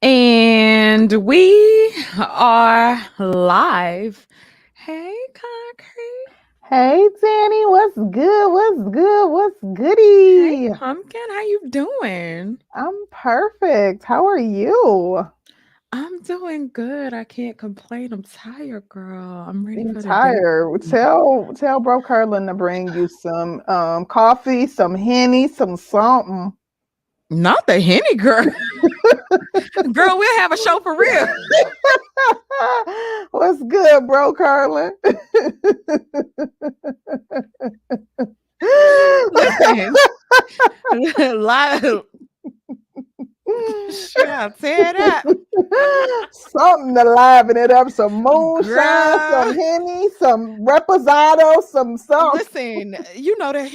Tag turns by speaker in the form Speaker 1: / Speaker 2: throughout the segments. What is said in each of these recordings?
Speaker 1: And we are live. Hey, Concrete.
Speaker 2: Hey, Danny, what's good? What's good? What's
Speaker 1: Hey,
Speaker 2: goody?
Speaker 1: Pumpkin. How you doing?
Speaker 2: I'm perfect. How are you?
Speaker 1: I'm doing good. I can't complain. I'm tired, girl. I'm ready
Speaker 2: You
Speaker 1: for the day.
Speaker 2: tired? Tell Bro Curlin to bring you some coffee, some Henny, some something.
Speaker 1: Not the Henny girl. Girl, we'll have a show for real.
Speaker 2: What's good, Bro Curlin?
Speaker 1: Listen, live. Shit, I'll tear it up.
Speaker 2: Something to liven it up. Some moonshine, some
Speaker 1: Girl.
Speaker 2: Henny, some reposado, some something.
Speaker 1: Listen, that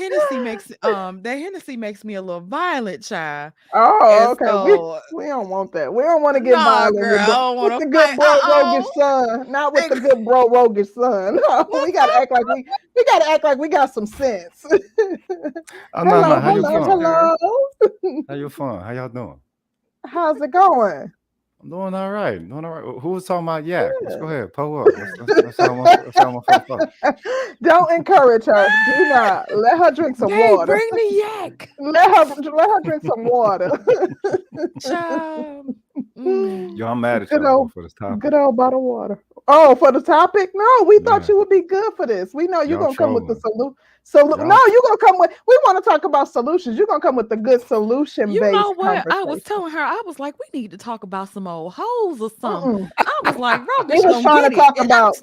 Speaker 1: Hennessy makes me a little violent, child.
Speaker 2: Oh,
Speaker 1: And
Speaker 2: okay.
Speaker 1: so
Speaker 2: We don't want that. We don't want to get
Speaker 1: nah,
Speaker 2: violent
Speaker 1: girl, I don't
Speaker 2: with
Speaker 1: wanna
Speaker 2: the good
Speaker 1: fight.
Speaker 2: bro roguish son. Not with the good bro roguish son. No, we
Speaker 1: What's
Speaker 2: gotta
Speaker 1: up?
Speaker 2: act like we gotta act like we got some sense.
Speaker 3: Oh no, no.
Speaker 2: Hello,
Speaker 3: How you
Speaker 2: hello,
Speaker 3: feeling?
Speaker 1: Minister.
Speaker 2: hello.
Speaker 3: How you feeling? How y'all doing?
Speaker 2: How's it going?
Speaker 3: I'm doing all right. Doing all right. Who was talking about yak? Let's go
Speaker 2: Good.
Speaker 3: ahead. Pull up. Let's have one. Let's have one for the folks.
Speaker 2: Don't encourage her. Do not. Let her drink some
Speaker 1: They
Speaker 2: water.
Speaker 1: bring the yak.
Speaker 2: Let her drink some water.
Speaker 1: Child. Mm.
Speaker 3: Yo, I'm mad at
Speaker 2: Good
Speaker 3: y'all though
Speaker 2: old
Speaker 3: for this
Speaker 2: good
Speaker 3: topic.
Speaker 2: old bottle of water. Oh, for the topic? No, we thought
Speaker 3: Yeah,
Speaker 2: you would be good for this. We know you're
Speaker 3: y'all
Speaker 2: gonna come with the
Speaker 3: trolling.
Speaker 2: solution. No,
Speaker 3: Y'all.
Speaker 2: you're gonna come with. We want to talk about solutions. You're gonna come with the good
Speaker 1: You know
Speaker 2: solution-based
Speaker 1: what? I was
Speaker 2: conversation.
Speaker 1: telling her, I was like, we need to talk about some old hoes or something.
Speaker 2: Mm-mm.
Speaker 1: I was like,
Speaker 2: She
Speaker 1: Rogish
Speaker 2: was
Speaker 1: gonna
Speaker 2: trying to
Speaker 1: get it.
Speaker 2: talk about.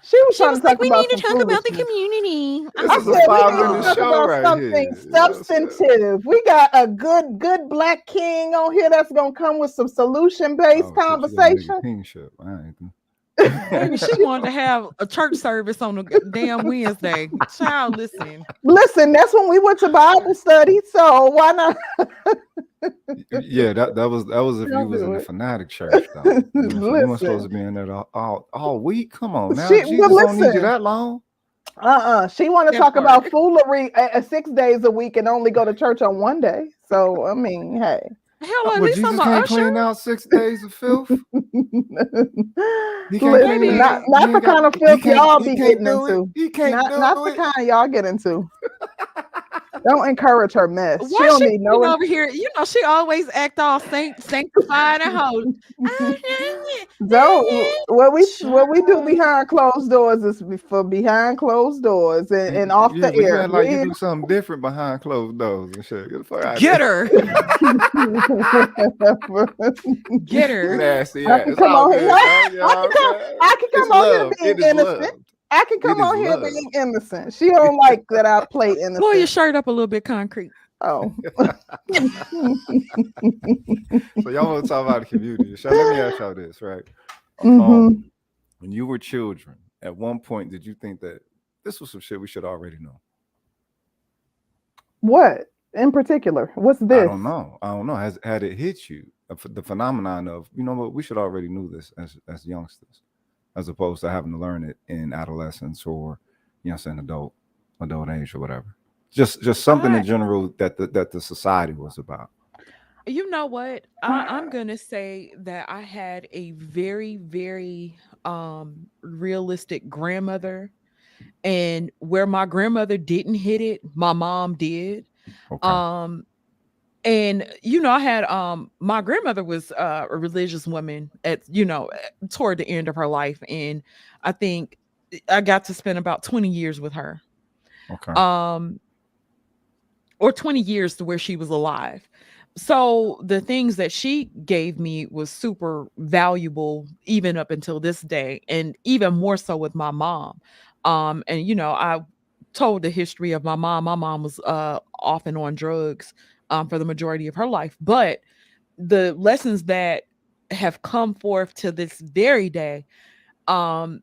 Speaker 2: She was
Speaker 1: She
Speaker 2: trying
Speaker 1: was
Speaker 2: to
Speaker 1: like,
Speaker 2: talk
Speaker 1: we
Speaker 2: about
Speaker 1: need
Speaker 2: some
Speaker 1: to talk about the
Speaker 2: foolishness.
Speaker 1: community. I
Speaker 3: This
Speaker 2: I
Speaker 1: was
Speaker 3: is a
Speaker 2: said
Speaker 1: like,
Speaker 2: we
Speaker 3: five
Speaker 2: need to
Speaker 3: minute
Speaker 2: talk
Speaker 3: show
Speaker 2: about
Speaker 3: right
Speaker 2: something
Speaker 3: here. You know what I'm saying?
Speaker 2: substantive. We got a good black king on here that's gonna come with some solution-based
Speaker 3: Oh shit, you gonna make a
Speaker 2: conversation.
Speaker 3: kingship? I ain't.
Speaker 1: baby, she wanted to have a church service on a damn Wednesday. Child, listen.
Speaker 2: Listen, that's when we went to Bible study. So why not?
Speaker 3: Yeah, that was if you
Speaker 2: Don't
Speaker 3: was in
Speaker 2: do
Speaker 3: the
Speaker 2: it.
Speaker 3: fanatic church though. You weren't supposed
Speaker 2: Listen,
Speaker 3: to be in there all week. Come on now,
Speaker 2: but
Speaker 3: Jesus don't need you
Speaker 2: listen,
Speaker 3: that long.
Speaker 2: she want to
Speaker 1: That
Speaker 2: talk
Speaker 1: part.
Speaker 2: about foolery 6 days a week and only go to church on one day. So I mean, hey,
Speaker 1: Hell, at
Speaker 3: Well,
Speaker 1: least I'm
Speaker 3: Jesus
Speaker 1: a
Speaker 3: can't
Speaker 1: usher.
Speaker 3: clean out 6 days of filth. He can't
Speaker 2: listen,
Speaker 3: clean
Speaker 1: Baby,
Speaker 3: out.
Speaker 2: not
Speaker 3: He
Speaker 2: the
Speaker 3: ain't got.
Speaker 2: kind of
Speaker 3: He
Speaker 2: filth
Speaker 3: can't.
Speaker 2: y'all
Speaker 3: He
Speaker 2: be
Speaker 3: can't
Speaker 2: getting
Speaker 3: do it.
Speaker 2: into.
Speaker 3: He can't
Speaker 2: Not
Speaker 3: do
Speaker 2: the
Speaker 3: it.
Speaker 2: kind y'all get into. Don't encourage her mess. She
Speaker 1: why
Speaker 2: don't
Speaker 1: she
Speaker 2: need
Speaker 1: sitting
Speaker 2: no.
Speaker 1: over here? You know, she always act all sanctified and holy.
Speaker 2: Don't what we do
Speaker 1: Child.
Speaker 2: behind closed doors is for behind closed doors and off
Speaker 3: Yeah,
Speaker 2: the
Speaker 3: but you
Speaker 2: air.
Speaker 3: act like you do something different behind closed doors and shit. Get the fuck out of
Speaker 1: Get
Speaker 3: there.
Speaker 1: her. Get her.
Speaker 3: Nasty
Speaker 2: I can
Speaker 3: ass. It's
Speaker 2: come
Speaker 3: all
Speaker 2: on here. No,
Speaker 3: good though. You know what I'm saying?
Speaker 2: I can
Speaker 3: It's
Speaker 2: come on here
Speaker 3: love.
Speaker 2: being
Speaker 3: It is
Speaker 2: innocent.
Speaker 3: love.
Speaker 2: I can
Speaker 3: It
Speaker 2: come
Speaker 3: is
Speaker 2: on here
Speaker 3: love.
Speaker 2: being innocent. She don't like that I play
Speaker 1: Pull your
Speaker 2: innocent.
Speaker 1: shirt up a little bit, Concrete.
Speaker 2: Oh.
Speaker 3: So y'all want to talk about the community? So let me ask y'all this, right?
Speaker 2: hmm
Speaker 3: When you were children, at one point, did you think that this was some shit we should already know?
Speaker 2: What in particular? What's
Speaker 3: I
Speaker 2: this?
Speaker 3: don't know. I don't know. Had it hit you the phenomenon of what we should already knew this as youngsters, as opposed to having to learn it in adolescence or saying adult age or whatever. Just something in
Speaker 1: I
Speaker 3: general that the society was about.
Speaker 1: You know what? I'm gonna say that I had a very, very realistic grandmother, and where my grandmother didn't hit it, my mom did.
Speaker 3: Okay.
Speaker 1: Um, and I had my grandmother was a religious woman at toward the end of her life, and I think I got to spend about 20 years with her.
Speaker 3: Okay.
Speaker 1: Um, or 20 years to where she was alive. So the things that she gave me was super valuable even up until this day, and even more so with my mom. And I told the history of my mom. My mom was off and on drugs for the majority of her life, but the lessons that have come forth to this very day, um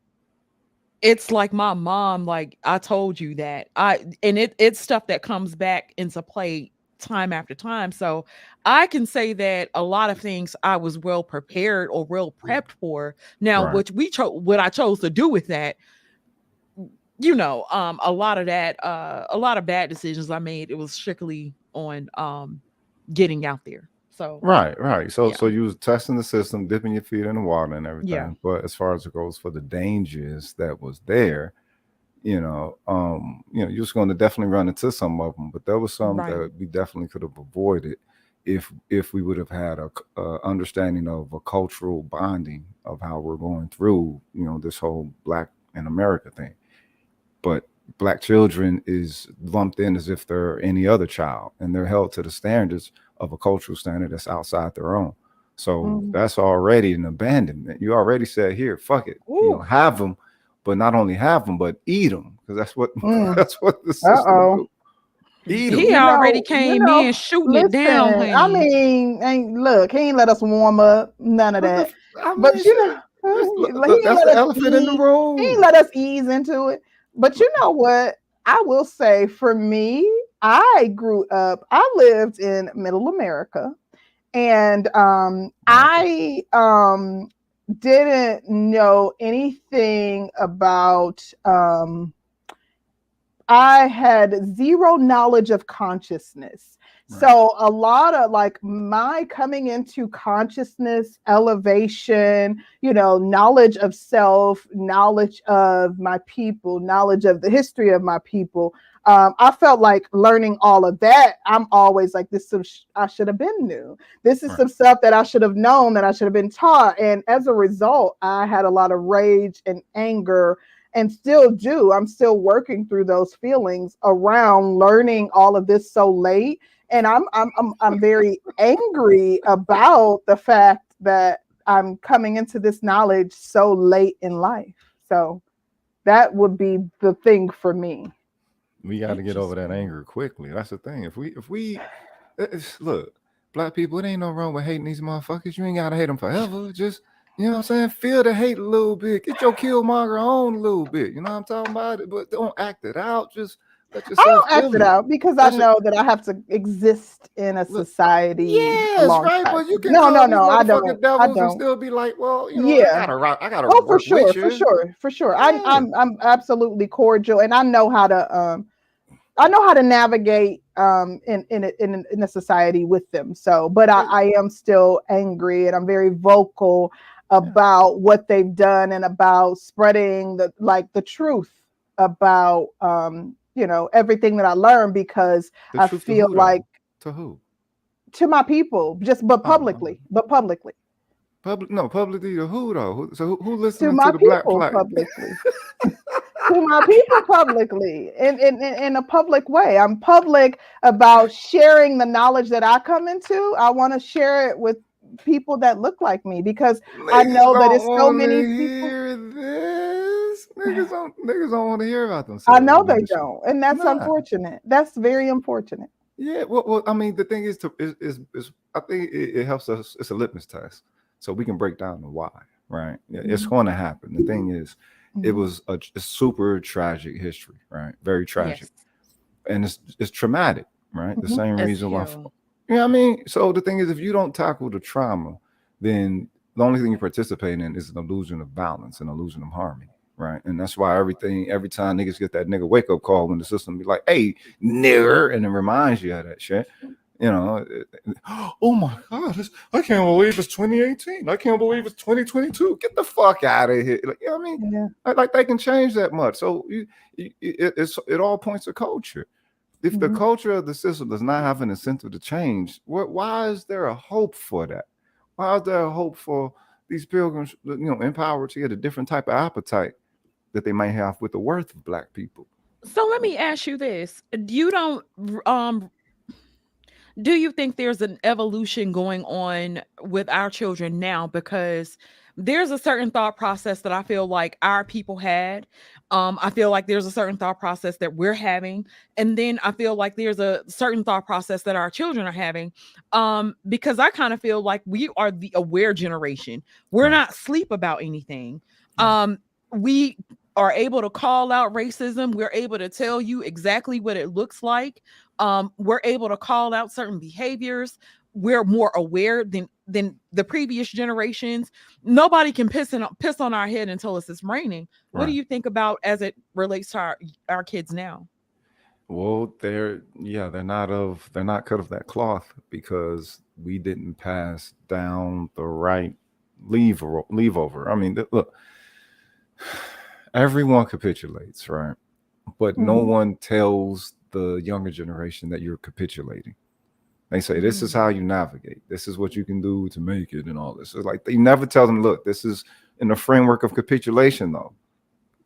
Speaker 1: it's like my mom, like I told you that it's stuff that comes back into play time after time. So I can say that a lot of things I was well prepared or well prepped for. Now,
Speaker 3: Right.
Speaker 1: what I chose to do with that, a lot of that, a lot of bad decisions I made, it was strictly on getting out there. So
Speaker 3: Right. So
Speaker 1: yeah,
Speaker 3: you was testing the system, dipping your feet in the water and
Speaker 1: yeah,
Speaker 3: everything. But as far as it goes for the dangers that was there, you're just going to definitely run into some of them. But there was some
Speaker 1: right,
Speaker 3: that we definitely could have avoided if we would have had a understanding of a cultural bonding of how we're going through, this whole Black in America thing. But Black children is lumped in as if they're any other child, and they're held to the standards of a cultural standard that's outside their own. So
Speaker 2: Mm.
Speaker 3: that's already an abandonment. You already said, here, fuck it,
Speaker 1: ooh,
Speaker 3: have them, but not only have them, but eat them, because that's what
Speaker 2: Mm.
Speaker 3: that's what the system
Speaker 2: Uh-oh.
Speaker 3: do. Eat them.
Speaker 1: he already came in shooting it down,
Speaker 2: Listen, I
Speaker 1: honey.
Speaker 2: mean, look, he ain't let us warm up, none of
Speaker 3: What the?
Speaker 2: that.
Speaker 3: I
Speaker 2: But
Speaker 3: mean, shit.
Speaker 2: he
Speaker 3: Look,
Speaker 2: ain't
Speaker 3: that's
Speaker 2: let
Speaker 3: the
Speaker 2: us
Speaker 3: elephant in the
Speaker 2: ease. He ain't
Speaker 3: room.
Speaker 2: let us ease into it. But you know what? I will say for me, I grew up, I lived in middle America. And
Speaker 3: Okay.
Speaker 2: I didn't know anything about I had zero knowledge of consciousness.
Speaker 3: Right.
Speaker 2: So a lot of like my coming into consciousness, elevation, knowledge of self, knowledge of my people, knowledge of the history of my people. I felt like learning all of that. I'm always like, this is some I should have been new. This is
Speaker 3: Right.
Speaker 2: some stuff that I should have known, that I should have been taught. And as a result, I had a lot of rage and anger, and still do. I'm still working through those feelings around learning all of this so late. And I'm very angry about the fact that I'm coming into this knowledge so late in life. So that would be the thing for me.
Speaker 3: We got to get over that
Speaker 1: Interesting.
Speaker 3: anger quickly. That's the thing. Look, Black people, it ain't no wrong with hating these motherfuckers. You ain't gotta hate them forever. Just, you know what I'm saying, feel the hate a little bit. Get your Killmonger on a little bit. You know what I'm talking about? But don't act it out. Just let
Speaker 2: I
Speaker 3: yourself
Speaker 2: don't act
Speaker 3: feel
Speaker 2: it
Speaker 3: it.
Speaker 2: out because I
Speaker 3: That's it.
Speaker 2: know that I have to exist in a
Speaker 3: Look,
Speaker 2: society
Speaker 3: yes, right.
Speaker 2: alongside
Speaker 3: But you
Speaker 2: them.
Speaker 3: can
Speaker 2: No,
Speaker 3: call
Speaker 2: no,
Speaker 3: these
Speaker 2: no, I
Speaker 3: motherfucking
Speaker 2: don't. I
Speaker 3: devils and
Speaker 2: don't.
Speaker 3: still be like, well,
Speaker 2: Yeah.
Speaker 3: I gotta
Speaker 2: Oh, for
Speaker 3: work with
Speaker 2: sure, for
Speaker 3: you.
Speaker 2: sure, for sure. I'm
Speaker 3: Yeah,
Speaker 2: I'm I'm absolutely cordial, and I know how to navigate in a society with them. So, but
Speaker 3: yeah,
Speaker 2: I am still angry, and I'm very vocal
Speaker 3: yeah.
Speaker 2: about what they've done and about spreading the truth about everything that I learned, because
Speaker 3: The
Speaker 2: I
Speaker 3: truth to
Speaker 2: feel
Speaker 3: who
Speaker 2: like,
Speaker 3: though? To who?
Speaker 2: to my people, just
Speaker 3: Oh,
Speaker 2: but publicly
Speaker 3: publicly to who though? So who
Speaker 2: to
Speaker 3: listening to
Speaker 2: my
Speaker 3: the Black
Speaker 2: people
Speaker 3: Flag?
Speaker 2: publicly. To my people publicly, in a public way. I'm public about sharing the knowledge that I come into. I want to share it with people that look like me, because I
Speaker 3: Niggas
Speaker 2: know that
Speaker 3: don't
Speaker 2: it's so
Speaker 3: want
Speaker 2: many
Speaker 3: to
Speaker 2: people.
Speaker 3: hear this. Niggas don't want to hear about
Speaker 2: I
Speaker 3: themselves
Speaker 2: know
Speaker 3: and
Speaker 2: they
Speaker 3: that shit.
Speaker 2: don't, and that's
Speaker 3: Nah.
Speaker 2: unfortunate. That's very unfortunate.
Speaker 3: Yeah. Well, I mean, the thing is I think it helps us. It's a litmus test, so we can break down the why. Right. Yeah, it's
Speaker 2: Mhm,
Speaker 3: going to happen. The thing is, it
Speaker 2: mhm,
Speaker 3: was a super tragic history. Right. Very tragic,
Speaker 1: Yes,
Speaker 3: and it's traumatic. Right. The
Speaker 2: mhm.
Speaker 3: same
Speaker 1: as
Speaker 3: reason why.
Speaker 1: hell.
Speaker 3: You know what I mean? So the thing is, if you don't tackle the trauma, then the only thing you participate in is an illusion of balance, an illusion of harmony, right? And that's why every time niggas get that nigga wake up call when the system be like, "Hey, nigger," and it reminds you of that shit. You know, oh my God, I can't believe it's 2018. I can't believe it's 2022. Get the fuck out of here. Like, you know what I mean?
Speaker 2: Yeah.
Speaker 3: Like they can change that much. So it all points to culture. If the
Speaker 2: Mhm.
Speaker 3: culture of the system does not have an incentive to change, why is there a hope for that? Why is there a hope for these pilgrims, empowered to get a different type of appetite that they might have with the worth of Black people?
Speaker 1: So let me ask you this: you don't do you think there's an evolution going on with our children now? Because there's a certain thought process that I feel like our people had. I feel like there's a certain thought process that we're having. And then I feel like there's a certain thought process that our children are having. Because I kind of feel like we are the aware generation. We're
Speaker 3: Right,
Speaker 1: not sleep about anything.
Speaker 3: right,
Speaker 1: We are able to call out racism. We're able to tell you exactly what it looks like. We're able to call out certain behaviors. We're more aware than the previous generations. Nobody can piss on our head and tell us it's raining. What do
Speaker 3: right.
Speaker 1: you think about as it relates to our kids now?
Speaker 3: Well, they're not cut of that cloth because we didn't pass down the right leave over. I mean, look, everyone capitulates, right? But no
Speaker 2: Mhm.
Speaker 3: one tells the younger generation that you're capitulating. They say this is
Speaker 1: Mm.
Speaker 3: how you navigate. This is what you can do to make it, and all this. It's like they never tell them, look, this is in the framework of capitulation, though.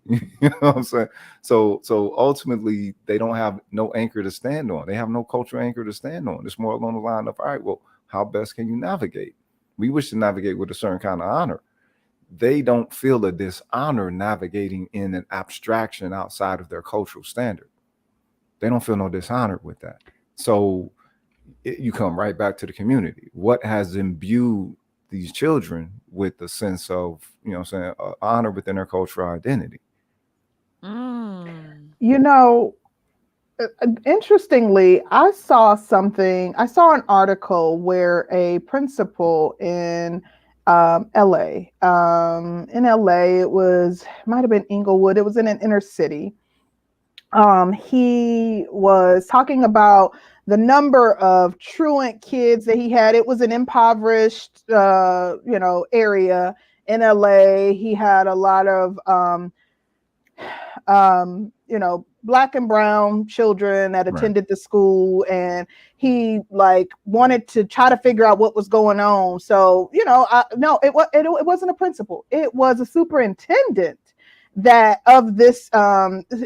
Speaker 3: You know what I'm saying? So ultimately, they don't have no anchor to stand on. They have no cultural anchor to stand on. It's more along the line of, all right, well, how best can you navigate? We wish to navigate with a certain kind of honor. They don't feel a dishonor navigating in an abstraction outside of their cultural standard. They don't feel no dishonor with that. So you come right back to the community. What has imbued these children with the sense of, you know what I'm saying, honor within their cultural identity?
Speaker 1: Mm.
Speaker 2: You know, interestingly, I saw an article where a principal in LA, it might have been Inglewood, it was in an inner city. He was talking about the number of truant kids that he had. It was an impoverished, area in LA. He had a lot of black and brown children that
Speaker 3: Right.
Speaker 2: attended the school, and he like wanted to try to figure out what was going on. So, no, it wasn't a principal. It was a superintendent that of this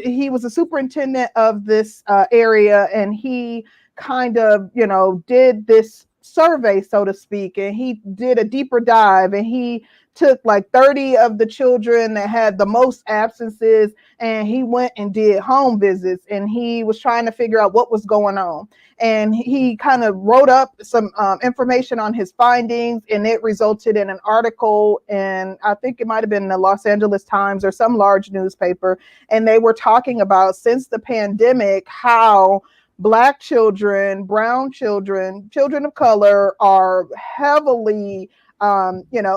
Speaker 2: he was a superintendent of this area, and he kind of, did this survey, so to speak, and he did a deeper dive, and he took like 30 of the children that had the most absences, and he went and did home visits, and he was trying to figure out what was going on, and he kind of wrote up some information on his findings, and it resulted in an article, and I think it might have been the Los Angeles Times or some large newspaper, and they were talking about, since the pandemic, how Black children, brown children, children of color are heavily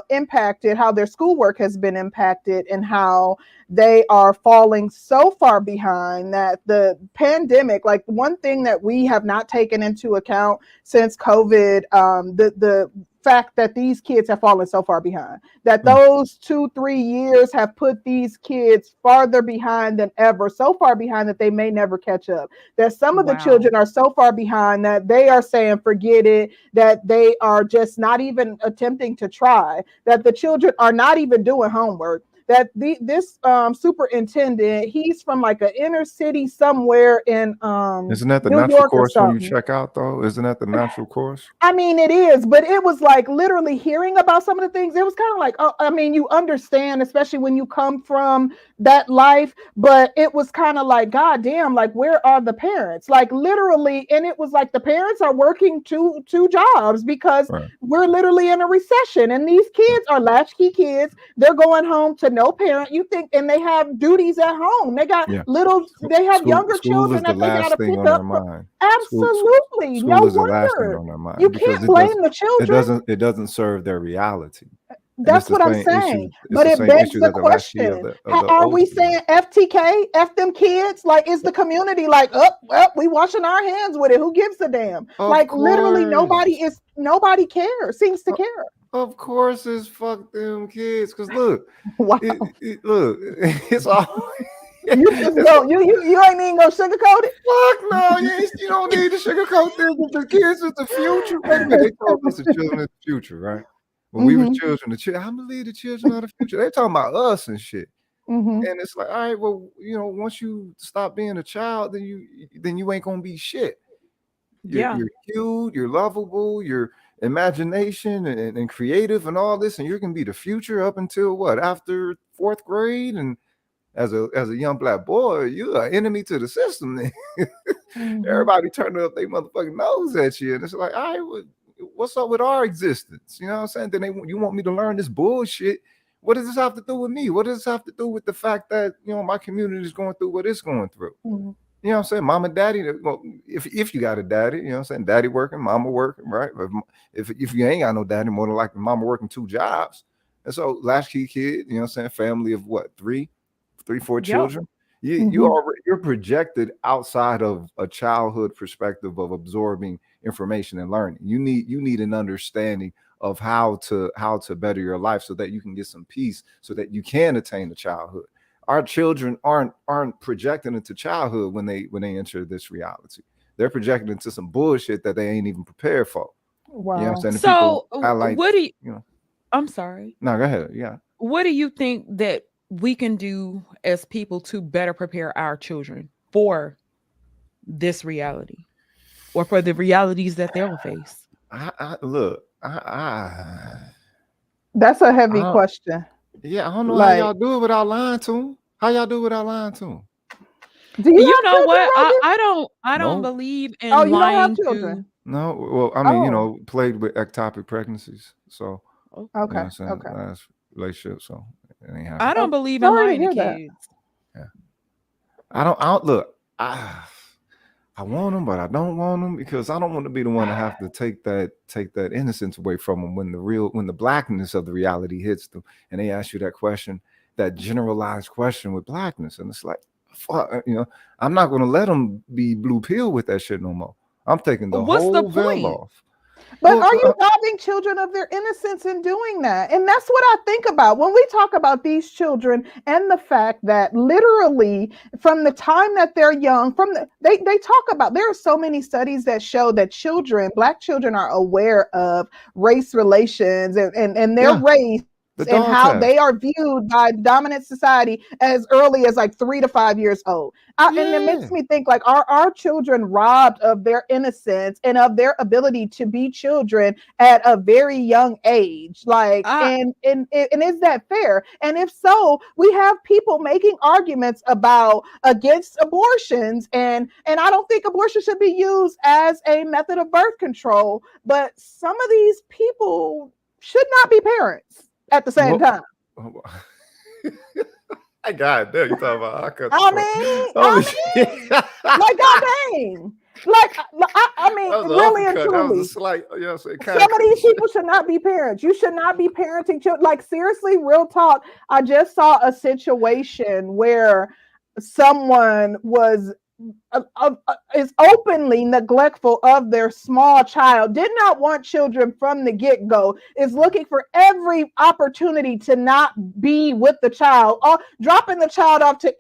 Speaker 2: impacted, how their schoolwork has been impacted, and how they are falling so far behind that the pandemic, like one thing that we have not taken into account since COVID, the fact that these kids have fallen so far behind, that
Speaker 3: Mm.
Speaker 2: those 2-3 years have put these kids farther behind than ever, so far behind that they may never catch up, that some of the
Speaker 1: Wow.
Speaker 2: children are so far behind that they are saying forget it, that they are just not even attempting to try, that the children are not even doing homework, that this superintendent, he's from like an inner city somewhere in
Speaker 3: Isn't that the
Speaker 2: New
Speaker 3: natural
Speaker 2: York or
Speaker 3: course when you
Speaker 2: something.
Speaker 3: check out, though? Isn't that the natural course?
Speaker 2: I mean, it is, but it was like literally hearing about some of the things. It was kind of like, oh, I mean, you understand, especially when you come from that life, but it was kind of like, God damn, like, where are the parents? Like, literally, and it was like the parents are working two jobs because
Speaker 3: Right.
Speaker 2: we're literally in a recession, and these
Speaker 3: Right.
Speaker 2: kids are latchkey kids. They're going home to no parent. You think, and they have duties at home. They got
Speaker 3: Yeah.
Speaker 2: they have
Speaker 3: School,
Speaker 2: younger
Speaker 3: school
Speaker 2: children
Speaker 3: is the
Speaker 2: that they got
Speaker 3: last
Speaker 2: to
Speaker 3: thing
Speaker 2: pick
Speaker 3: on their
Speaker 2: up.
Speaker 3: mind.
Speaker 2: Absolutely, no
Speaker 3: School is the last thing
Speaker 2: wonder.
Speaker 3: on their
Speaker 2: You
Speaker 3: mind because
Speaker 2: can't blame the children.
Speaker 3: it doesn't serve their reality, and it's
Speaker 2: That's
Speaker 3: the
Speaker 2: what I'm
Speaker 3: same issue.
Speaker 2: saying.
Speaker 3: It's
Speaker 2: But
Speaker 3: the
Speaker 2: it
Speaker 3: same
Speaker 2: begs
Speaker 3: issue
Speaker 2: the
Speaker 3: that the latchkey of
Speaker 2: question:
Speaker 3: the
Speaker 2: are
Speaker 3: old
Speaker 2: we
Speaker 3: school has.
Speaker 2: saying FTK, F them kids? Like, is the community like, oh, well, we washing our hands with it? Who gives a damn?
Speaker 3: Of
Speaker 2: Like, literally,
Speaker 3: course,
Speaker 2: nobody cares. Seems to
Speaker 3: O-
Speaker 2: care.
Speaker 3: of course, it's fuck them kids. Cause look,
Speaker 2: Wow,
Speaker 3: look, it's all.
Speaker 2: you just
Speaker 3: It's
Speaker 2: go, you ain't even gonna sugarcoat
Speaker 3: fuck no, you don't need to sugarcoat this. The kids is the future, baby. They told us the
Speaker 2: it.
Speaker 3: children is the future, right? When we was
Speaker 2: Hmm.
Speaker 3: children, I believe the children are the future. They talking about us and shit.
Speaker 2: Hmm.
Speaker 3: And it's like, all right, well, once you stop being a child, then you ain't gonna be shit.
Speaker 1: Yeah.
Speaker 3: You're cute, you're lovable, your imagination and creative and all this, and you're gonna be the future up until what, after fourth grade. And as a young black boy, you're an enemy to the system. Then
Speaker 2: Hmm.
Speaker 3: everybody turning up their motherfucking nose at you, and it's like, all right, what's up with our existence? You know what I'm saying? Then you want me to learn this bullshit. What does this have to do with me? What does this have to do with the fact that my community is going through what it's going through?
Speaker 2: Hmm.
Speaker 3: You know what I'm saying? Mom and daddy, well, if you got a daddy, you know what I'm saying? Daddy working, mama working, right? If you ain't got no daddy, more than likely mama working two jobs. And so latchkey kid, you know what I'm saying? Family of what, three, four
Speaker 1: Yep.
Speaker 3: children. You're
Speaker 2: Hmm.
Speaker 3: already, you're projected outside of a childhood perspective of absorbing information and learning. You need an understanding of how to better your life so that you can get some peace, so that you can attain the childhood. Our children aren't projecting into childhood when they enter this reality. They're projecting into some bullshit that they ain't even prepared for.
Speaker 2: Wow.
Speaker 3: You know what I'm saying? The
Speaker 1: So,
Speaker 3: people, I like,
Speaker 1: what do you,
Speaker 3: you know.
Speaker 1: I'm sorry.
Speaker 3: No, go ahead. Yeah.
Speaker 1: What do you think that we can do as people to better prepare our children for this reality or for the realities that they'll face?
Speaker 2: That's a heavy
Speaker 3: I-
Speaker 2: question.
Speaker 3: Yeah, I don't know
Speaker 2: Like-
Speaker 3: how y'all do it without lying to them. How y'all do it without lying to them?
Speaker 2: Do you
Speaker 1: You
Speaker 2: have
Speaker 1: know
Speaker 2: children,
Speaker 1: what?
Speaker 2: Rohgish?
Speaker 1: I don't
Speaker 3: No.
Speaker 1: believe in
Speaker 2: Oh, you don't have
Speaker 1: lying
Speaker 2: children.
Speaker 3: No, well, I mean, you
Speaker 2: Oh.
Speaker 3: know, played with ectopic pregnancies, so
Speaker 1: to.
Speaker 3: you know
Speaker 2: Okay.
Speaker 3: what I'm saying,
Speaker 2: Okay.
Speaker 3: last relationship, so it ain't
Speaker 1: I
Speaker 3: happening.
Speaker 1: don't
Speaker 2: Oh,
Speaker 1: believe in
Speaker 2: sorry to
Speaker 1: lying to
Speaker 2: hear that.
Speaker 1: kids.
Speaker 3: I don't look. I want them, but I don't want them because I don't want to be the one to have to take that innocence away from them when the blackness of the reality hits them, and they ask you that question, that generalized question with blackness, and it's like, fuck, you know, I'm not going to let them be blue pill with that shit no more. I'm taking the
Speaker 1: What's the
Speaker 3: whole veil
Speaker 1: point?
Speaker 3: off.
Speaker 2: But
Speaker 3: Look,
Speaker 2: are you robbing children of their innocence in doing that? And that's what I think about when we talk about these children and the fact that literally from the time that they're young, they talk about, there are so many studies that show that Black children are aware of race relations and their
Speaker 3: Yeah.
Speaker 2: race
Speaker 3: The
Speaker 2: and
Speaker 3: dog
Speaker 2: how
Speaker 3: test.
Speaker 2: they are viewed by dominant society as early as like 3 to 5 years old. And it makes
Speaker 3: Yeah.
Speaker 2: me think, like, are our children robbed of their innocence and of their ability to be children at a very young age? Like, and is that fair? And if so, we have people making arguments against abortions, and I don't think abortion should be used as a method of birth control, but some of these people should not be parents at the same time.
Speaker 3: I got there. You talking about I cut
Speaker 2: I
Speaker 3: the
Speaker 2: mean,
Speaker 3: Holy shit.
Speaker 2: like, God dang. Like, I mean,
Speaker 3: That was an
Speaker 2: really and
Speaker 3: uppercut. That was
Speaker 2: truly,
Speaker 3: a slight, you know, so
Speaker 2: some of these people should not be parents. You should not be parenting children. Like, seriously, real talk. I just saw a situation where someone is openly neglectful of their small child, did not want children from the get-go, is looking for every opportunity to not be with the child, dropping the child off to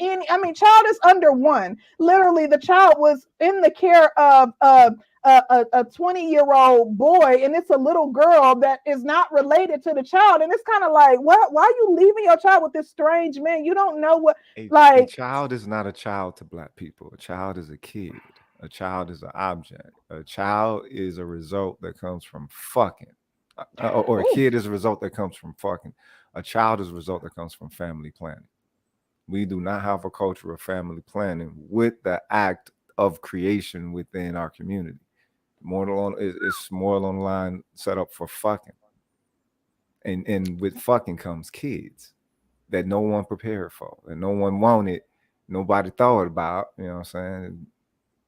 Speaker 2: child is under 1. Literally, the child was in the care of a 20-year-old boy, and it's a little girl that is not related to the child, and it's kind of like, what? Why are you leaving your child with this strange man? You don't know what.
Speaker 3: A child is not a child to Black people. A child is a kid. A child is an object. A child is a result that comes from fucking, or a kid is a result that comes from fucking. A child is a result that comes from family planning. We do not have a culture of family planning with the act of creation within our community. It's more along the line set up for fucking, and with fucking comes kids that no one prepared for, and no one wanted, nobody thought about. You know what I'm saying?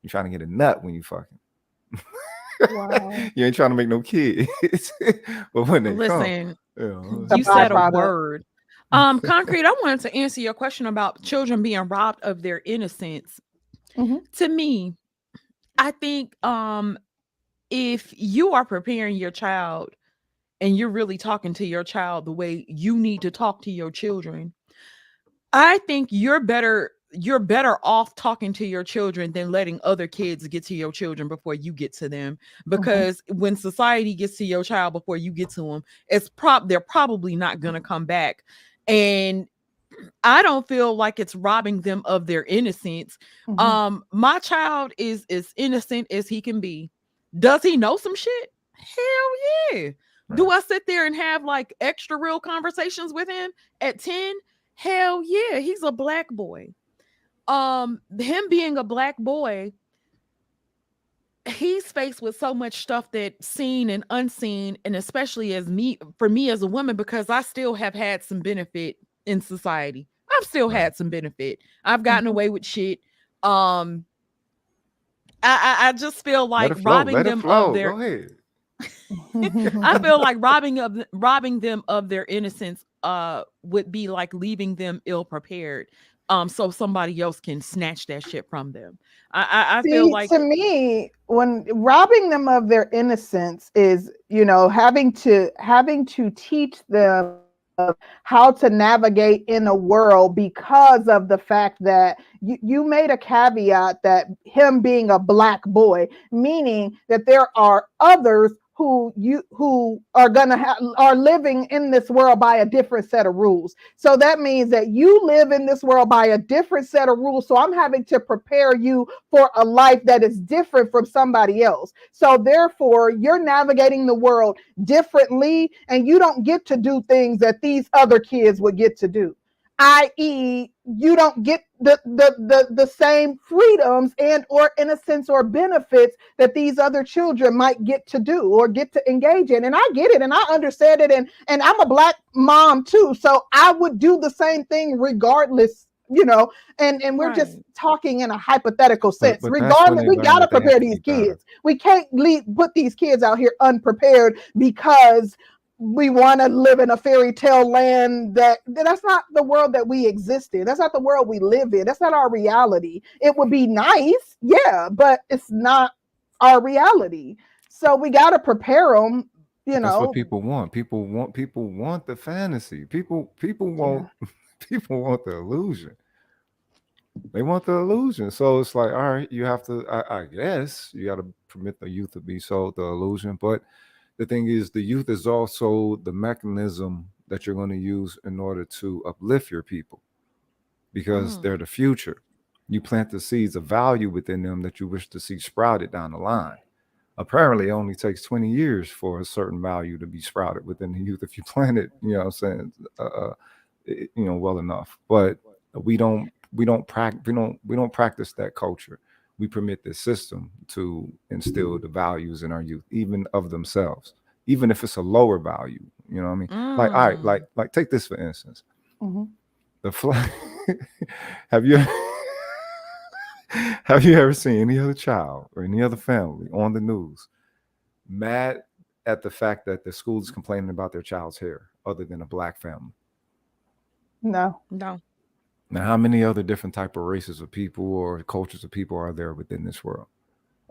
Speaker 3: You're trying to get a nut when you fucking.
Speaker 2: Wow.
Speaker 3: You ain't trying to make no kids, but when they
Speaker 1: Listen,
Speaker 3: come,
Speaker 1: you said a
Speaker 2: byproduct.
Speaker 1: word. Concrete, I wanted to answer your question about children being robbed of their innocence.
Speaker 2: Mhm.
Speaker 1: To me, I think if you are preparing your child and you're really talking to your child the way you need to talk to your children, I think you're better off talking to your children than letting other kids get to your children before you get to them. Because when society gets to your child before you get to them, they're probably not going to come back. And I don't feel like it's robbing them of their innocence. My child is as innocent as he can be. Does he know some shit? Hell yeah. Right. Do I sit there and have like extra real conversations with him at 10? Hell yeah. He's a Black boy. Him being a Black boy, he's faced with so much stuff that's seen and unseen, and especially for me as a woman, because I still have had some benefit in society. I've still had some benefit. I've gotten away with shit. I just feel like robbing them of their.
Speaker 3: Go ahead.
Speaker 1: I feel like robbing them of their innocence would be like leaving them ill prepared. so somebody else can snatch that shit from them. I feel
Speaker 2: See,
Speaker 1: like
Speaker 2: to me, when robbing them of their innocence is, having to teach them how to navigate in a world because of the fact that you made a caveat that him being a black boy, meaning that there are others who are are living in this world by a different set of rules. So that means that you live in this world by a different set of rules. So I'm having to prepare you for a life that is different from somebody else. So therefore, you're navigating the world differently, and you don't get to do things that these other kids would get to do, i.e., you don't get the same freedoms and or innocence or benefits that these other children might get to do or get to engage in. And I get it, and I understand it, and I'm a black mom too, so I would do the same thing regardless. And we're just
Speaker 1: right.
Speaker 2: talking in a hypothetical sense.
Speaker 3: But that's when
Speaker 2: Regardless,
Speaker 3: they
Speaker 2: we
Speaker 3: learn
Speaker 2: gotta
Speaker 3: that they have
Speaker 2: prepare
Speaker 3: to
Speaker 2: these
Speaker 3: be better.
Speaker 2: kids. We can't put these kids out here unprepared because we want to live in a fairy tale land. That's not the world that we exist in. That's not the world we live in. That's not our reality. It would be nice, yeah, but it's not our reality. So we got to prepare them, you
Speaker 3: But that's what
Speaker 2: know.
Speaker 3: people want. People want the fantasy. People
Speaker 2: Yeah.
Speaker 3: want people want the illusion. They want the illusion. So it's like, all right, you have to. I guess you got to permit the youth to be sold the illusion. But the thing is, the youth is also the mechanism that you're going to use in order to uplift your people because
Speaker 1: Mm.
Speaker 3: they're the future. You plant the seeds of value within them that you wish to see sprouted down the line. Apparently, it only takes 20 years for a certain value to be sprouted within the youth if you plant it, what I'm saying, well enough. But we don't practice that culture. We permit the system to instill the values in our youth, even of themselves, even if it's a lower value. You know what I mean? Like, all right,
Speaker 1: Mm.
Speaker 3: like take this for instance.
Speaker 2: Mhm.
Speaker 3: The flag. have you have you ever seen any other child or any other family on the news mad at the fact that the school is complaining about their child's hair other than a black family?
Speaker 2: No.
Speaker 1: No.
Speaker 3: Now, how many other different type of races of people or cultures of people are there within this world,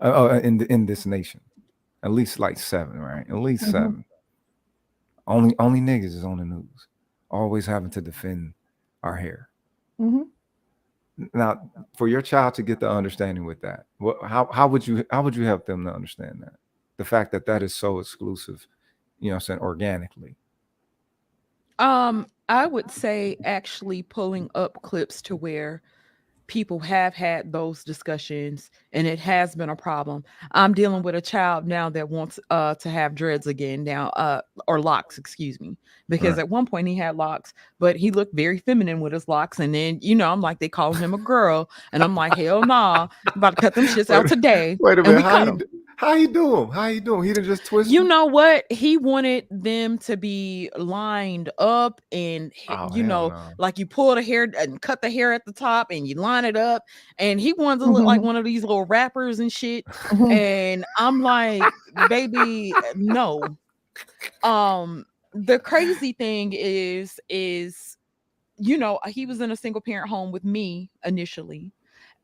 Speaker 3: in this nation? At least like 7, right? At least
Speaker 2: Mhm.
Speaker 3: 7. Only niggas is on the news, always having to defend our hair.
Speaker 2: Mhm.
Speaker 3: Now, for your child to get the understanding with that, how would you help them to understand that? The fact that that is so exclusive, what I'm saying, organically.
Speaker 1: I would say actually pulling up clips to where people have had those discussions and it has been a problem. I'm dealing with a child now that wants to have dreads again now, or locks, excuse me, because
Speaker 3: Right.
Speaker 1: at one point he had locks, but he looked very feminine with his locks, and then I'm like, they calling him a girl, and I'm like, hell nah, I'm about to cut them shits
Speaker 3: Wait,
Speaker 1: out today.
Speaker 3: wait a
Speaker 1: And
Speaker 3: minute.
Speaker 1: we cut them.
Speaker 3: How he do him? How he do him? He didn't just twist
Speaker 1: You
Speaker 3: him.
Speaker 1: know what? He wanted them to be lined up and,
Speaker 3: Oh hell no.
Speaker 1: like you pull the hair and cut the hair at the top and you line it up. And he wanted to look like
Speaker 2: Mhm.
Speaker 1: one of these little rappers and shit.
Speaker 2: Mhm.
Speaker 1: And I'm like, baby, no. The crazy thing is, he was in a single parent home with me initially.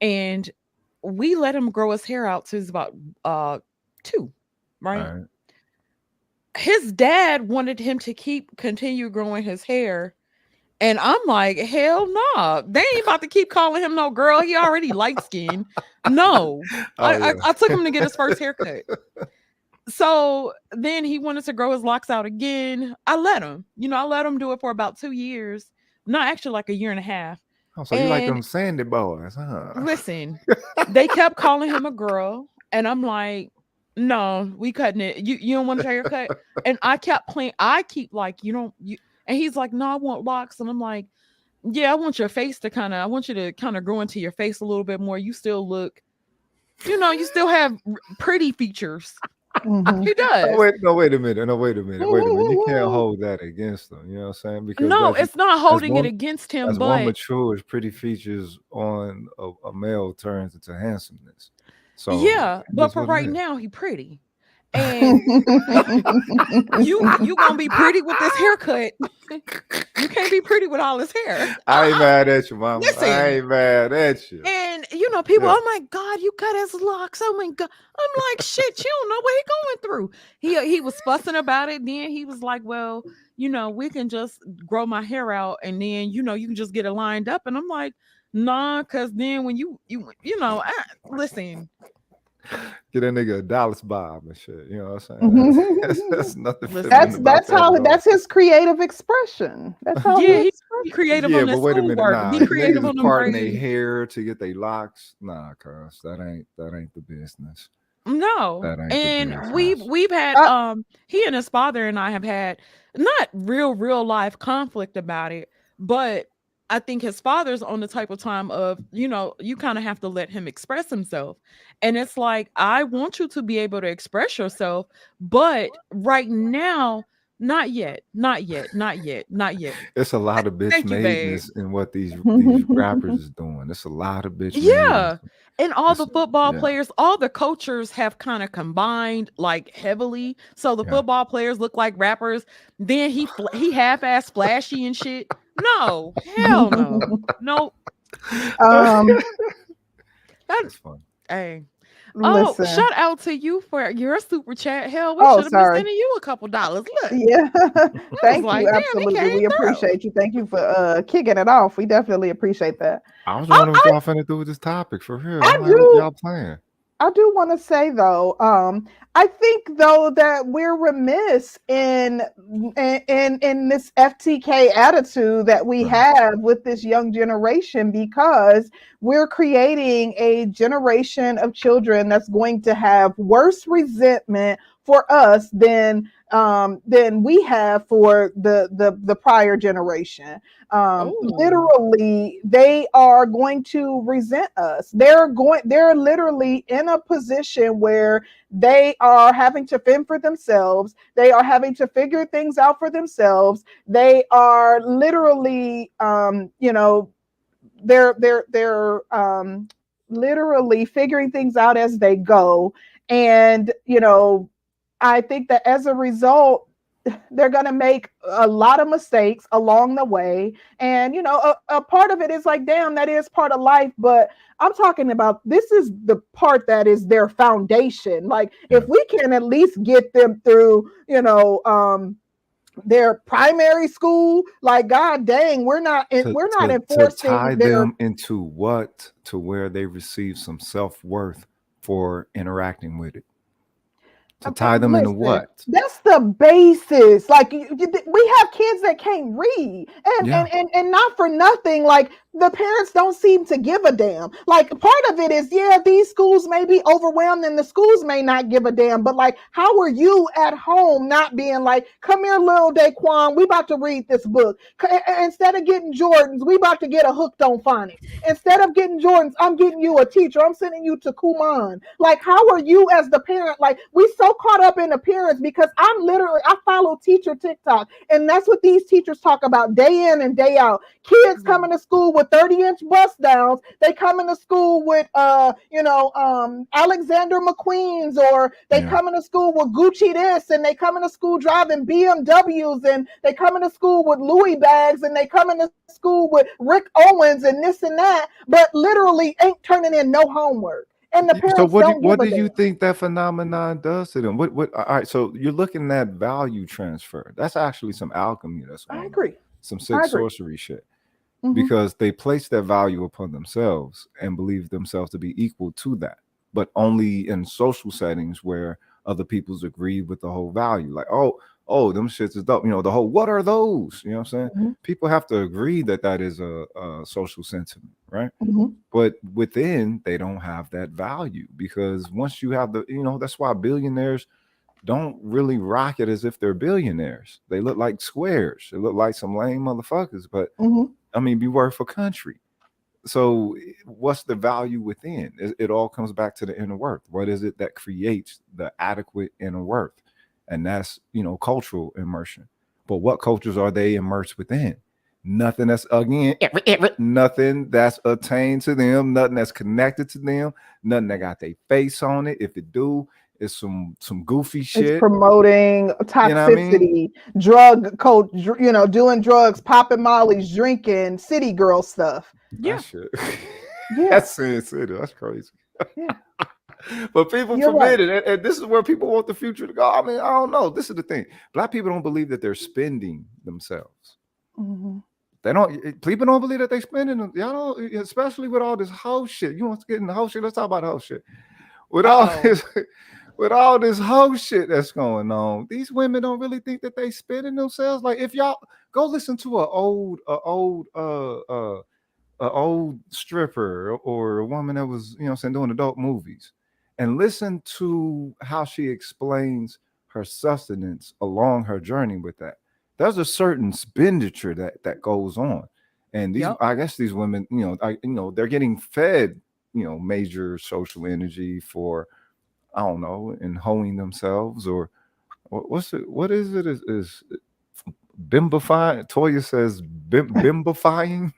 Speaker 1: And we let him grow his hair out till he's about 2,
Speaker 3: All
Speaker 1: right?
Speaker 3: right.
Speaker 1: His dad wanted him to continue growing his hair. And I'm like, hell nah. They ain't about to keep calling him no girl. He already light skinned. No.
Speaker 3: Oh
Speaker 1: I took
Speaker 3: yeah.
Speaker 1: him to get his first haircut. So then he wanted to grow his locks out again. I let him. I let him do it for about 2 years. No, actually like a year and a half.
Speaker 3: Oh, so you like
Speaker 1: And
Speaker 3: them sandy boys, huh?
Speaker 1: listen, they kept calling him a girl. And I'm like, no, we cutting it. You don't want your haircut? And I kept playing. I keep like, you don't you and he's like, no, I want locks. And I'm like, yeah, I want you to kind of grow into your face a little bit more. You still look, you still have pretty features.
Speaker 2: Mhm.
Speaker 1: He
Speaker 3: No,
Speaker 1: does.
Speaker 3: wait, no, wait a minute. No, wait a minute. Wait a minute. You can't hold that against them. You know what I'm saying? Because
Speaker 1: No, it's not
Speaker 3: as
Speaker 1: holding it
Speaker 3: one
Speaker 1: against him,
Speaker 3: as one
Speaker 1: but
Speaker 3: matures, pretty features on a male turns into handsomeness. So
Speaker 1: yeah,
Speaker 3: it
Speaker 1: but
Speaker 3: is
Speaker 1: for
Speaker 3: what it
Speaker 1: right
Speaker 3: is.
Speaker 1: now, he pretty. And you gonna be pretty with this haircut. You can't be pretty with all this hair.
Speaker 3: I ain't mad at you, mama. I
Speaker 1: Listen.
Speaker 3: ain't mad at you.
Speaker 1: And people,
Speaker 3: Yeah.
Speaker 1: oh my God, you cut his locks. Oh my God. I'm like, shit, you don't know what he going through. He was fussing about it. Then he was like, well, we can just grow my hair out and then, you can just get it lined up. And I'm like, nah, because then when listen.
Speaker 3: Get that nigga a Dallas Bob and shit. You know what I'm saying? That's nothing.
Speaker 1: Listen,
Speaker 3: feminine about that at all.
Speaker 2: That's his creative expression. That's how
Speaker 1: he creative on his
Speaker 3: but wait a minute.
Speaker 1: schoolwork.
Speaker 3: Nah,
Speaker 1: Be creative
Speaker 3: niggas
Speaker 1: on them
Speaker 3: parting their
Speaker 1: braids.
Speaker 3: hair to get their locks. Nah, cuz that ain't the business.
Speaker 1: No.
Speaker 3: That ain't the
Speaker 1: And
Speaker 3: business.
Speaker 1: we've had he and his father and I have had not real life conflict about it, but I think his father's on the type of time of, you kind of have to let him express himself. And it's like, I want you to be able to express yourself, but right now, not yet.
Speaker 3: It's a lot of bitch
Speaker 1: Thank you, babe.
Speaker 3: madeness in what these rappers is doing. It's a lot of bitch
Speaker 1: Yeah.
Speaker 3: madeness.
Speaker 1: And all the
Speaker 3: It's-
Speaker 1: football
Speaker 3: yeah.
Speaker 1: players, all the cultures have kind of combined like heavily. So the
Speaker 3: Yeah.
Speaker 1: football players look like rappers. Then he half-ass flashy and shit. No, hell no. Nope.
Speaker 3: That's fun.
Speaker 1: Hey.
Speaker 2: Listen.
Speaker 1: Oh, shout out to you for your super chat. Hell, we
Speaker 2: Oh,
Speaker 1: should have been
Speaker 2: sorry.
Speaker 1: sending you a couple dollars. Look.
Speaker 2: Yeah. Thank
Speaker 1: like,
Speaker 2: you.
Speaker 1: damn, it
Speaker 2: Absolutely.
Speaker 1: came
Speaker 2: We
Speaker 1: through.
Speaker 2: appreciate you. Thank you for kicking it off. We definitely appreciate that.
Speaker 3: I was wondering what y'all finna do with this topic for real.
Speaker 2: I
Speaker 3: I'm like,
Speaker 2: do.
Speaker 3: what y'all playing?
Speaker 2: I do want to say though, I think though that we're remiss in this FTK attitude that we
Speaker 3: Right.
Speaker 2: have with this young generation, because we're creating a generation of children that's going to have worse resentment for us than we have for the prior generation. Literally, they are going to resent us. They're literally in a position where they are having to fend for themselves. They are having to figure things out for themselves. They are literally, they're literally figuring things out as they go. And, I think that as a result, they're going to make a lot of mistakes along the way. And, a part of it is like, damn, that is part of life. But I'm talking about, this is the part that is their foundation. Like, if we can at least get them through, their primary school, like, god dang, we're not enforcing
Speaker 3: to tie them into what, to where they receive some self-worth for interacting with it. To tie them into what?
Speaker 2: That's the basis. Like, we have kids that can't read, and not for nothing, like, the parents don't seem to give a damn. Like, part of it is, these schools may be overwhelmed and the schools may not give a damn, but like, how are you at home not being like, come here, little Daquan, we about to read this book. Instead of getting Jordans, we about to get a Hooked on Phonics. Instead of getting Jordans, I'm getting you a teacher. I'm sending you to Kumon. Like, how are you as the parent? Like, we so caught up in appearance, because I follow teacher TikTok, and that's what these teachers talk about day in and day out. Kids coming to school with 30-inch bust downs. They come into school with Alexander McQueen's, or they come into school with Gucci this, and they come into school driving BMWs, and they come into school with Louis bags, and they come into school with Rick Owens and this and that, but literally ain't turning in no homework. And the parents
Speaker 3: so what
Speaker 2: don't
Speaker 3: do you think that phenomenon does to them? What all right, so you're looking at value transfer. That's actually some alchemy.
Speaker 2: I agree.
Speaker 3: Some sick sorcery shit. Because they place their value upon themselves and believe themselves to be equal to that, but only in social settings where other people's agree with the whole value. Like, oh, them shits is dope. The whole, what are those? You know what I'm saying? People have to agree that is a social sentiment, right? But within, they don't have that value, because once you have that's why billionaires don't really rock it as if they're billionaires. They look like squares. They look like some lame motherfuckers, but I mean, be worth a country. So what's the value within? It all comes back to the inner worth. What is it that creates the adequate inner worth? And that's, cultural immersion. But what cultures are they immersed within? Nothing that's, again, nothing that's attained to them, nothing that's connected to them, nothing that got their face on it. If it do, It's some goofy
Speaker 2: It's
Speaker 3: shit.
Speaker 2: promoting
Speaker 3: You know what I mean?
Speaker 2: toxicity, drug coach, doing drugs, popping mollies, drinking, city girl stuff.
Speaker 1: Yeah.
Speaker 3: That shit.
Speaker 2: Yeah,
Speaker 3: That's Sin City. That's crazy.
Speaker 2: yeah,
Speaker 3: But people
Speaker 2: you're right.
Speaker 3: forbid it. And this is where people want the future to go. I mean, I don't know. This is the thing. Black people don't believe that they're spending themselves.
Speaker 2: Mm-hmm.
Speaker 3: They don't. People don't believe that they're spending them. Y'all know, especially with all this hoe shit. You want to get in the hoe shit? Let's talk about hoe shit. With all
Speaker 1: Uh-oh.
Speaker 3: this, with all this hoe shit that's going on, these women don't really think that they spending themselves. Like if y'all go listen to a old stripper or a woman that was, doing adult movies, and listen to how she explains her sustenance along her journey with that. There's a certain expenditure that goes on, and
Speaker 1: Yep.
Speaker 3: I guess these women, they're getting fed, major social energy for, I don't know, and hoeing themselves, or what's it? What is it? Is bimbifying? Toya says bimbifying.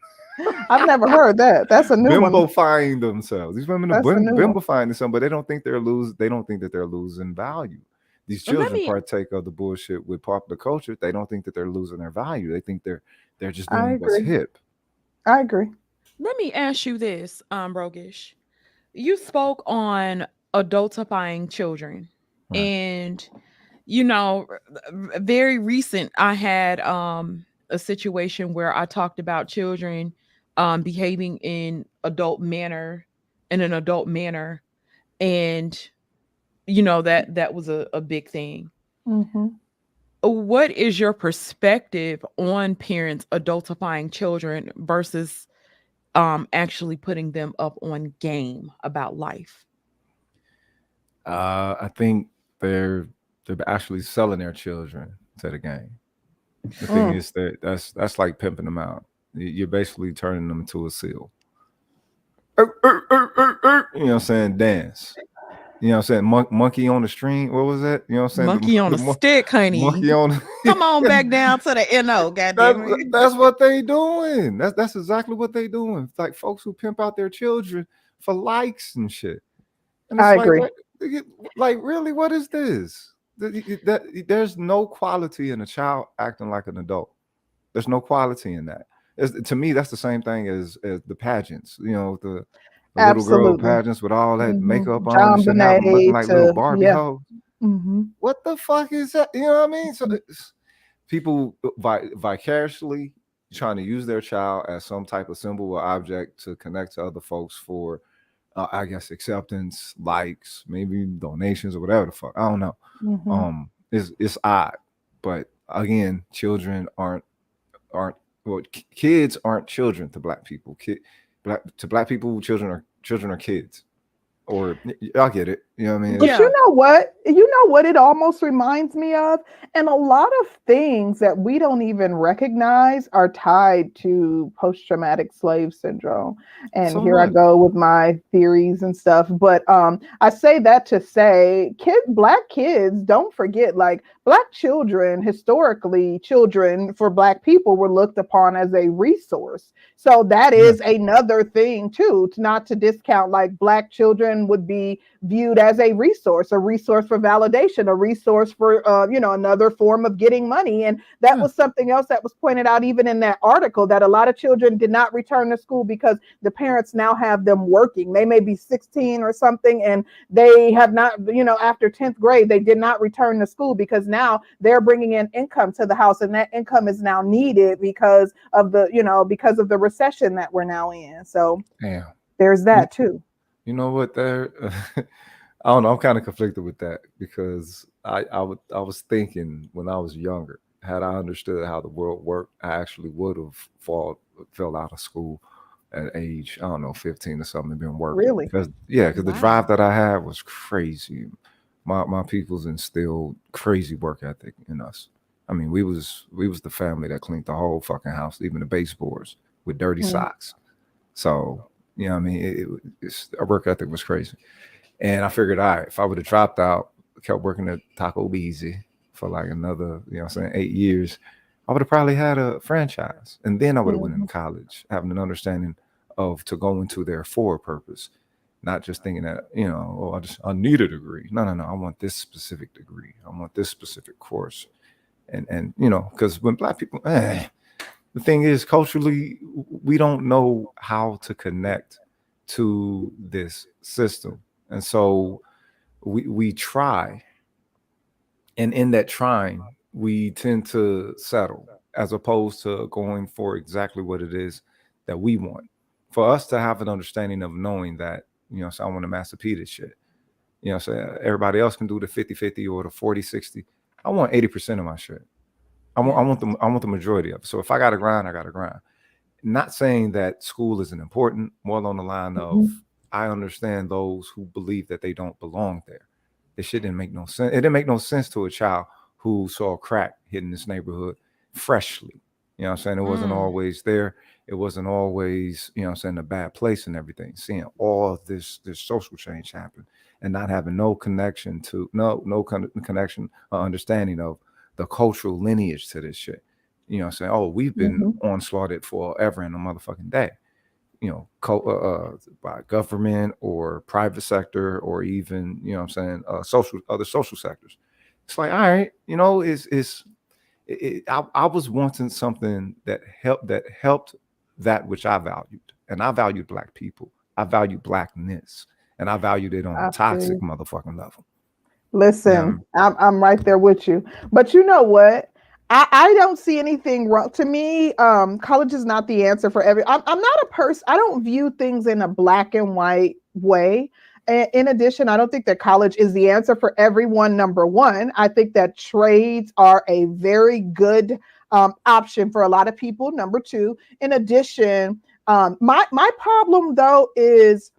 Speaker 2: I've never heard that. That's a new one.
Speaker 3: Bimbifying themselves. These women are
Speaker 2: That's a new one.
Speaker 3: bimbifying themselves, but they don't think they're lose. They don't think that they're losing value. These
Speaker 1: Let
Speaker 3: children
Speaker 1: me
Speaker 3: partake of the bullshit with popular culture. They don't think that they're losing their value. They think they're just
Speaker 2: I
Speaker 3: doing what's
Speaker 2: agree.
Speaker 3: hip.
Speaker 2: I agree.
Speaker 1: let me ask you this, Rogish. You spoke on adultifying children.
Speaker 3: Right.
Speaker 1: And you know, very recent I had a situation where I talked about children behaving in an adult manner, and that was a big thing.
Speaker 2: Mm-hmm.
Speaker 1: What is your perspective on parents adultifying children versus actually putting them up on game about life?
Speaker 3: I think they're actually selling their children to the game. The thing
Speaker 2: Mm.
Speaker 3: is that that's like pimping them out. You're basically turning them into a seal. You know what I'm saying? Dance. You know what I'm saying? Monkey on the string. What was that? You know what I'm saying?
Speaker 1: Monkey on a stick,
Speaker 3: Monkey
Speaker 1: honey.
Speaker 3: on.
Speaker 1: Come on back down to the NO,
Speaker 3: that's
Speaker 1: goddamn it.
Speaker 3: that's what they doing. That's exactly what they doing. It's like folks who pimp out their children for likes and shit. And it's
Speaker 2: I
Speaker 3: like,
Speaker 2: agree.
Speaker 3: like really, what is this? There's no quality in a child acting like an adult. There's no quality in that. To me, that's the same thing as the pageants. The little girl
Speaker 2: Absolutely.
Speaker 3: pageants with all that
Speaker 2: Hmm.
Speaker 3: makeup on and
Speaker 2: John
Speaker 3: shit, and have them looking
Speaker 2: Bonet
Speaker 3: like little
Speaker 2: to
Speaker 3: Barbie
Speaker 2: yeah.
Speaker 3: hoes.
Speaker 2: Hmm.
Speaker 3: What the fuck is that? You know what I mean? So people vicariously trying to use their child as some type of symbol or object to connect to other folks for, I guess, acceptance, likes, maybe donations or whatever the fuck. I don't know.
Speaker 2: Hmm.
Speaker 3: It's odd, but again, children aren't well, kids aren't children to black people. Black people, children are kids. Or y'all get it. You know what I mean?
Speaker 2: But
Speaker 1: Yeah.
Speaker 2: you know what? You know what it almost reminds me of? And a lot of things that we don't even recognize are tied to post-traumatic slave syndrome. And
Speaker 3: So
Speaker 2: here I
Speaker 3: what?
Speaker 2: go with my theories and stuff. But I say that to say black kids, don't forget, like black children, historically, children for black people were looked upon as a resource. So that
Speaker 3: Yeah.
Speaker 2: is another thing too, not to discount, like black children would be viewed as a resource for validation, a resource for another form of getting money. And that
Speaker 3: Yeah.
Speaker 2: was something else that was pointed out even in that article, that a lot of children did not return to school because the parents now have them working. They may be 16 or something, and they have not, after 10th grade, they did not return to school because now they're bringing in income to the house, and that income is now needed because of the recession that we're now in. So
Speaker 3: Damn.
Speaker 2: there's
Speaker 3: You,
Speaker 2: that too.
Speaker 3: you know what? There, I don't know. I'm kind of conflicted with that because I was thinking when I was younger, had I understood how the world worked, I actually would have fell out of school at age, I don't know, 15 or something, and been working.
Speaker 2: Really?
Speaker 3: Because the
Speaker 1: Wow.
Speaker 3: drive that I had was crazy. My people's instilled crazy work ethic in us. I mean, we was the family that cleaned the whole fucking house, even the baseboards with dirty
Speaker 2: Mm.
Speaker 3: socks. So, I mean, our work ethic was crazy. And I figured, all right, if I would have dropped out, kept working at Taco Beezy for like another, 8 years, I would have probably had a franchise. And then I would have went into
Speaker 2: Mhm.
Speaker 3: college, having an understanding of to go into there for a purpose. not just thinking that, oh, I need a degree. No, I want this specific degree. I want this specific course. And because when Black people, the thing is, culturally, we don't know how to connect to this system. And so we try. And in that trying, we tend to settle as opposed to going for exactly what it is that we want. For us to have an understanding of knowing that, so I want to Master P this shit. So everybody else can do the 50-50 or the 40-60. I want 80% of my shit. I want the majority of it. So if I got to grind, I got to grind. Not saying that school isn't important, more along the line of I understand those who believe that they don't belong there. This shit didn't make no sense. It didn't make no sense to a child who saw crack hitting this neighborhood freshly. You know what I'm saying? It wasn't always there. It wasn't always, a bad place and everything. Seeing all of this social change happen and not having no connection to connection or understanding of the cultural lineage to this shit. Saying, oh, we've been onslaughted forever in a motherfucking day. By government or private sector or even, other social sectors. It's like, all right, I was wanting something that helped that which I valued. And I valued Black people. I valued Blackness. And I valued it on a toxic motherfucking level.
Speaker 2: Listen, I'm right there with you. But you know what? I don't see anything wrong. To me, college is not the answer for I'm not a person. I don't view things in a black and white way. In addition, I don't think that college is the answer for everyone. Number one, I think that trades are a very good option for a lot of people. Number two, in addition, my problem though is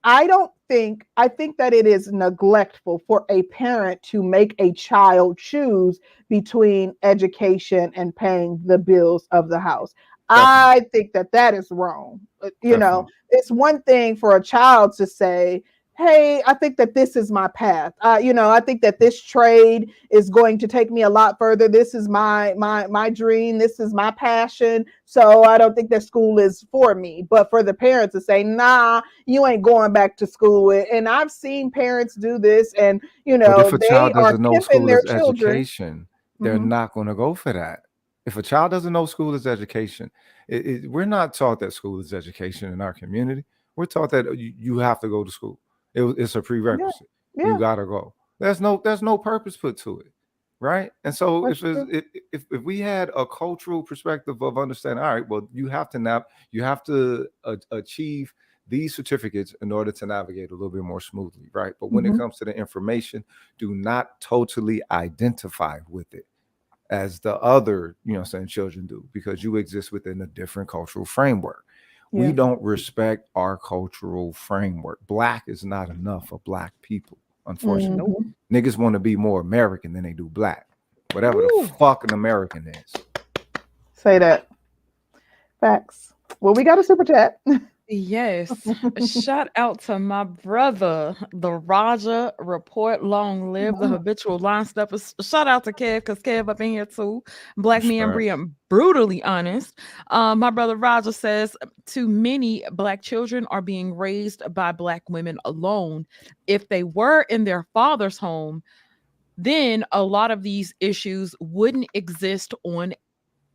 Speaker 2: I think that it is neglectful for a parent to make a child choose between education and paying the bills of the house. Definitely. I think that is wrong. It's one thing for a child to say, hey, I think that this is my path. I think that this trade is going to take me a lot further. This is my dream. This is my passion. So I don't think that school is for me. But for the parents to say, nah, you ain't going back to school. And I've seen parents do this, and
Speaker 3: but if a
Speaker 2: they
Speaker 3: child
Speaker 2: are
Speaker 3: doesn't know
Speaker 2: pimping
Speaker 3: school
Speaker 2: their
Speaker 3: is
Speaker 2: children.
Speaker 3: education, they're not going to go for that. If a child doesn't know school is education, we're not taught that school is education in our community. We're taught that you have to go to school. It's a prerequisite. Yeah. You gotta go. There's no purpose put to it, right? And so if we had a cultural perspective of understanding, all right, well, you have to achieve these certificates in order to navigate a little bit more smoothly, right? But when it comes to the information, do not totally identify with it as the other, children do, because you exist within a different cultural framework. Yeah. We don't respect our cultural framework. Black is not enough for Black people, unfortunately. Niggas want to be more American than they do Black. Whatever the fuck an American is.
Speaker 2: Say that. Facts. Well, we got a super chat.
Speaker 1: Yes. Shout out to my brother, the Raja Report. Long live the habitual line steppers. Shout out to Kev, because Kev up in here too. Black me and being brutally honest. My brother Raja says, too many Black children are being raised by Black women alone. If they were in their father's home, then a lot of these issues wouldn't exist on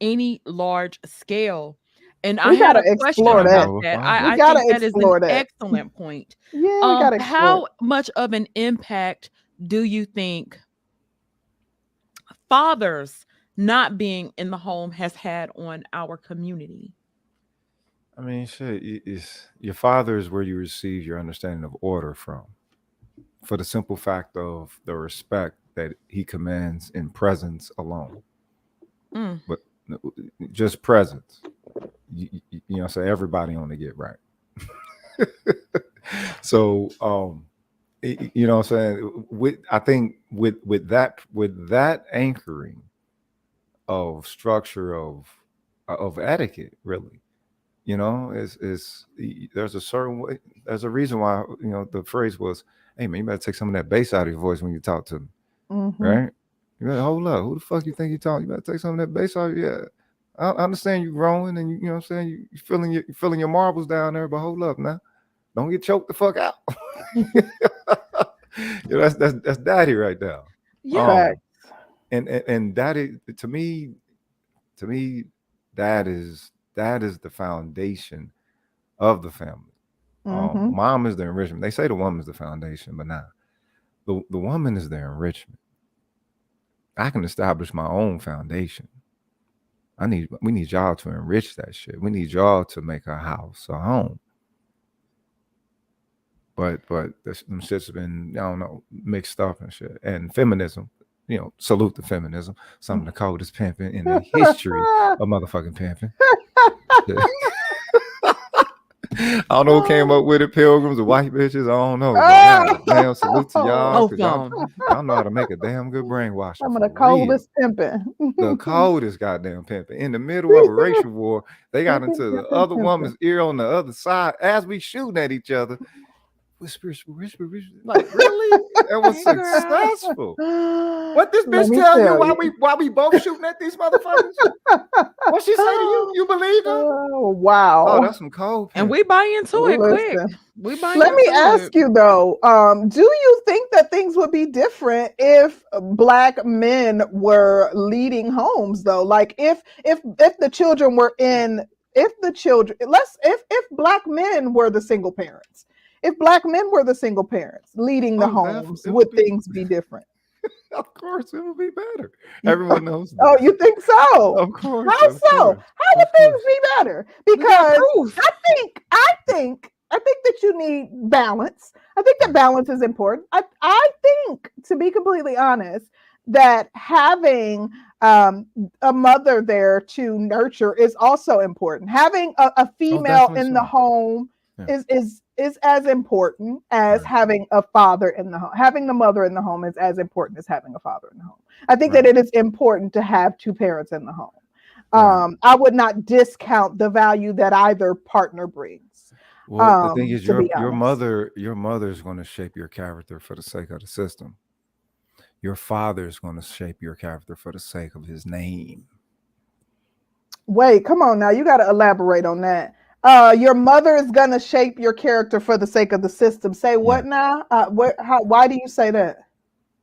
Speaker 1: any large scale. And I had a question about that. I think that is an excellent point.
Speaker 2: Yeah,
Speaker 1: how much of an impact do you think fathers not being in the home has had on our community?
Speaker 3: I mean, shit, your father is where you receive your understanding of order from, for the simple fact of the respect that he commands in presence alone. But just presence. So everybody on the get right. So what I'm saying, I think with that anchoring of structure of etiquette, really, is there's a certain way, there's a reason why the phrase was, hey man, you better take some of that bass out of your voice when you talk to me. Right? You better hold up. Who the fuck you think you talking? You better take some of that bass out. Yeah. I understand you growing and you know what I'm saying, you feeling your marbles down there, but hold up now. Don't get choked the fuck out. That's daddy right now.
Speaker 1: Yeah.
Speaker 3: And daddy to me, that is the foundation of the family. Mom is the enrichment. They say the woman is the foundation, but not the woman is the enrichment. I can establish my own foundation. We need y'all to enrich that shit. We need y'all to make a house a home. But them shit's been, I don't know, mixed up and shit. And feminism, salute to feminism. Some of the coldest pimping in the history of motherfucking pimping. I don't know who came up with it, pilgrims or white bitches. I don't know. Damn, salute to y'all. Y'all know how to make a damn good brainwash.
Speaker 2: Some of the coldest pimping.
Speaker 3: The coldest goddamn pimping. In the middle of a racial war, they got into the other woman's ear on the other side as we shooting at each other. Whisper. Like, really? That was successful. What this bitch tell you while we both shooting at these motherfuckers? What she say to you? You believe her?
Speaker 2: Oh, wow.
Speaker 3: Oh, that's some cold.
Speaker 1: And we buy into it quick.
Speaker 2: Let me ask you though, do you think that things would be different if Black men were leading homes though? Like if the children were if Black men were the single parents. If Black men were the single parents leading the homes, would things be different?
Speaker 3: Of course, it would be better. Everyone knows that.
Speaker 2: Oh, you think so?
Speaker 3: Of course.
Speaker 2: How so? How would things be better? Because I think that you need balance. I think that balance is important. I think, to be completely honest, that having a mother there to nurture is also important. Having a female in the home is as important as having a father in the home. Having the mother in the home is as important as having a father in the home. I think that it is important to have two parents in the home. I would not discount the value that either partner brings.
Speaker 3: Well, the thing is, your mother is going to shape your character for the sake of the system. Your father is going to shape your character for the sake of his name.
Speaker 2: Wait, come on now. You got to elaborate on that. Your mother is going to shape your character for the sake of the system. Say what now? Why do you say that?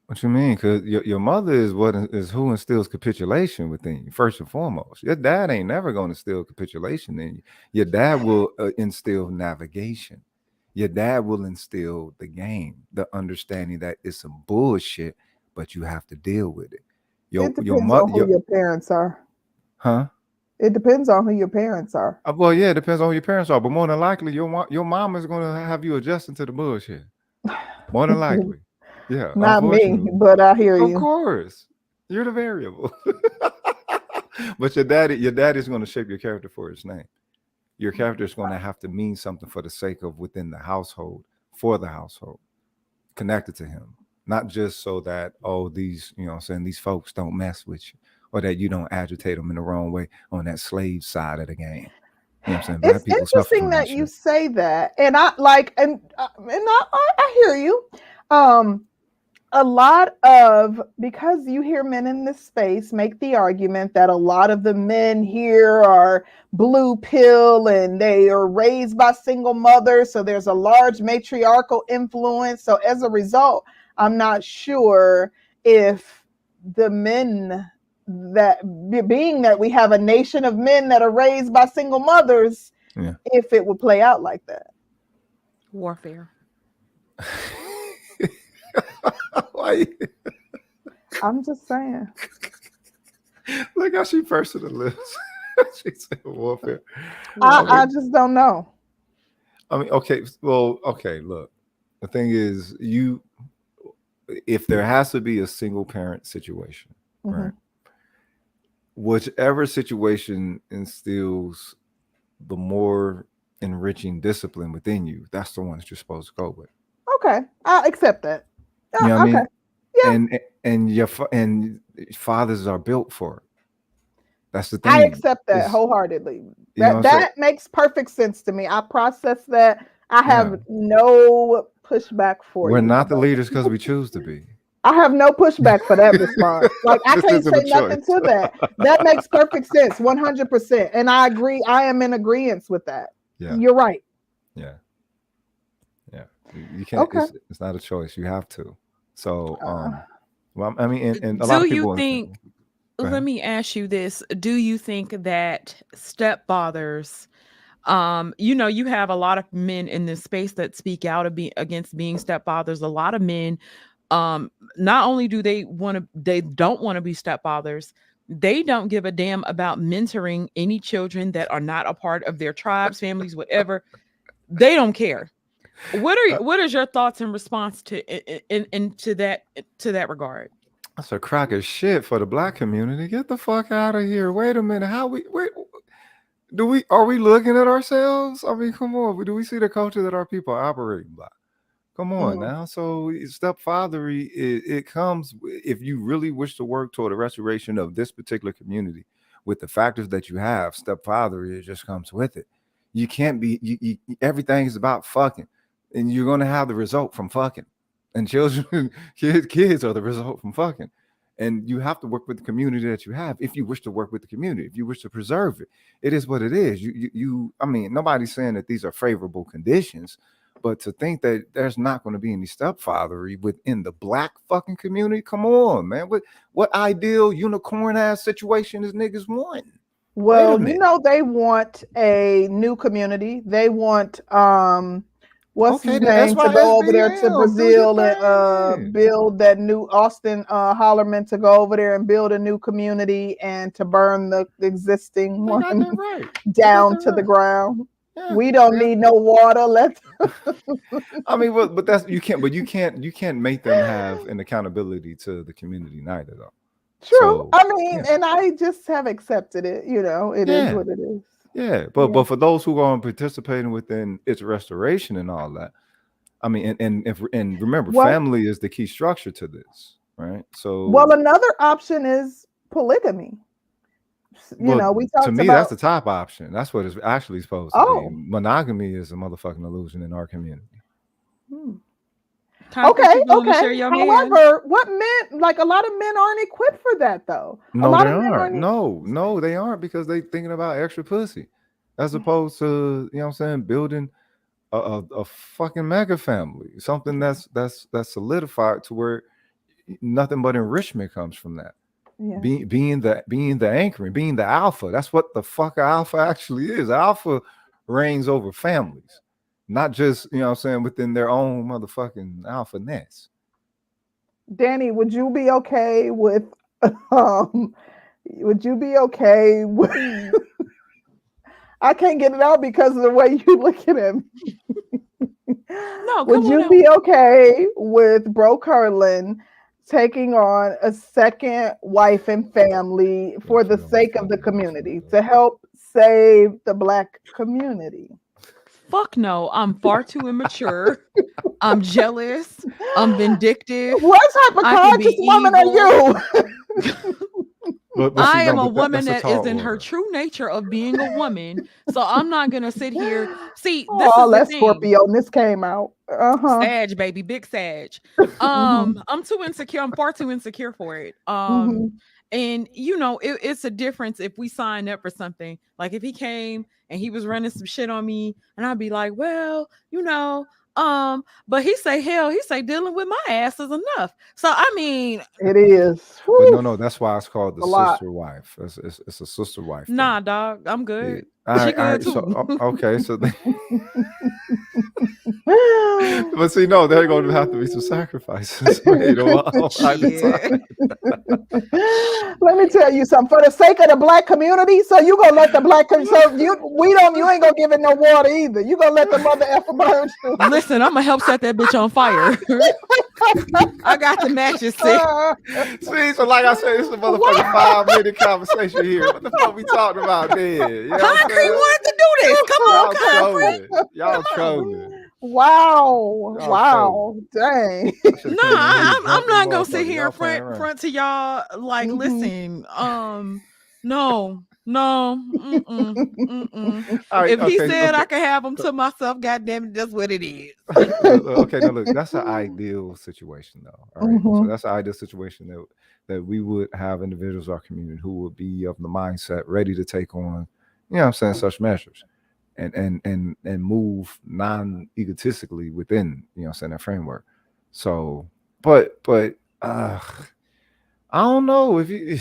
Speaker 3: What you mean? Because your mother is who instills capitulation within you, first and foremost. Your dad ain't never going to instill capitulation in you. Your dad will instill navigation. Your dad will instill the game, the understanding that it's some bullshit, but you have to deal with it.
Speaker 2: It depends on who your parents are.
Speaker 3: Huh?
Speaker 2: It depends on who your parents are.
Speaker 3: Well, yeah, it depends on who your parents are. But more than likely, your mom is going to have you adjusting to the bullshit. More than likely. Yeah.
Speaker 2: Not me, but I hear you.
Speaker 3: Of course. You're the variable. But your daddy's going to shape your character for his name. Your character is going to have to mean something for the sake of within the household, for the household, connected to him. Not just so that, these, these folks don't mess with you, or that you don't agitate them in the wrong way on that slave side of the game. You know what I'm saying?
Speaker 2: It's interesting that you say that. And I hear you. A lot of, because you hear men in this space make the argument that a lot of the men here are blue pill and they are raised by single mothers. So there's a large matriarchal influence. So as a result, I'm not sure if the men being that we have a nation of men that are raised by single mothers, if it would play out like that.
Speaker 1: Warfare.
Speaker 3: Why?
Speaker 2: I'm just saying.
Speaker 3: Look how she pursed the lips. She said warfare.
Speaker 2: I just don't know.
Speaker 3: I mean, okay. Well, okay. Look, the thing is, if there has to be a single parent situation, right? Whichever situation instills the more enriching discipline within you, that's the one that you're supposed to go with.
Speaker 2: Okay, I accept that.
Speaker 3: You know what I mean?
Speaker 2: Yeah.
Speaker 3: And fathers are built for it. That's the thing.
Speaker 2: I accept that wholeheartedly. That makes perfect sense to me. I process that. I have no pushback for you.
Speaker 3: We're not the leaders because we choose to be.
Speaker 2: I have no pushback for that response. Like, I can't say nothing to that. That makes perfect sense, 100%. And I agree. I am in agreement with that. Yeah. You're right.
Speaker 3: Yeah. You can't.
Speaker 2: Okay.
Speaker 3: It's not a choice. You have to. So,
Speaker 2: Uh,
Speaker 3: well, I mean, and a lot
Speaker 1: Do
Speaker 3: of
Speaker 1: you
Speaker 3: people.
Speaker 1: think,
Speaker 3: Go
Speaker 1: let
Speaker 3: ahead.
Speaker 1: me ask you this. Do you think that stepfathers, you have a lot of men in this space that speak out against being stepfathers. A lot of men, not only do they don't want to be stepfathers, they don't give a damn about mentoring any children that are not a part of their tribes, families, whatever. They don't care. What is your thoughts in response to that regard?
Speaker 3: That's a crock of shit for the black community. Get the fuck out of here. Wait a minute. How we wait? Are we looking at ourselves? I mean, come on. Do we see the culture that our people are operating by? Come on
Speaker 2: mm.
Speaker 3: now. So stepfathery, it comes if you really wish to work toward a restoration of this particular community with the factors that you have. Stepfathery, it just comes with it. You can't be. Everything is about fucking, and you're going to have the result from fucking. And children, kids are the result from fucking. And you have to work with the community that you have if you wish to work with the community, if you wish to preserve it. It is what it is. I mean, nobody's saying that these are favorable conditions, but to think that there's not going to be any stepfathery within the black fucking community, come on, man. What ideal unicorn ass situation is niggas want? Wait a
Speaker 2: Well,
Speaker 3: minute.
Speaker 2: they want a new community. They want what's
Speaker 3: Okay,
Speaker 2: his
Speaker 3: the
Speaker 2: name to go over there to
Speaker 3: SYSBM, do your
Speaker 2: Brazil and
Speaker 3: thing.
Speaker 2: build that new Austin Hollerman to go over there and build a new community and to burn the existing
Speaker 3: They
Speaker 2: one
Speaker 3: got that right. They got
Speaker 2: down
Speaker 3: that
Speaker 2: to the
Speaker 3: right.
Speaker 2: ground.
Speaker 3: Yeah.
Speaker 2: We don't need no water. Let's
Speaker 3: I mean, but that's you can't make them have an accountability to the community neither, though.
Speaker 2: True.
Speaker 3: So
Speaker 2: I mean,
Speaker 3: yeah,
Speaker 2: and I just have accepted it. It is
Speaker 3: yeah,
Speaker 2: what it is.
Speaker 3: yeah.
Speaker 2: Yeah.
Speaker 3: But for those who are participating within its restoration and all that, I mean, and remember,
Speaker 2: Well,
Speaker 3: family is the key structure to this, right?
Speaker 2: well,
Speaker 3: So,
Speaker 2: another option is polygamy.
Speaker 3: well,
Speaker 2: We
Speaker 3: to
Speaker 2: talked
Speaker 3: me, that's
Speaker 2: about.
Speaker 3: the top option. That's what it's actually supposed to be.
Speaker 2: Oh.
Speaker 3: Monogamy is a motherfucking illusion in our community.
Speaker 2: Hmm.
Speaker 1: Concrete,
Speaker 2: Okay,
Speaker 1: you willing to
Speaker 2: okay.
Speaker 1: share your man?
Speaker 2: However, what men, like a lot of men aren't equipped for that though. A
Speaker 3: No,
Speaker 2: lot
Speaker 3: they
Speaker 2: of men
Speaker 3: aren't.
Speaker 2: aren't.
Speaker 3: No, they aren't because they thinking about extra pussy, as opposed to what I'm saying, building a fucking mega family, something that's solidified to where nothing but enrichment comes from that.
Speaker 2: Yeah.
Speaker 3: Being the anchoring, being the alpha. That's what the fuck alpha actually is. Alpha reigns over families, not just what I'm saying within their own motherfucking alpha nest.
Speaker 2: Danny, would you be okay with um would you be okay with I can't get it out because of the way you looking at me.
Speaker 1: No,
Speaker 2: Would
Speaker 1: come on
Speaker 2: you
Speaker 1: out.
Speaker 2: be okay with Bro Curlin taking on a second wife and family for the sake of the community to help save the black community?
Speaker 1: Fuck no. I'm far too immature. I'm jealous. I'm vindictive.
Speaker 2: What type of
Speaker 1: I can be
Speaker 2: conscious woman are
Speaker 1: evil.
Speaker 2: you?
Speaker 3: But see,
Speaker 1: I
Speaker 3: no,
Speaker 1: am a
Speaker 3: but
Speaker 1: woman
Speaker 3: that's a
Speaker 1: that is
Speaker 3: tall
Speaker 1: in her
Speaker 3: order.
Speaker 1: true nature of being a woman. So I'm not going to sit here. See, this
Speaker 2: Oh,
Speaker 1: is the
Speaker 2: that's
Speaker 1: thing.
Speaker 2: Scorpio. And this came out. Uh-huh.
Speaker 1: Sag, baby, big Sag.
Speaker 2: Mm-hmm.
Speaker 1: I'm too insecure. I'm far too insecure for it.
Speaker 2: Mm-hmm.
Speaker 1: And it's a difference if we sign up for something. Like if he came and he was running some shit on me, and I'd be like, well, but he say dealing with my ass is enough. So I mean,
Speaker 2: It is.
Speaker 3: But
Speaker 2: Whew,
Speaker 3: no, that's why it's called the
Speaker 2: a lot.
Speaker 3: sister wife. It's a sister wife
Speaker 1: nah,
Speaker 3: thing.
Speaker 1: dog, I'm
Speaker 3: Yeah.
Speaker 1: good.
Speaker 3: All
Speaker 1: She
Speaker 3: right, all
Speaker 1: good
Speaker 3: right. So
Speaker 1: too.
Speaker 3: okay, so but see, no, there are going to have to be some sacrifices made along the
Speaker 1: Shit.
Speaker 3: time.
Speaker 2: Let me tell you something. For the sake of the black community, so you gonna let the black you ain't gonna give it no water either. You gonna let the mother effer burn you.
Speaker 1: Listen, I'm gonna help set that bitch on fire. I got the matches set.
Speaker 3: See, so like I said, it's a motherfucking 5-minute conversation here. What the fuck we talking about there? You know what I'm
Speaker 1: Concrete
Speaker 3: saying?
Speaker 1: wanted to do this. Come on,
Speaker 3: Y'all
Speaker 1: Concrete.
Speaker 3: trolling. Y'all trolling.
Speaker 2: Wow.
Speaker 3: Y'all
Speaker 2: Wow. Dang.
Speaker 3: I should have
Speaker 1: No,
Speaker 3: came in here
Speaker 1: I'm
Speaker 3: drunk as
Speaker 1: not gonna sit
Speaker 3: motherfucker.
Speaker 1: here
Speaker 3: Y'all
Speaker 1: and
Speaker 3: playing around.
Speaker 1: front to y'all like,
Speaker 2: Mhm.
Speaker 1: listen, no, mm-mm.
Speaker 3: All right,
Speaker 1: If he
Speaker 3: okay,
Speaker 1: said I
Speaker 3: okay.
Speaker 1: could have him to myself, goddamn it, that's what it is.
Speaker 3: Okay, no, look, that's an ideal situation, though. All right, so
Speaker 2: Mhm.
Speaker 3: that's an ideal situation that we would have individuals in our community who would be of the mindset ready to take on, what I'm saying, such measures. and move non-egotistically within, saying, that framework. So, but I don't know if you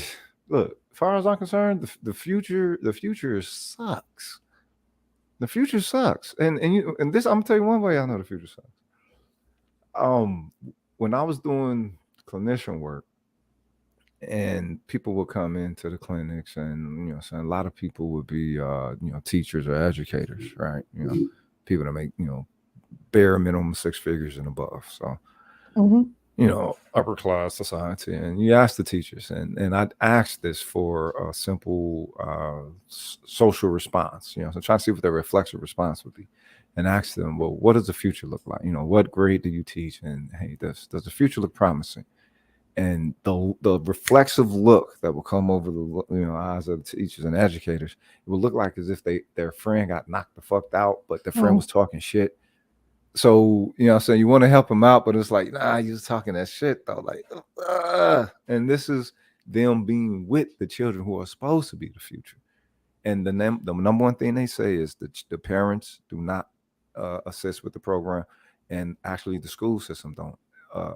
Speaker 3: look. As far as I'm concerned, the future sucks. The future sucks, and this I'm gonna tell you one way I know the future sucks. Um, when I was doing clinician work, and people would come into the clinics, and so a lot of people would be teachers or educators, right? People that make bare minimum six figures and above. So
Speaker 2: Mm-hmm.
Speaker 3: upper class society, and you ask the teachers, and I asked this for a simple social response, so trying to see what their reflexive response would be, and ask them, well, what does the future look like? What grade do you teach? And hey, does the future look promising? And the reflexive look that will come over the eyes of the teachers and educators, it will look like as if their friend got knocked the fuck out, but their friend was talking shit. So so you want to help them out, but it's like, nah, you're just talking that shit though, like, and this is them being with the children who are supposed to be the future. And the number one thing they say is that the parents do not assist with the program, and actually the school system don't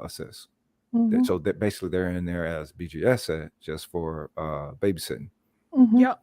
Speaker 3: assist.
Speaker 2: Mm-hmm.
Speaker 3: So that basically they're in there, as BGS said, just for babysitting.
Speaker 2: Mm-hmm.
Speaker 1: Yep.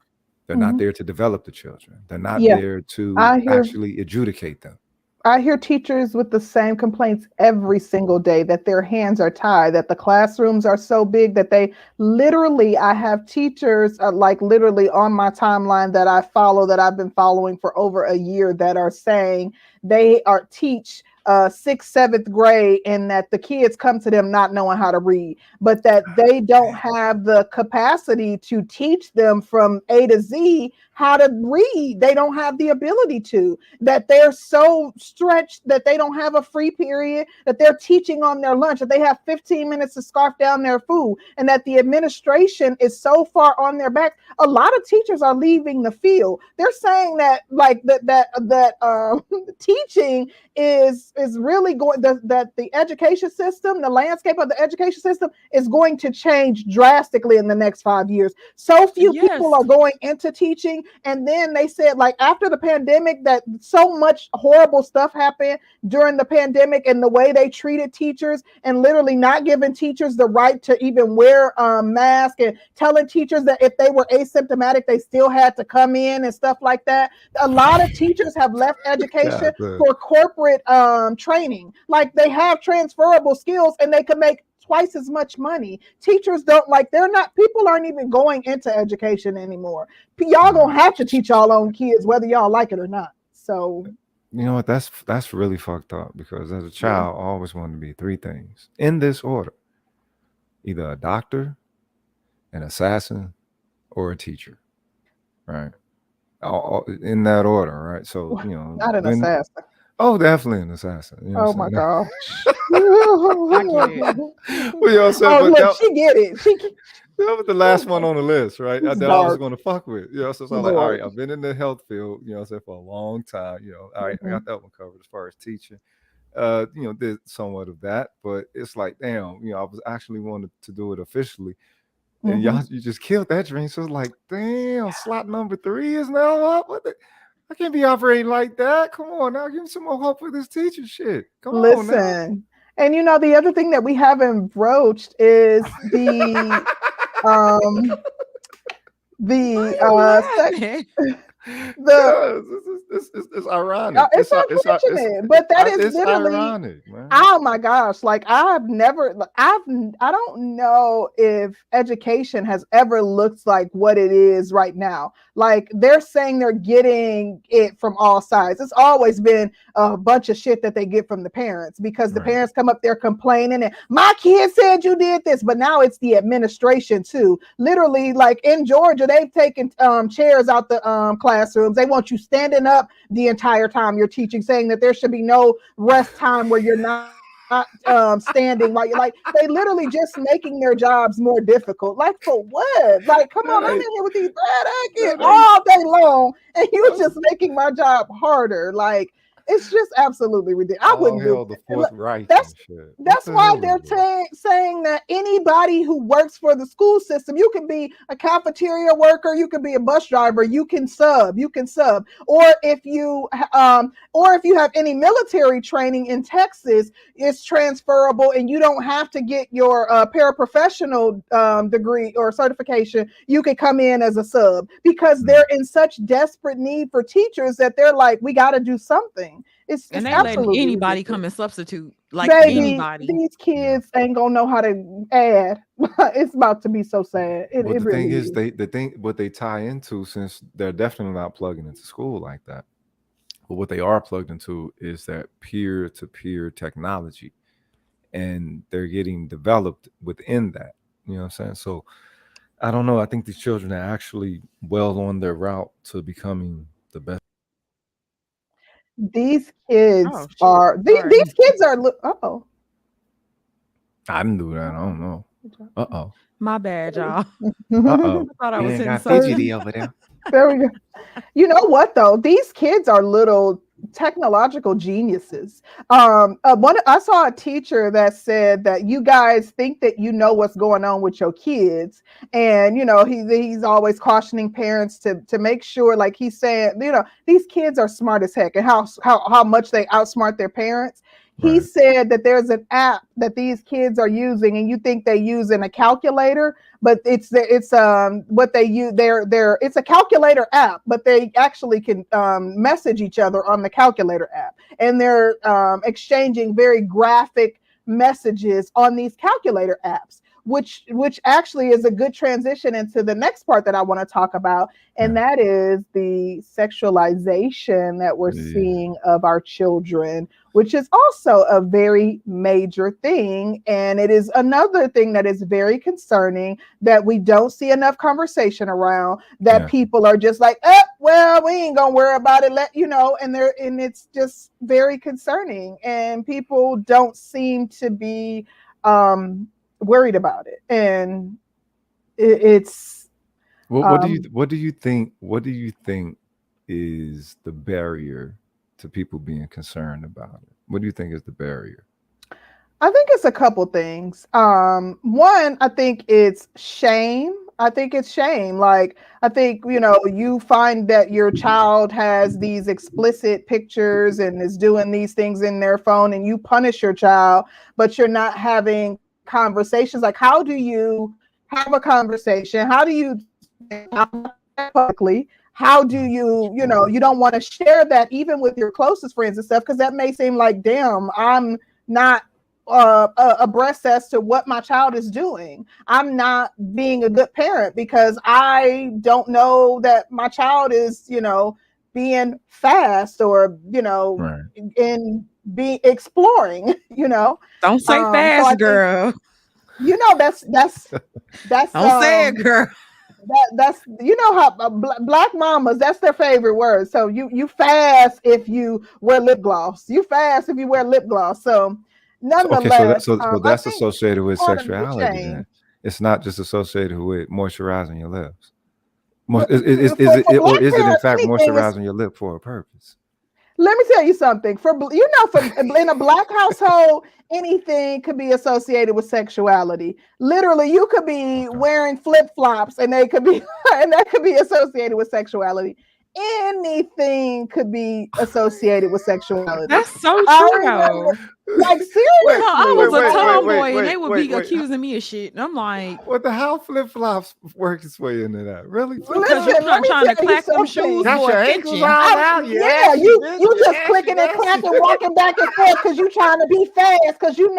Speaker 3: They're not there to develop the children. They're not
Speaker 2: Yeah,
Speaker 3: there to
Speaker 2: I hear
Speaker 3: actually adjudicate them.
Speaker 2: I hear teachers with the same complaints every single day, that their hands are tied, that the classrooms are so big that they literally, I have teachers like literally on my timeline that I follow, that I've been following for over a year, that are saying they are teach sixth, seventh grade, and that the kids come to them not knowing how to read, but that they don't have the capacity to teach them from A to Z how to read. They don't have the ability to, that they're so stretched that they don't have a free period, that they're teaching on their lunch, that they have 15 minutes to scarf down their food, and that the administration is so far on their back. A lot of teachers are leaving the field. They're saying that like that teaching is really going, that the education system, the landscape of the education system is going to change drastically in the next 5 years. So few people are going into teaching. And then they said, like, after the pandemic, that so much horrible stuff happened during the pandemic, and the way they treated teachers, and literally not giving teachers the right to even wear masks, and telling teachers that if they were asymptomatic, they still had to come in and stuff like that. A lot of teachers have left education for corporate training. Like, they have transferable skills and they can make twice as much money. Teachers don't, like, they're not, people aren't even going into education anymore. Y'all gonna have to teach y'all own kids whether y'all like it or not. So
Speaker 3: you know what, that's really fucked up, because as a child I always wanted to be three things in this order: either a doctor, an assassin, or a teacher, right? All in that order, right? So
Speaker 2: not an assassin.
Speaker 3: Oh, definitely an assassin.
Speaker 2: Oh my gosh.
Speaker 1: I get it.
Speaker 3: Well,
Speaker 2: oh, look, she get it.
Speaker 3: That was the last one on the list, right? That I was going to fuck with. So I'm like, all right,
Speaker 2: Lord.
Speaker 3: I've been in the health field, for a long time. All right, I got that one covered as far as teaching. Did somewhat of that, but it's like, damn, I was actually wanted to do it officially. And you just killed that dream. So it's like, damn, slot number 3 is now up. I can't be operating like that. Come on now, give me some more hope for this teacher shit. Come on now.
Speaker 2: Listen, and the other thing that we haven't broached is the
Speaker 3: it's ironic.
Speaker 2: It's unfortunate, but that is literally
Speaker 3: ironic, man.
Speaker 2: Oh my gosh! Like, I don't know if education has ever looked like what it is right now. Like, they're saying they're getting it from all sides. It's always been a bunch of shit that they get from the parents, because the parents come up there complaining and my kid said you did this, but now it's the administration too. Literally, like in Georgia, they've taken chairs out the classrooms. They want you standing up the entire time you're teaching, saying that there should be no rest time where you're not standing while you're, like, they literally just making their jobs more difficult. Like, for what? Like, come on, I'm in here with these bad kids all day long, and you're just making my job harder. Like, It's just absolutely ridiculous. I
Speaker 3: All
Speaker 2: wouldn't do
Speaker 3: hell the
Speaker 2: it.
Speaker 3: Fourth Reich
Speaker 2: That's
Speaker 3: and shit. What
Speaker 2: that's
Speaker 3: the
Speaker 2: why
Speaker 3: hell
Speaker 2: they're
Speaker 3: is that?
Speaker 2: saying that anybody who works for the school system, you can be a cafeteria worker, you can be a bus driver, you can sub, or if you have any military training in Texas, it's transferable, and you don't have to get your paraprofessional degree or certification. You can come in as a sub because they're in such desperate need for teachers that they're like, we got to do something. It's
Speaker 1: And they letting
Speaker 2: absolutely
Speaker 1: anybody
Speaker 2: ridiculous.
Speaker 1: come and substitute, like
Speaker 2: Baby,
Speaker 1: anybody.
Speaker 2: these
Speaker 3: Yeah.
Speaker 2: kids ain't gonna know how to add. It's about to be so sad. It
Speaker 3: But the
Speaker 2: really
Speaker 3: thing is,
Speaker 2: is.
Speaker 3: what they tie into, since they're definitely not plugging into school like that. But what they are plugged into is that peer-to-peer technology, and they're getting developed within that. You know what I'm saying? So I don't know. I think these children are actually well on their route to becoming the best.
Speaker 2: These kids
Speaker 1: Oh shit.
Speaker 2: are
Speaker 1: Sorry.
Speaker 2: these kids are. Uh-oh.
Speaker 3: I didn't do that. I don't know. Uh-oh.
Speaker 1: My bad, y'all.
Speaker 3: Uh-oh.
Speaker 1: I thought I
Speaker 3: You
Speaker 1: was
Speaker 3: ain't
Speaker 1: hitting
Speaker 3: got
Speaker 1: something.
Speaker 3: fidgety over there.
Speaker 2: There we go. You know what though? These kids are little technological geniuses. I saw a teacher that said that you guys think that you know what's going on with your kids, and he's always cautioning parents to make sure, like he's saying, these kids are smart as heck, and how much they outsmart their parents. He
Speaker 3: Right.
Speaker 2: said that there's an app that these kids are using, and you think they use in a calculator, but it's what they use. It's a calculator app, but they actually can message each other on the calculator app, and they're exchanging very graphic messages on these calculator apps, which actually is a good transition into the next part that I want to talk about, and that is the sexualization that we're seeing of our children, which is also a very major thing. And it is another thing that is very concerning that we don't see enough conversation around, that people are just like, well, we ain't gonna worry about it, and it's just very concerning, and people don't seem to be worried about it. And it's
Speaker 3: what do you think is the barrier to people being concerned about it? What do you think is the barrier?
Speaker 2: I think it's a couple things. One, I think it's shame. Like, I think, you find that your child has these explicit pictures and is doing these things in their phone, and you punish your child, but you're not having conversations. Like, how do you have a conversation? How do you publicly? How do you don't want to share that even with your closest friends and stuff, because that may seem like, damn, I'm not abreast as to what my child is doing. I'm not being a good parent because I don't know that my child is, being fast or, in be exploring,
Speaker 1: Don't say fast, so girl.
Speaker 2: That's
Speaker 1: don't say it, girl.
Speaker 2: That's how black mamas, that's their favorite word. So you fast if you wear lip gloss. You fast if you wear lip gloss. So nonetheless,
Speaker 3: so that's associated with sexuality. Then it's not just associated with moisturizing your lips. Is it in fact moisturizing your lip for a purpose?
Speaker 2: Let me tell you something. For in a black household, anything could be associated with sexuality. Literally, you could be wearing flip-flops, and that could be associated with sexuality. Anything could be associated with sexuality.
Speaker 1: That's so true, though.
Speaker 2: Like, seriously,
Speaker 1: I was a tomboy, and they would be accusing me of shit, and I'm like,
Speaker 3: "What the hell? Flip-flops work its way into that? Really?
Speaker 1: Because you're not trying to clack them shoes
Speaker 3: Got
Speaker 1: for
Speaker 3: your
Speaker 1: attention.
Speaker 3: ankles all out?
Speaker 2: Yeah, you just clicking and clacking, walking back and forth because you trying to be fast, because your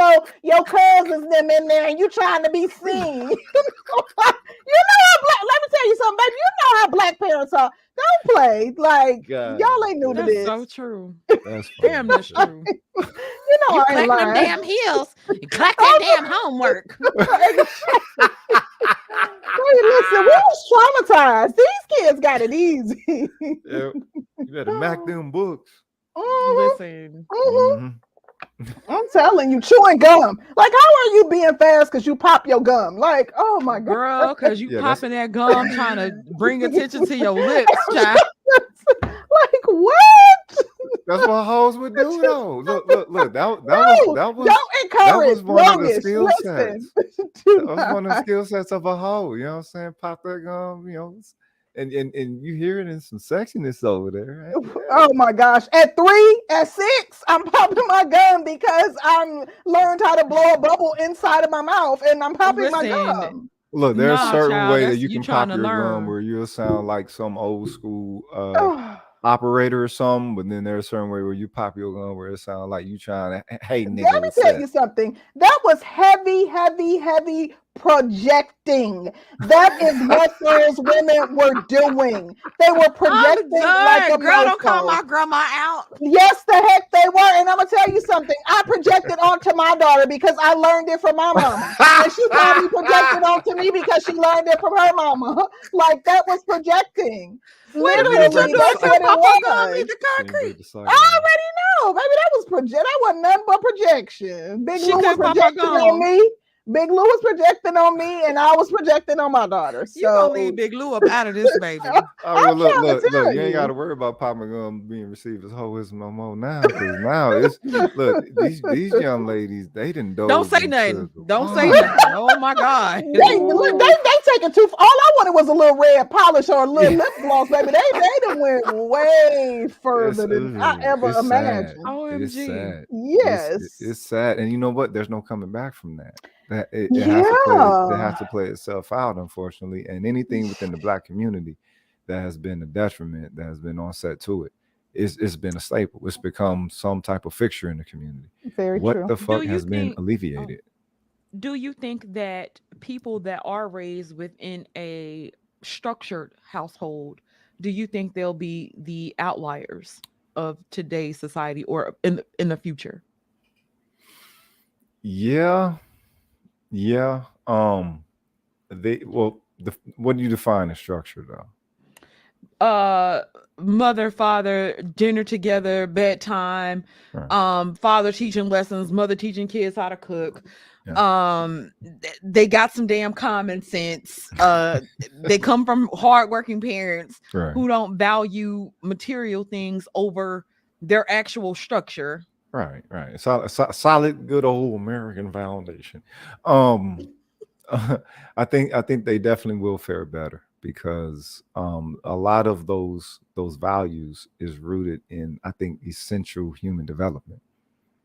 Speaker 2: cousins them in there, and you trying to be seen. Let me tell you something, baby. You know how black parents are. Don't play like y'all ain't new to this.
Speaker 1: That's so true.
Speaker 3: That's
Speaker 1: damn, that's true.
Speaker 2: You
Speaker 1: clack them damn heels. You clack that damn homework.
Speaker 2: Hey, listen, we was traumatized. These kids got it easy.
Speaker 3: You better Mac them books.
Speaker 1: Listen.
Speaker 2: I'm telling you, chewing gum. Like, how are you being fast because you pop your gum? Like, oh my god,
Speaker 1: girl, because you popping that gum, trying to bring attention to your lips, child.
Speaker 2: Like, what?
Speaker 3: That's what hoes would do though. Look.
Speaker 2: No,
Speaker 3: That was
Speaker 2: don't encourage
Speaker 3: one of the
Speaker 2: longish.
Speaker 3: skill
Speaker 2: Listen,
Speaker 3: sets. That
Speaker 2: do
Speaker 3: was one of the
Speaker 2: not.
Speaker 3: skill sets of a hoe. You know what I'm saying? Pop that gum. And you hear it in some sexiness over there. Right?
Speaker 2: Oh my gosh. At 3, at 6, I'm popping my gum because I'm learned how to blow a bubble inside of my mouth and I'm popping my
Speaker 1: Listen,
Speaker 2: gum.
Speaker 3: Look, there's a
Speaker 1: nah,
Speaker 3: certain
Speaker 1: child,
Speaker 3: way that
Speaker 1: that's
Speaker 3: you
Speaker 1: you
Speaker 3: can
Speaker 1: trying
Speaker 3: pop
Speaker 1: to
Speaker 3: your gum
Speaker 1: learn.
Speaker 3: where you'll sound like some old school
Speaker 2: Oh,
Speaker 3: operator or something, but then there's a certain way where you pop your gum where it sounds like you trying to, hey
Speaker 2: let
Speaker 3: nigga,
Speaker 2: me
Speaker 3: what's
Speaker 2: tell
Speaker 3: up?
Speaker 2: you something. That was heavy projecting. That is what those women were doing. They were
Speaker 1: I'm
Speaker 2: projecting like a
Speaker 1: done. Girl, don't call
Speaker 2: mofo.
Speaker 1: my grandma out.
Speaker 2: Yes, the heck they were. And I'm gonna tell you something. I projected onto my daughter because I learned it from my mama. And she probably projected onto me because she learned it from her mama. Like that was projecting.
Speaker 1: What are you gonna
Speaker 2: Literally,
Speaker 1: do
Speaker 2: that's
Speaker 1: if you
Speaker 2: what it
Speaker 1: pop her gum
Speaker 2: was.
Speaker 1: in the
Speaker 3: Can't break
Speaker 1: concrete?
Speaker 3: the
Speaker 2: I
Speaker 3: cycle, man.
Speaker 2: already know, baby. That was That wasn't nothing but projection. Big
Speaker 1: She
Speaker 2: Lou was
Speaker 1: couldn't pop her
Speaker 2: projecting on
Speaker 1: gum.
Speaker 2: me. Big Lou was projecting on me, and I was projecting on my daughter.
Speaker 1: You gonna
Speaker 2: So
Speaker 1: leave Big Lou up out of this, baby.
Speaker 2: I'm
Speaker 3: I mean,
Speaker 2: trying to
Speaker 3: look.
Speaker 2: tell
Speaker 3: You ain't got to
Speaker 2: you.
Speaker 3: worry about popping gum being received as hoism no more now, because now it's look these young ladies they done
Speaker 1: Don't
Speaker 3: dove
Speaker 1: say
Speaker 3: into
Speaker 1: nothing.
Speaker 3: the
Speaker 1: Don't say
Speaker 3: wow.
Speaker 1: nothing. Oh my God.
Speaker 2: They taking too. All I wanted was a little red polish or a little lip gloss, baby. They done went way further than I ever
Speaker 3: It's sad.
Speaker 2: imagined.
Speaker 3: It's
Speaker 1: OMG.
Speaker 3: sad.
Speaker 2: Yes.
Speaker 3: It's sad, and you know what? There's no coming back from that. That it has to play. It
Speaker 2: Yeah.
Speaker 3: has to play itself out, unfortunately. And anything within the Black community that has been a detriment, that has been onset to it, it's been a staple. It's become some type of fixture in the community.
Speaker 2: Very
Speaker 3: What
Speaker 2: true.
Speaker 3: the
Speaker 1: Do
Speaker 3: fuck
Speaker 1: you
Speaker 3: has been
Speaker 1: think
Speaker 3: alleviated?
Speaker 1: do you think that people that are raised within a structured household, do you think they'll be the outliers of today's society or in the future?
Speaker 3: Yeah, yeah. What do you define as structure though?
Speaker 1: uh Mother, father, dinner together, bedtime,
Speaker 3: Right.
Speaker 1: father teaching lessons, mother teaching kids how to cook.
Speaker 3: Yeah.
Speaker 1: They got some damn common sense. They come from hardworking parents
Speaker 3: Right.
Speaker 1: who don't value material things over their actual structure.
Speaker 3: Right. Solid, good old American foundation. Um, I think they definitely will fare better because a lot of those values is rooted in I think essential human development.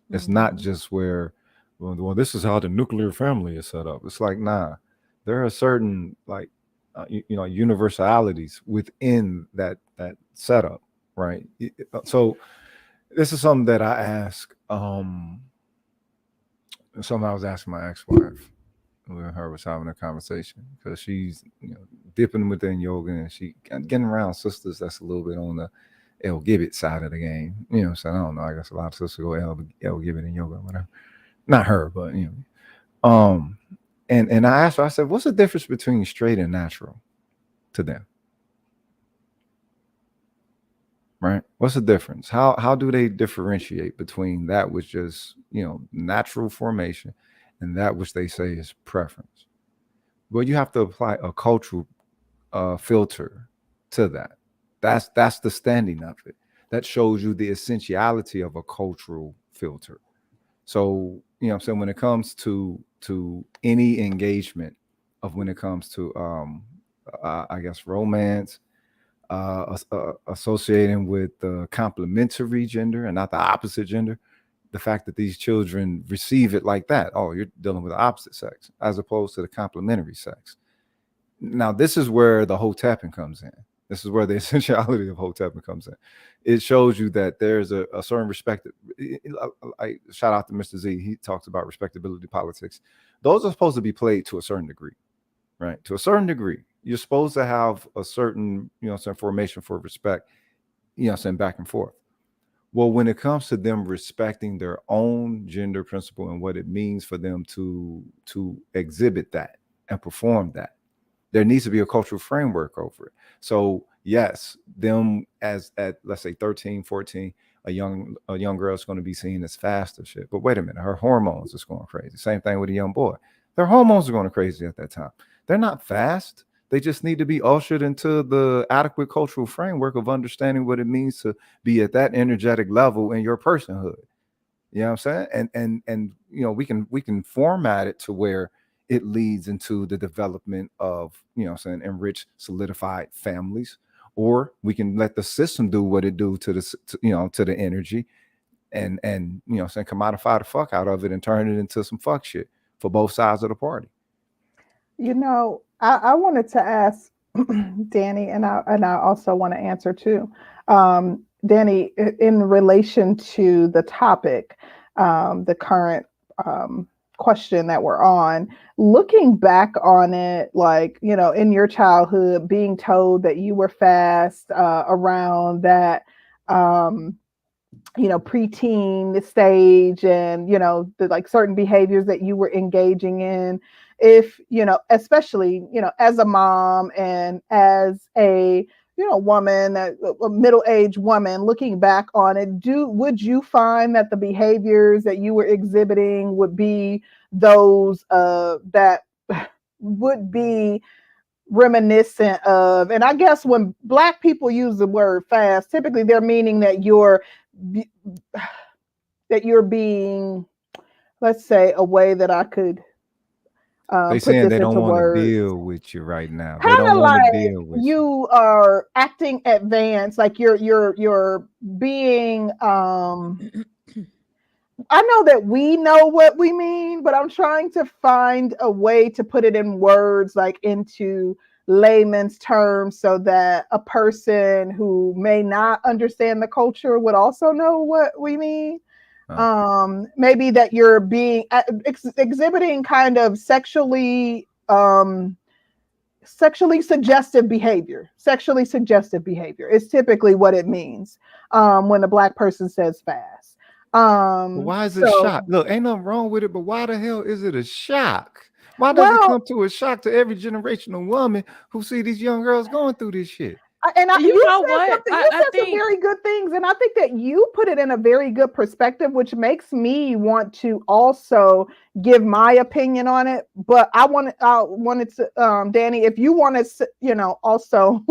Speaker 3: It's not
Speaker 1: Mhm.
Speaker 3: just where well this is how the nuclear family is set up. It's like nah, there are certain like universalities within that setup, right? So this is something that I ask. Something I was asking my ex-wife when her was having a conversation because she's dipping within yoga and she getting around sisters that's a little bit on the L Gibbet side of the game. So I don't know. I guess a lot of sisters go L Gibbet in yoga, whatever. Not her, but Um, and I asked her. I said, "What's the difference between straight and natural to them?" Right? What's the difference? How do they differentiate between that which is natural formation and that which they say is preference? Well, you have to apply a cultural filter to that. That's the standing of it. That shows you the essentiality of a cultural filter. So what I'm saying when it comes to any engagement of when it comes to I guess romance, associating with the complementary gender and not the opposite gender. The fact that these children receive it like that, oh, you're dealing with the opposite sex as opposed to the complementary sex. Now, this is where the Hotepin comes in. This is where the essentiality of Hotepin comes in. It shows you that there's a certain respect. I shout out to Mr. Z. He talks about respectability politics. Those are supposed to be played to a certain degree, right? To a certain degree, you're supposed to have a certain, some formation for respect, saying back and forth. Well, when it comes to them respecting their own gender principle and what it means for them to exhibit that and perform that, there needs to be a cultural framework over it. So yes, them as at let's say 13, 14, a young girl is going to be seen as fast or shit. But wait a minute, her hormones is going crazy. Same thing with a young boy. Their hormones are going crazy at that time. They're not fast. They just need to be ushered into the adequate cultural framework of understanding what it means to be at that energetic level in your personhood. You know what I'm saying? And we can format it to where it leads into the development of, enriched, solidified families, or we can let the system do what it do to to the energy, and commodify the fuck out of it and turn it into some fuck shit for both sides of the party.
Speaker 2: I wanted to ask Danny, and I also want to answer too. Danny, in relation to the topic, the current question that we're on, looking back on it, like, in your childhood, being told that you were fast around that, preteen stage, and the like certain behaviors that you were engaging in, if especially as a mom and as a woman, a middle-aged woman, looking back on it, would you find that the behaviors that you were exhibiting would be those that would be reminiscent of, and I guess when Black people use the word fast, typically they're meaning that you're being, let's say, a way that I could
Speaker 3: They
Speaker 2: put
Speaker 3: saying
Speaker 2: this
Speaker 3: they don't
Speaker 2: into
Speaker 3: want to
Speaker 2: words.
Speaker 3: deal with you right now. They
Speaker 2: Kind
Speaker 3: don't
Speaker 2: of
Speaker 3: want to
Speaker 2: like
Speaker 3: deal with you.
Speaker 2: you are acting advanced, like you're being I know that we know what we mean, but I'm trying to find a way to put it in words, like into layman's terms, so that a person who may not understand the culture would also know what we mean. Maybe that you're being exhibiting kind of sexually suggestive behavior. Sexually suggestive behavior is typically what it means when a Black person says fast.
Speaker 3: But why is it
Speaker 2: So,
Speaker 3: shock? Look, ain't nothing wrong with it, but why the hell is it a shock? Why does it
Speaker 2: well,
Speaker 3: come to a shock to every generational woman who see these young girls going through this shit?
Speaker 1: You
Speaker 2: you
Speaker 1: know
Speaker 2: said
Speaker 1: what?
Speaker 2: something. You
Speaker 1: I
Speaker 2: said some
Speaker 1: think
Speaker 2: very good things, and I think that you put it in a very good perspective, which makes me want to also give my opinion on it. But I wanted to, Danny, if you want to, also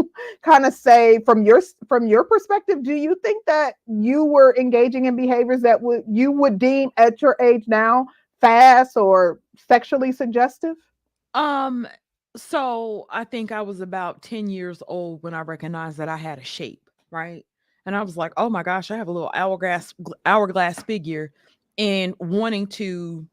Speaker 2: kind of say from your perspective, do you think that you were engaging in behaviors that you would deem at your age now fast or sexually suggestive?
Speaker 1: um so I think I was about 10 years old when I recognized that I had a shape, right? And I was like, "Oh my gosh, I have a little hourglass figure," and wanting to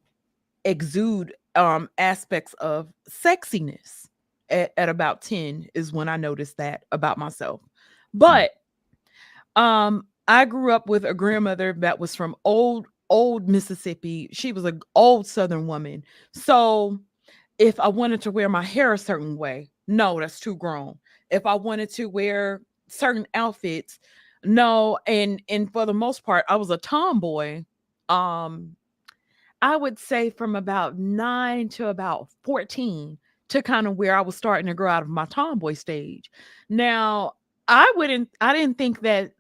Speaker 1: exude aspects of sexiness at about 10 is when I noticed that about myself.
Speaker 3: Mm.
Speaker 1: But I grew up with a grandmother that was from old Mississippi. She was an old southern woman. So if I wanted to wear my hair a certain way, no, that's too grown. If I wanted to wear certain outfits, no. And for the most part, I was a tomboy. Um, I would say from about 9 to about 14 to kind of where I was starting to grow out of my tomboy stage. Now, I didn't think that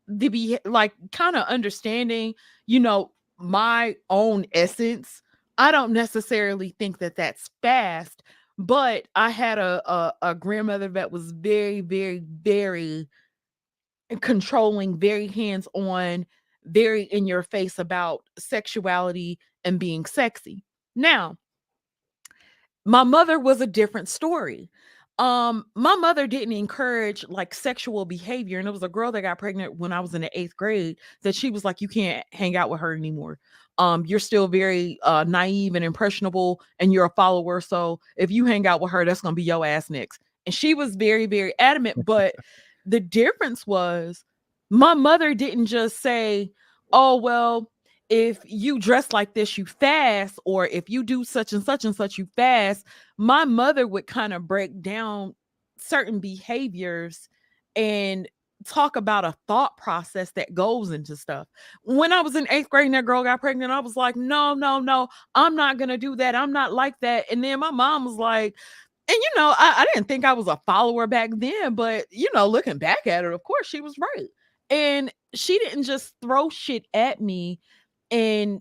Speaker 1: the be like kind of understanding, my own essence. I don't necessarily think that that's fast, but I had a grandmother that was very, very, very controlling, very hands on, very in your face about sexuality and being sexy. Now, my mother was a different story. My mother didn't encourage like sexual behavior, and it was a girl that got pregnant when I was in the 8th grade that she was like, "You can't hang out with her anymore. You're still very naive and impressionable, and you're a follower. So if you hang out with her, that's gonna be your ass next." And she was very, very adamant. But the difference was, my mother didn't just say, "Oh well, if you dress like this, you fast, or if you do such and such, you fast." My mother would kind of break down certain behaviors and talk about a thought process that goes into stuff. When I was in 8th grade and that girl got pregnant, I was like, "No, no, no, I'm not going to do that. I'm not like that." And then my mom was like, and I didn't think I was a follower back then, but looking back at it, of course she was right. And she didn't just throw shit at me and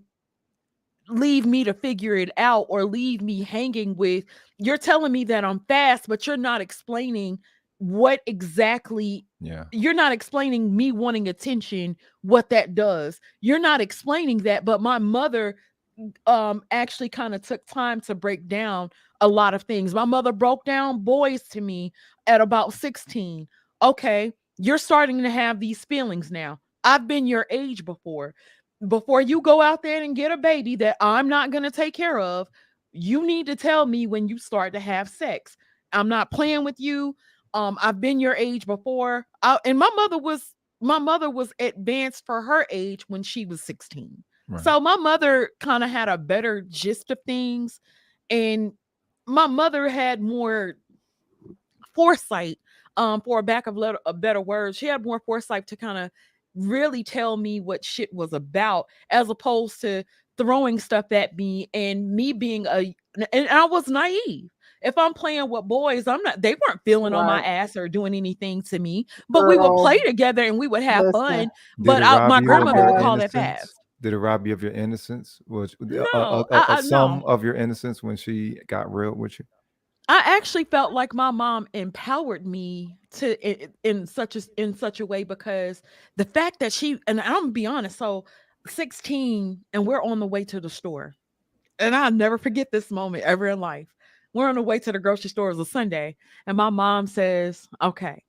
Speaker 1: leave me to figure it out or leave me hanging with, you're telling me that I'm fast, but you're not explaining what exactly,
Speaker 3: Yeah.
Speaker 1: you're not explaining me wanting attention, what that does. You're not explaining that. But my mother actually kind of took time to break down a lot of things. My mother broke down boys to me at about 16. Okay, you're starting to have these feelings now. I've been your age before. Before you go out there and get a baby that I'm not going to take care of, you need to tell me when you start to have sex. I'm not playing with you. I've been your age before. And my mother was advanced for her age when she was 16.
Speaker 3: Right.
Speaker 1: So my mother kind of had a better gist of things, and my mother had more foresight, for a better word. She had more foresight to kind of really tell me what shit was about, as opposed to throwing stuff at me and me being and I was naive. If I'm playing with boys, they weren't feeling on my
Speaker 2: Right.
Speaker 1: ass or doing anything to me, but we would
Speaker 2: Girl,
Speaker 1: play together and we would have
Speaker 2: listen,
Speaker 1: fun.
Speaker 3: Did
Speaker 1: But
Speaker 3: it rob
Speaker 1: my
Speaker 3: you
Speaker 2: I
Speaker 3: of
Speaker 1: grandmother
Speaker 3: your
Speaker 1: would
Speaker 2: had
Speaker 1: call that
Speaker 3: innocence?
Speaker 1: fast.
Speaker 3: Did it rob you of your innocence? Was
Speaker 1: No,
Speaker 3: some
Speaker 1: no.
Speaker 3: of your innocence when she got real with you?
Speaker 1: I actually felt like my mom empowered me in such a way, because the fact that and I'm gonna be honest, so 16 and we're on the way to the store. And I'll never forget this moment ever in life. We're on the way to the grocery store. It was a Sunday, and my mom says, "Okay,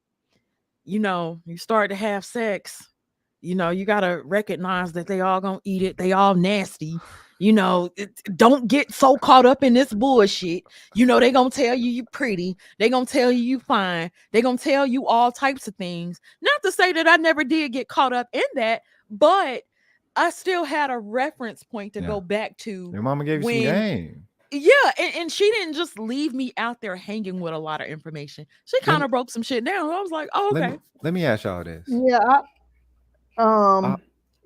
Speaker 1: you start to have sex, you got to recognize that they all gonna eat it. They all nasty. Don't get so caught up in this bullshit. They gonna tell you pretty. They gonna tell you fine. They gonna tell you all types of things. Not to say that I never did get caught up in that, but I still had a reference point to
Speaker 3: Yeah.
Speaker 1: go back to
Speaker 3: Your mama gave you some
Speaker 1: when,
Speaker 3: game.
Speaker 1: yeah, and she didn't just leave me out there hanging with a lot of information. She
Speaker 3: Let
Speaker 1: kind
Speaker 3: me
Speaker 1: of broke some shit down. I was like, oh,
Speaker 3: let me
Speaker 1: okay.
Speaker 3: let me ask y'all this.
Speaker 2: yeah.
Speaker 3: Uh,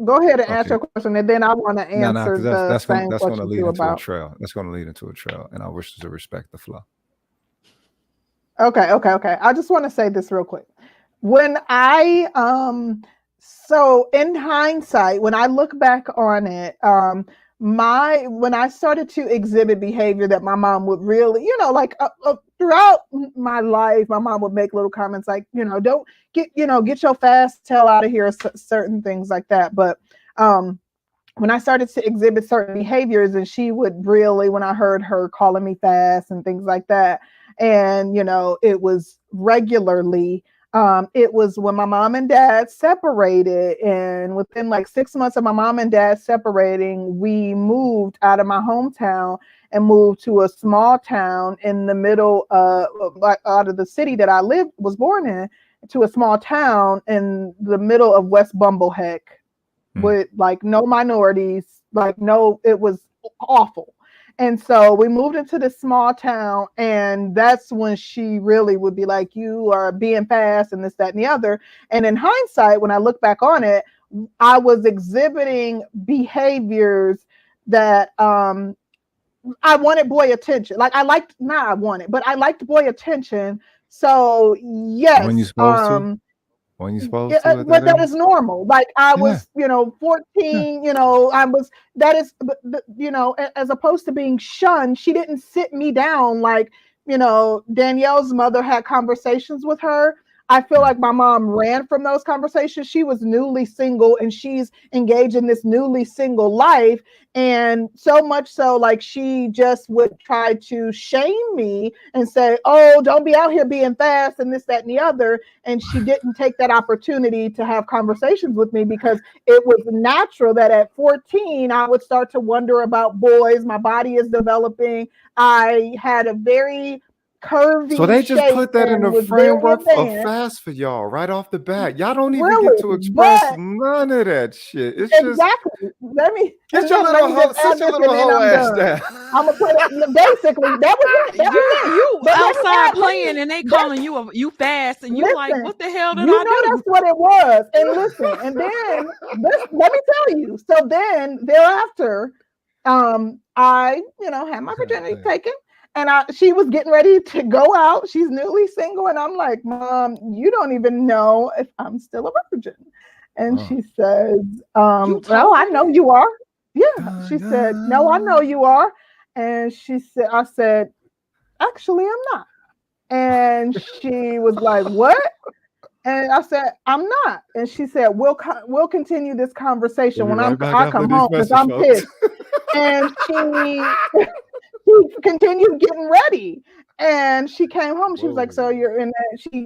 Speaker 2: Go ahead and ask
Speaker 3: okay.
Speaker 2: your question, and then I want to
Speaker 3: No, no,
Speaker 2: answer
Speaker 3: because
Speaker 2: the same
Speaker 3: that's gonna
Speaker 2: question
Speaker 3: lead
Speaker 2: too
Speaker 3: into a
Speaker 2: about.
Speaker 3: trail. That's gonna lead into a trail, and I wish to respect the flow.
Speaker 2: Okay. I just want to say this real quick. When I so in hindsight, when I look back on it, my when I started to exhibit behavior that my mom would really, like throughout my life, my mom would make little comments like, don't get your fast tail out of here, certain things like that. But um when I started to exhibit certain behaviors, and she would really, when I heard her calling me fast and things like that, and it was regularly. It was when my mom and dad separated, and within like 6 months of my mom and dad separating, we moved out of my hometown and moved to a small town in the middle, like out of the city that I was born in, to a small town in the middle of West Bumbleheck,
Speaker 3: Mm.
Speaker 2: with like no minorities, like no, it was awful. And so we moved into this small town, and that's when she really would be like, you are being fast and this, that, and the other. And in hindsight, when I look back on it, I was exhibiting behaviors that I wanted boy attention. Like I liked, not I wanted, but I liked boy attention. So
Speaker 3: When you
Speaker 2: yes,
Speaker 3: supposed to? When you supposed
Speaker 2: yeah,
Speaker 3: to at
Speaker 2: but
Speaker 3: that
Speaker 2: that
Speaker 3: age?
Speaker 2: is normal. Like I
Speaker 3: Yeah.
Speaker 2: was,
Speaker 3: Yeah.
Speaker 2: 14, I was, that is, as opposed to being shunned, she didn't sit me down like, Danielle's mother had conversations with her. I feel
Speaker 3: Yeah.
Speaker 2: like my mom ran from those conversations. She was newly single, and she's engaged in this newly single life. And so much so, like, she just would try to shame me and say, oh, don't be out here being fast and this, that, and the other. And she didn't take that opportunity to have conversations with me, because it was natural that at 14 I would start to wonder about boys. My body is developing. I had a very
Speaker 3: So
Speaker 2: curvy
Speaker 3: they just
Speaker 2: shape
Speaker 3: put that in
Speaker 2: and
Speaker 3: the
Speaker 2: was very
Speaker 3: framework of
Speaker 2: advanced.
Speaker 3: fast for y'all right off the bat. Y'all don't even get
Speaker 2: Really,
Speaker 3: to express
Speaker 2: but
Speaker 3: none of that shit. It's just
Speaker 2: exactly. Let me
Speaker 3: get
Speaker 2: and
Speaker 3: your
Speaker 2: then let
Speaker 3: little
Speaker 2: me
Speaker 3: hoe,
Speaker 2: just
Speaker 3: sit
Speaker 2: add
Speaker 3: your
Speaker 2: this,
Speaker 3: little
Speaker 2: and then
Speaker 3: hoe
Speaker 2: I'm
Speaker 3: ass
Speaker 2: done.
Speaker 3: down.
Speaker 2: I'm gonna put it basically. That was it. That was it.
Speaker 1: You
Speaker 2: But let me
Speaker 1: outside
Speaker 2: add.
Speaker 1: playing and they
Speaker 2: That's
Speaker 1: calling you fast, and you like,
Speaker 2: listen.
Speaker 1: what the hell did
Speaker 2: You
Speaker 1: I
Speaker 2: know
Speaker 1: do?
Speaker 2: that's what it was. And listen. And then this. Let me tell you. So then thereafter, I had my
Speaker 3: God
Speaker 2: virginity
Speaker 3: damn.
Speaker 2: taken, and she was getting ready to go out. She's newly single, and I'm like, Mom, you don't even know if I'm still a virgin. And
Speaker 3: Oh.
Speaker 2: she says,
Speaker 1: You
Speaker 2: well,
Speaker 1: told
Speaker 2: I
Speaker 1: her
Speaker 2: know
Speaker 1: that?
Speaker 2: you are. Yeah. She said, no, I know you are. And I said, actually, I'm not. And she was like, what? And I said, I'm not. And she said, we'll continue this
Speaker 3: We'll
Speaker 2: conversation
Speaker 3: be
Speaker 2: when
Speaker 3: right back
Speaker 2: I
Speaker 3: after
Speaker 2: come
Speaker 3: these
Speaker 2: home because
Speaker 3: messages,
Speaker 2: I'm
Speaker 3: folks.
Speaker 2: pissed. And she continued getting ready. And she came home. She was like, "So
Speaker 3: Whoa.
Speaker 2: you're in?"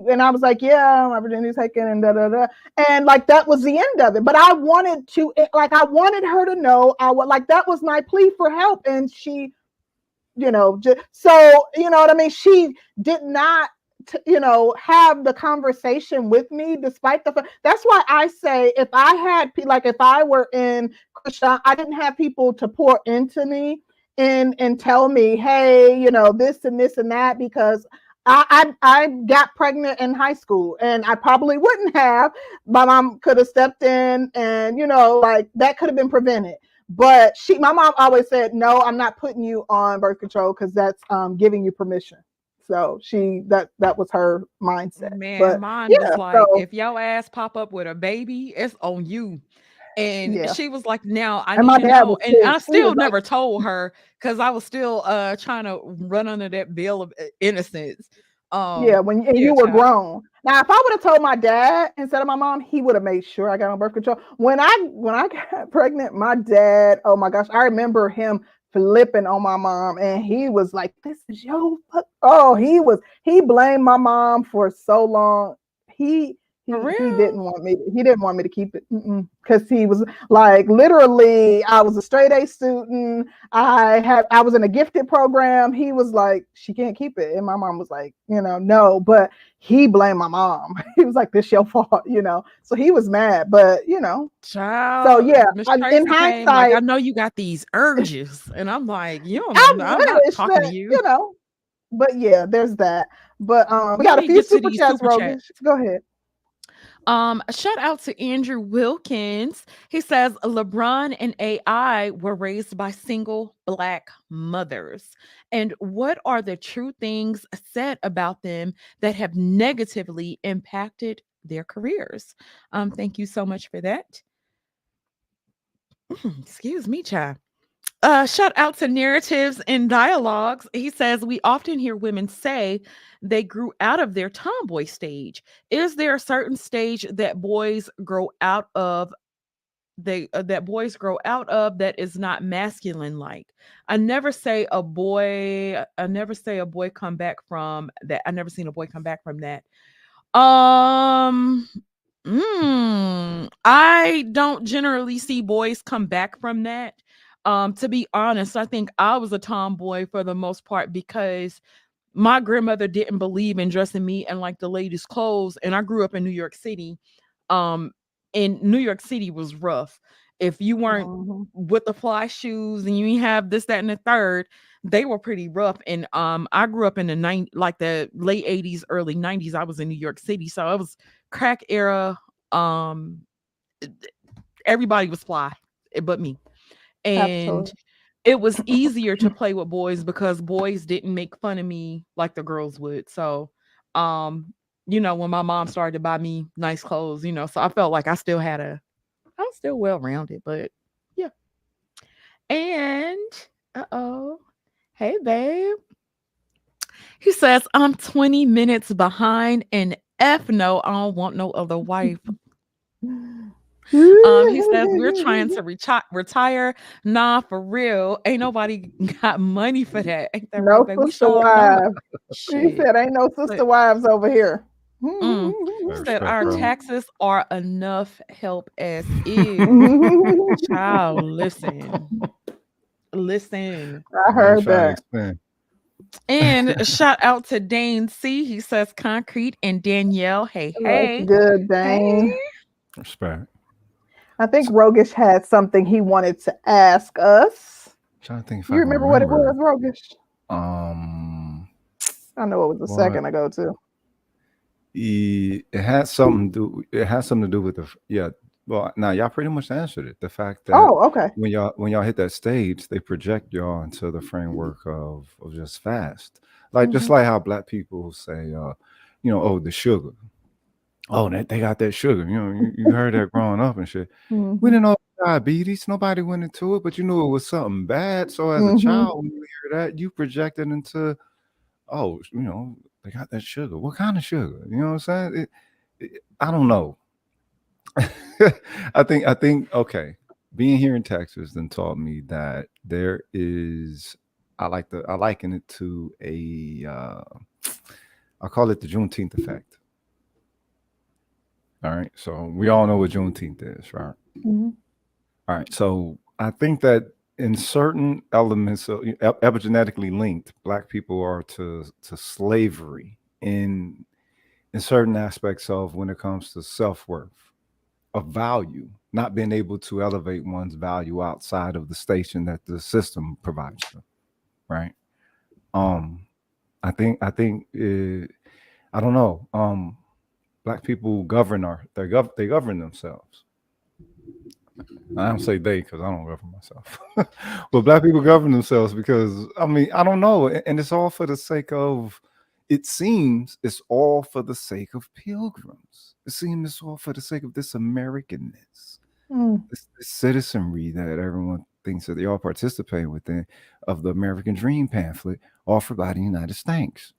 Speaker 2: And I was like, "Yeah, my virginity's taken." And da da da. And like that was the end of it. But I wanted to, like, I wanted her to know. I would like that was my plea for help. And she, so you know what I mean. She did not, have the conversation with me, despite the fact. That's why I say if I had like if I were in Christian, I didn't have people to pour into me and tell me, hey, this and this and that, because I got pregnant in high school and I probably wouldn't have. My mom could have stepped in and like that could have been prevented. But my mom always said, no, I'm not putting you on birth control because that's giving you permission. So that was her mindset.
Speaker 1: Man,
Speaker 2: But
Speaker 1: mine was
Speaker 2: yeah,
Speaker 1: like,
Speaker 2: so
Speaker 1: if your ass pop up with a baby, it's on you. And
Speaker 2: yeah.
Speaker 1: she was like, now I
Speaker 2: And
Speaker 1: need
Speaker 2: my
Speaker 1: you to
Speaker 2: dad
Speaker 1: know.
Speaker 2: was
Speaker 1: And I
Speaker 2: pissed. He was
Speaker 1: still
Speaker 2: like,
Speaker 1: never told her because I was still trying to run under that veil of innocence.
Speaker 2: yeah, when and
Speaker 1: Yeah,
Speaker 2: you were
Speaker 1: child.
Speaker 2: grown. Now, if I would have told my dad instead of my mom, he would have made sure I got on birth control. When I got pregnant, my dad, oh my gosh, I remember him flipping on my mom, and he was like, "This is your fuck." Oh, he blamed my mom for so long. He
Speaker 1: For
Speaker 2: he
Speaker 1: real?
Speaker 2: didn't want me to keep it because he was like literally I was a straight A student. I was in a gifted program. He was like, she can't keep it. And my mom was like, no, but he blamed my mom. He was like, this your fault. So he was mad, but so
Speaker 1: Child,
Speaker 2: yeah,
Speaker 1: Miss
Speaker 2: in
Speaker 1: Tracy came like,
Speaker 2: hindsight,
Speaker 1: I know you got these urges. And I'm like, you
Speaker 2: I
Speaker 1: don't, I'm not
Speaker 2: wish
Speaker 1: talking to
Speaker 2: that,
Speaker 1: you.
Speaker 2: but yeah, there's that. But we
Speaker 1: Let
Speaker 2: got a
Speaker 1: me
Speaker 2: few
Speaker 1: get to
Speaker 2: super
Speaker 1: these
Speaker 2: chats,
Speaker 1: super
Speaker 2: Rogish.
Speaker 1: chats.
Speaker 2: Go ahead.
Speaker 1: Shout out to Andrew Wilkins. He says LeBron and AI were raised by single black mothers. And what are the true things said about them that have negatively impacted their careers? Thank you so much for that. Excuse me, child. Shout out to narratives and dialogues. He says we often hear women say they grew out of their tomboy stage. Is there a certain stage that boys grow out of? That boys grow out of that is not masculine like. I never say a boy come back from that. I never seen a boy come back from that. Um I don't generally see boys come back from that. To be honest, I think I was a tomboy for the most part because my grandmother didn't believe in dressing me in like the latest clothes, and I grew up in New York City. Um, and New York City was rough. If you weren't
Speaker 2: Mhm.
Speaker 1: with the fly shoes and you ain't have this, that, and the third, they were pretty rough. And I grew up in like the late 80s, early 90s. I was in New York City. So it was crack era. Um Everybody was fly, but me. And
Speaker 2: Absolutely.
Speaker 1: it was easier to play with boys because boys didn't make fun of me like the girls would. So, when my mom started to buy me nice clothes, so I felt like I was still well rounded, but yeah. And, hey, babe. He says, I'm 20 minutes behind and F no, I don't want no other wife. He says we're trying to retire. Nah, for real. Ain't nobody got money for that. Ain't that right,
Speaker 2: No
Speaker 1: babe? We
Speaker 2: sister
Speaker 1: sure don't.
Speaker 2: wives. He
Speaker 1: Shit.
Speaker 2: said, ain't no
Speaker 1: But
Speaker 2: sister wives over here.
Speaker 1: he
Speaker 3: Hey,
Speaker 1: said
Speaker 3: respect,
Speaker 1: our
Speaker 3: bro.
Speaker 1: taxes are enough help as is. Child, listen. Listen.
Speaker 2: I
Speaker 3: Man,
Speaker 2: heard
Speaker 3: try to
Speaker 2: that.
Speaker 3: expand.
Speaker 1: And a shout out to Dane C. He says concrete and Danielle. Hey,
Speaker 2: That's
Speaker 1: hey.
Speaker 2: good,
Speaker 1: Hey.
Speaker 2: Dane.
Speaker 3: Respect.
Speaker 2: I think Rogish had something he wanted to ask us.
Speaker 3: Trying to think if I
Speaker 2: You
Speaker 3: can
Speaker 2: remember what it was,
Speaker 3: remember.
Speaker 2: Rogish?
Speaker 3: Um,
Speaker 2: I know it was a
Speaker 3: what
Speaker 2: second ago too.
Speaker 3: it had something to do. It has something to do with yeah. Well, now y'all pretty much answered it. The fact that
Speaker 2: Oh, okay.
Speaker 3: when y'all hit that stage, they project y'all into the framework of just fast. Like just
Speaker 2: Mm-hmm.
Speaker 3: like how black people say, oh, the sugar. Oh, they got that sugar. You heard that growing up and shit. We
Speaker 2: Mm-hmm.
Speaker 3: didn't know diabetes. Nobody went into it, but you knew it was something bad. So as a
Speaker 2: Hmm.
Speaker 3: child, when you hear that, you projected into, oh, they got that sugar. What kind of sugar? You know what I'm saying? I don't know. I think okay. Being here in Texas then taught me that there is I liken it to a I call it the Juneteenth effect. All right. So we all know what Juneteenth is, right?
Speaker 2: Hmm.
Speaker 3: All right. So I think that in certain elements of epigenetically linked, black people are to slavery in certain aspects of when it comes to self-worth, of value, not being able to elevate one's value outside of the station that the system provides them, right? Um, I think I don't know. Black people they govern themselves. I don't say they because I don't govern myself, but black people govern themselves because I mean I don't know, and it's all for the sake of. It seems it's all for the sake of pilgrims. It seems it's all for the sake of this Americanness, this citizenry that everyone thinks that they all participate within of the American Dream pamphlet offered by the United States.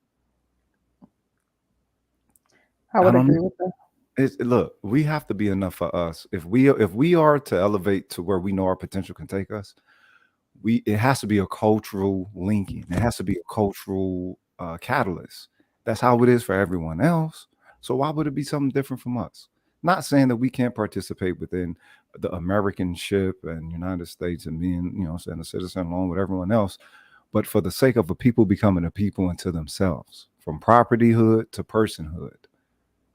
Speaker 2: I
Speaker 3: I
Speaker 2: would
Speaker 3: don't know.
Speaker 2: agree with that.
Speaker 3: Look, we have to be enough for us. If we are to elevate to where we know our potential can take us, it has to be a cultural linking. It has to be a cultural catalyst. That's how it is for everyone else. So why would it be something different from us? Not saying that we can't participate within the American ship and United States and being, saying a citizen along with everyone else, but for the sake of a people becoming a people unto themselves, from propertyhood to personhood,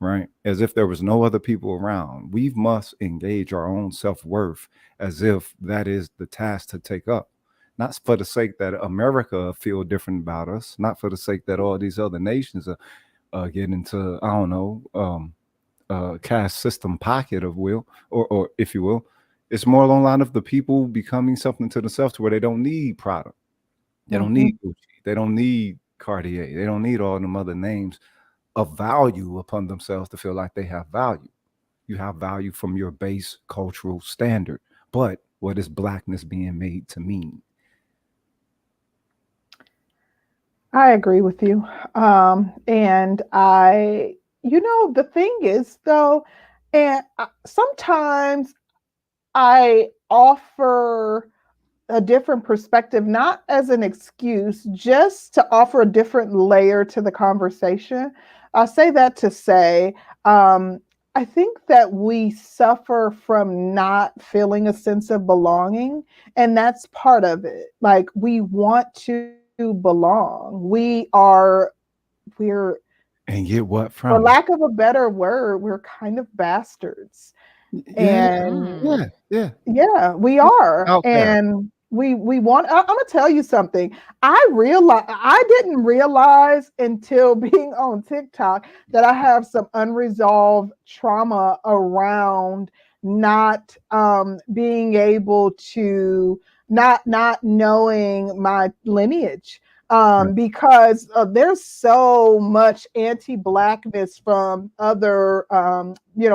Speaker 3: right? As if there was no other people around. We must engage our own self-worth as if that is the task to take up. Not for the sake that America feel different about us, not for the sake that all these other nations are getting into, I don't know, caste system pocket of will, or if you will. It's more along the line of the people becoming something to themselves to where they don't need product. They don't
Speaker 2: Hmm.
Speaker 3: need Gucci. They don't need Cartier. They don't need all them other names of value upon themselves to feel like they have value. You have value from your base cultural standard. But what is blackness being made to mean?
Speaker 2: I agree with you. And the thing is, though, and sometimes I offer a different perspective, not as an excuse, just to offer a different layer to the conversation. I say that to say, um, I think that we suffer from not feeling a sense of belonging, and that's part of it. Like we want to belong. We're,
Speaker 3: And get what
Speaker 2: for
Speaker 3: from it?
Speaker 2: lack of a better word, we're kind of bastards.
Speaker 3: Yeah,
Speaker 2: And
Speaker 3: yeah, yeah.
Speaker 2: yeah, we
Speaker 3: Yeah.
Speaker 2: are.
Speaker 3: Outcast.
Speaker 2: And we want I'm gonna tell you something. I didn't realize until being on TikTok that I have some unresolved trauma around not being able to not knowing my lineage, because there's so much anti-blackness from other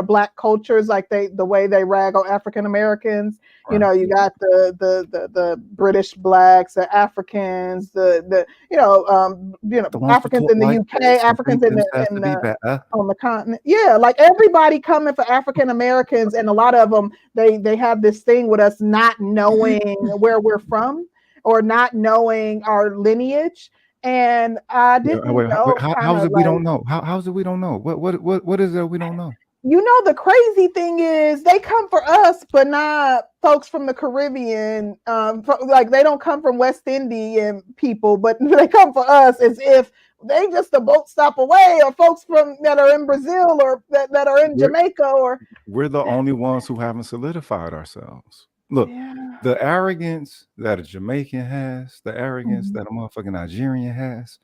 Speaker 2: black cultures, like the way they rag on African Americans.
Speaker 3: Right.
Speaker 2: You got the British blacks, the Africans, the
Speaker 3: The ones who
Speaker 2: Africans
Speaker 3: talk
Speaker 2: in the
Speaker 3: like
Speaker 2: UK,
Speaker 3: this and
Speaker 2: Africans
Speaker 3: think
Speaker 2: in
Speaker 3: this
Speaker 2: the
Speaker 3: has
Speaker 2: in
Speaker 3: to be
Speaker 2: the
Speaker 3: better.
Speaker 2: on the continent. Yeah, like everybody coming for African Americans, and a lot of them they have this thing with us not knowing where we're from or not knowing our lineage. And I
Speaker 3: Yeah,
Speaker 2: didn't
Speaker 3: wait,
Speaker 2: know,
Speaker 3: how
Speaker 2: kind
Speaker 3: is
Speaker 2: of
Speaker 3: it we
Speaker 2: like,
Speaker 3: don't know? How is it we don't know? What is it we don't know?
Speaker 2: the crazy thing is they come for us, but not folks from the Caribbean. Like they don't come from West Indian people, but they come for us as if they just a boat stop away, or folks from that are in Brazil, or that are in
Speaker 3: We're
Speaker 2: Jamaica, or
Speaker 3: we're the only ones who haven't solidified ourselves. Look,
Speaker 2: yeah.
Speaker 3: the arrogance that a Jamaican has, the arrogance
Speaker 2: Mhm.
Speaker 3: that a motherfucking Nigerian has,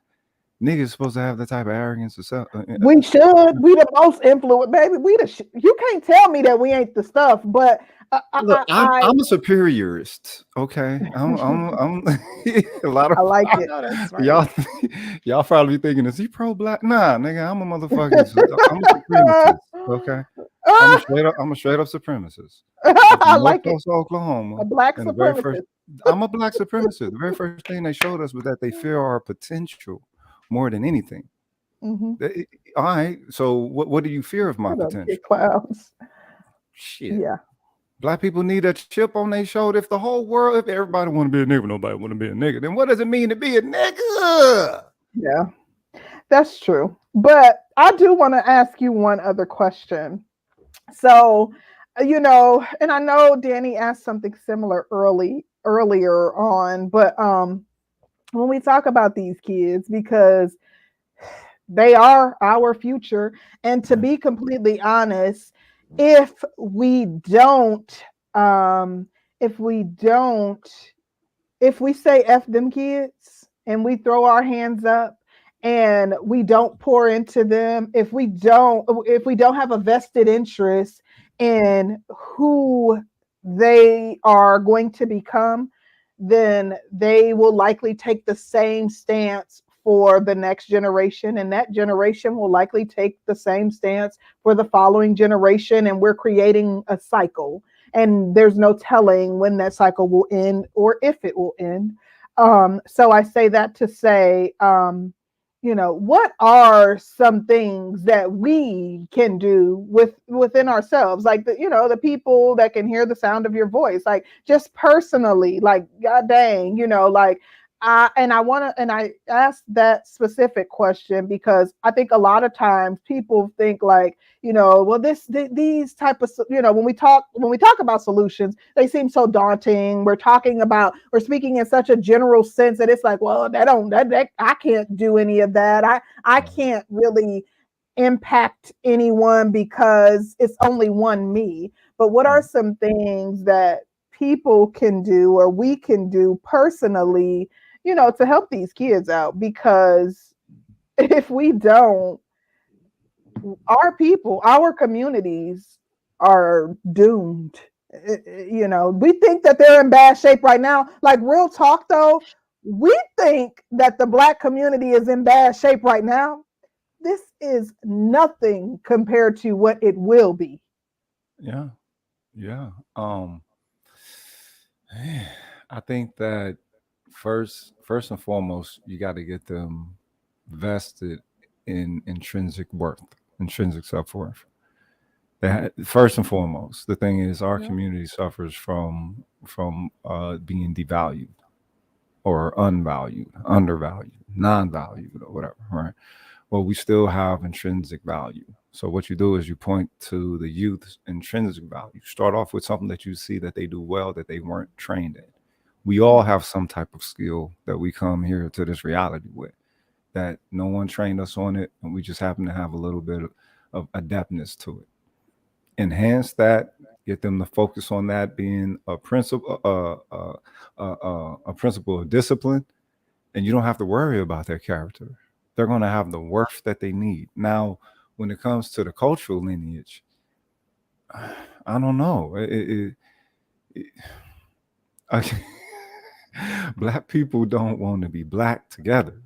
Speaker 3: niggas supposed to have that type of arrogance or
Speaker 2: We should. We the most influent, baby. You can't tell me that we ain't the stuff. But
Speaker 3: Look, I'm a superiorist. Okay, I'm a lot of
Speaker 2: I like
Speaker 1: I
Speaker 2: it.
Speaker 1: know that's right.
Speaker 3: y'all. Y'all probably thinking, is he pro black? Nah, nigga, I'm a motherfucking. I'm a supremacist. Okay, I'm a straight up supremacist. I'm
Speaker 2: I
Speaker 3: from North
Speaker 2: like it.
Speaker 3: Tulsa, Oklahoma,
Speaker 2: A black
Speaker 3: and the very first
Speaker 2: supremacist.
Speaker 3: I'm a black supremacist. The very first thing they showed us was that they fear our potential more than anything.
Speaker 2: Hmm.
Speaker 3: All right, so what do you fear of my
Speaker 2: Shut up, kid
Speaker 3: potential?
Speaker 2: clowns.
Speaker 3: Shit.
Speaker 2: Yeah.
Speaker 3: Black people need a chip on their shoulder. If the whole world, if everybody want to be a nigga, nobody want to be a nigga, then what does it mean to be a nigga?
Speaker 2: Yeah. That's true. But I do want to ask you one other question. So, and I know Danny asked something similar earlier on, but when we talk about these kids, because they are our future, and to
Speaker 3: Yeah.
Speaker 2: be completely honest, if we don't, um, if we don't if we say F them kids and we throw our hands up and we don't pour into them, if we don't have a vested interest in who they are going to become, then they will likely take the same stance for the next generation, and that generation will likely take the same stance for the following generation, and we're creating a cycle, and there's no telling when that cycle will end or if it will end. So I say that to say, what are some things that we can do within ourselves, like the people that can hear the sound of your voice, like just personally, like god dang, like I asked that specific question because I think a lot of times people think like, well, these type of, when we talk about solutions, they seem so daunting. We're speaking in such a general sense that it's like, well, that I can't do any of that. I can't really impact anyone because it's only one me. But what are some things that people can do or we can do personally, to help these kids out? Because if we don't, our communities are doomed. We think that they're in bad shape right now. Like, real talk though, we think that the Black community is in bad shape right now. This is nothing compared to what it will be.
Speaker 3: Yeah. Yeah. I think that first and foremost, you got to get them vested in intrinsic worth, intrinsic self-worth. That first and foremost, the thing is, our
Speaker 2: Yeah.
Speaker 3: community suffers from being devalued or unvalued, undervalued, non-valued, or whatever. Right. Well, we still have intrinsic value. So what you do is you point to the youth's intrinsic value. Start off with something that you see that they do well that they weren't trained in. We all have some type of skill that we come here to this reality with, that no one trained us on it, and we just happen to have a little bit of adeptness to it. Enhance that, get them to focus on that being a principle of discipline, and you don't have to worry about their character. They're going to have the worth that they need. Now, when it comes to the cultural lineage, I don't know. I- Black people don't want to be black together.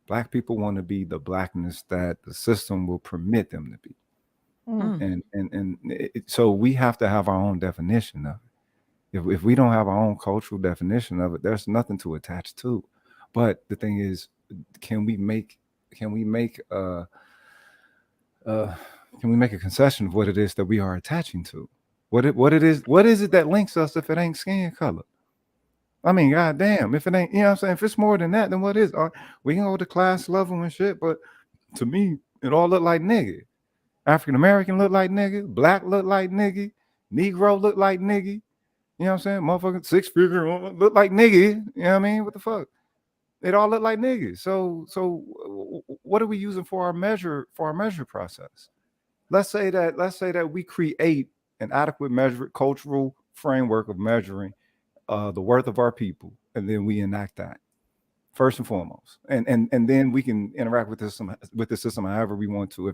Speaker 3: Black people want to be the blackness that the system will permit them to be.
Speaker 2: Mm.
Speaker 3: So we have to have our own definition of it. If we don't have our own cultural definition of it, there's nothing to attach to. But the thing is, can we make can we make uh, can we make a concession of what it is that we are attaching to? What is it that links us if it ain't skin color? I mean, goddamn, if it ain't, you know what I'm saying? If it's more than that, then what is? We can go to class level and shit, but to me, it all look like nigga. African American look like nigga, black look like nigga, Negro look like nigga. You know what I'm saying? Motherfucking six figure look like nigga. You know what I mean? What the fuck? It all look like niggas. So what are we using for our measure process? Let's say that we create an adequate measure cultural framework of measuring the worth of our people, and then we enact that first and foremost, and then we can interact with the system however we want to.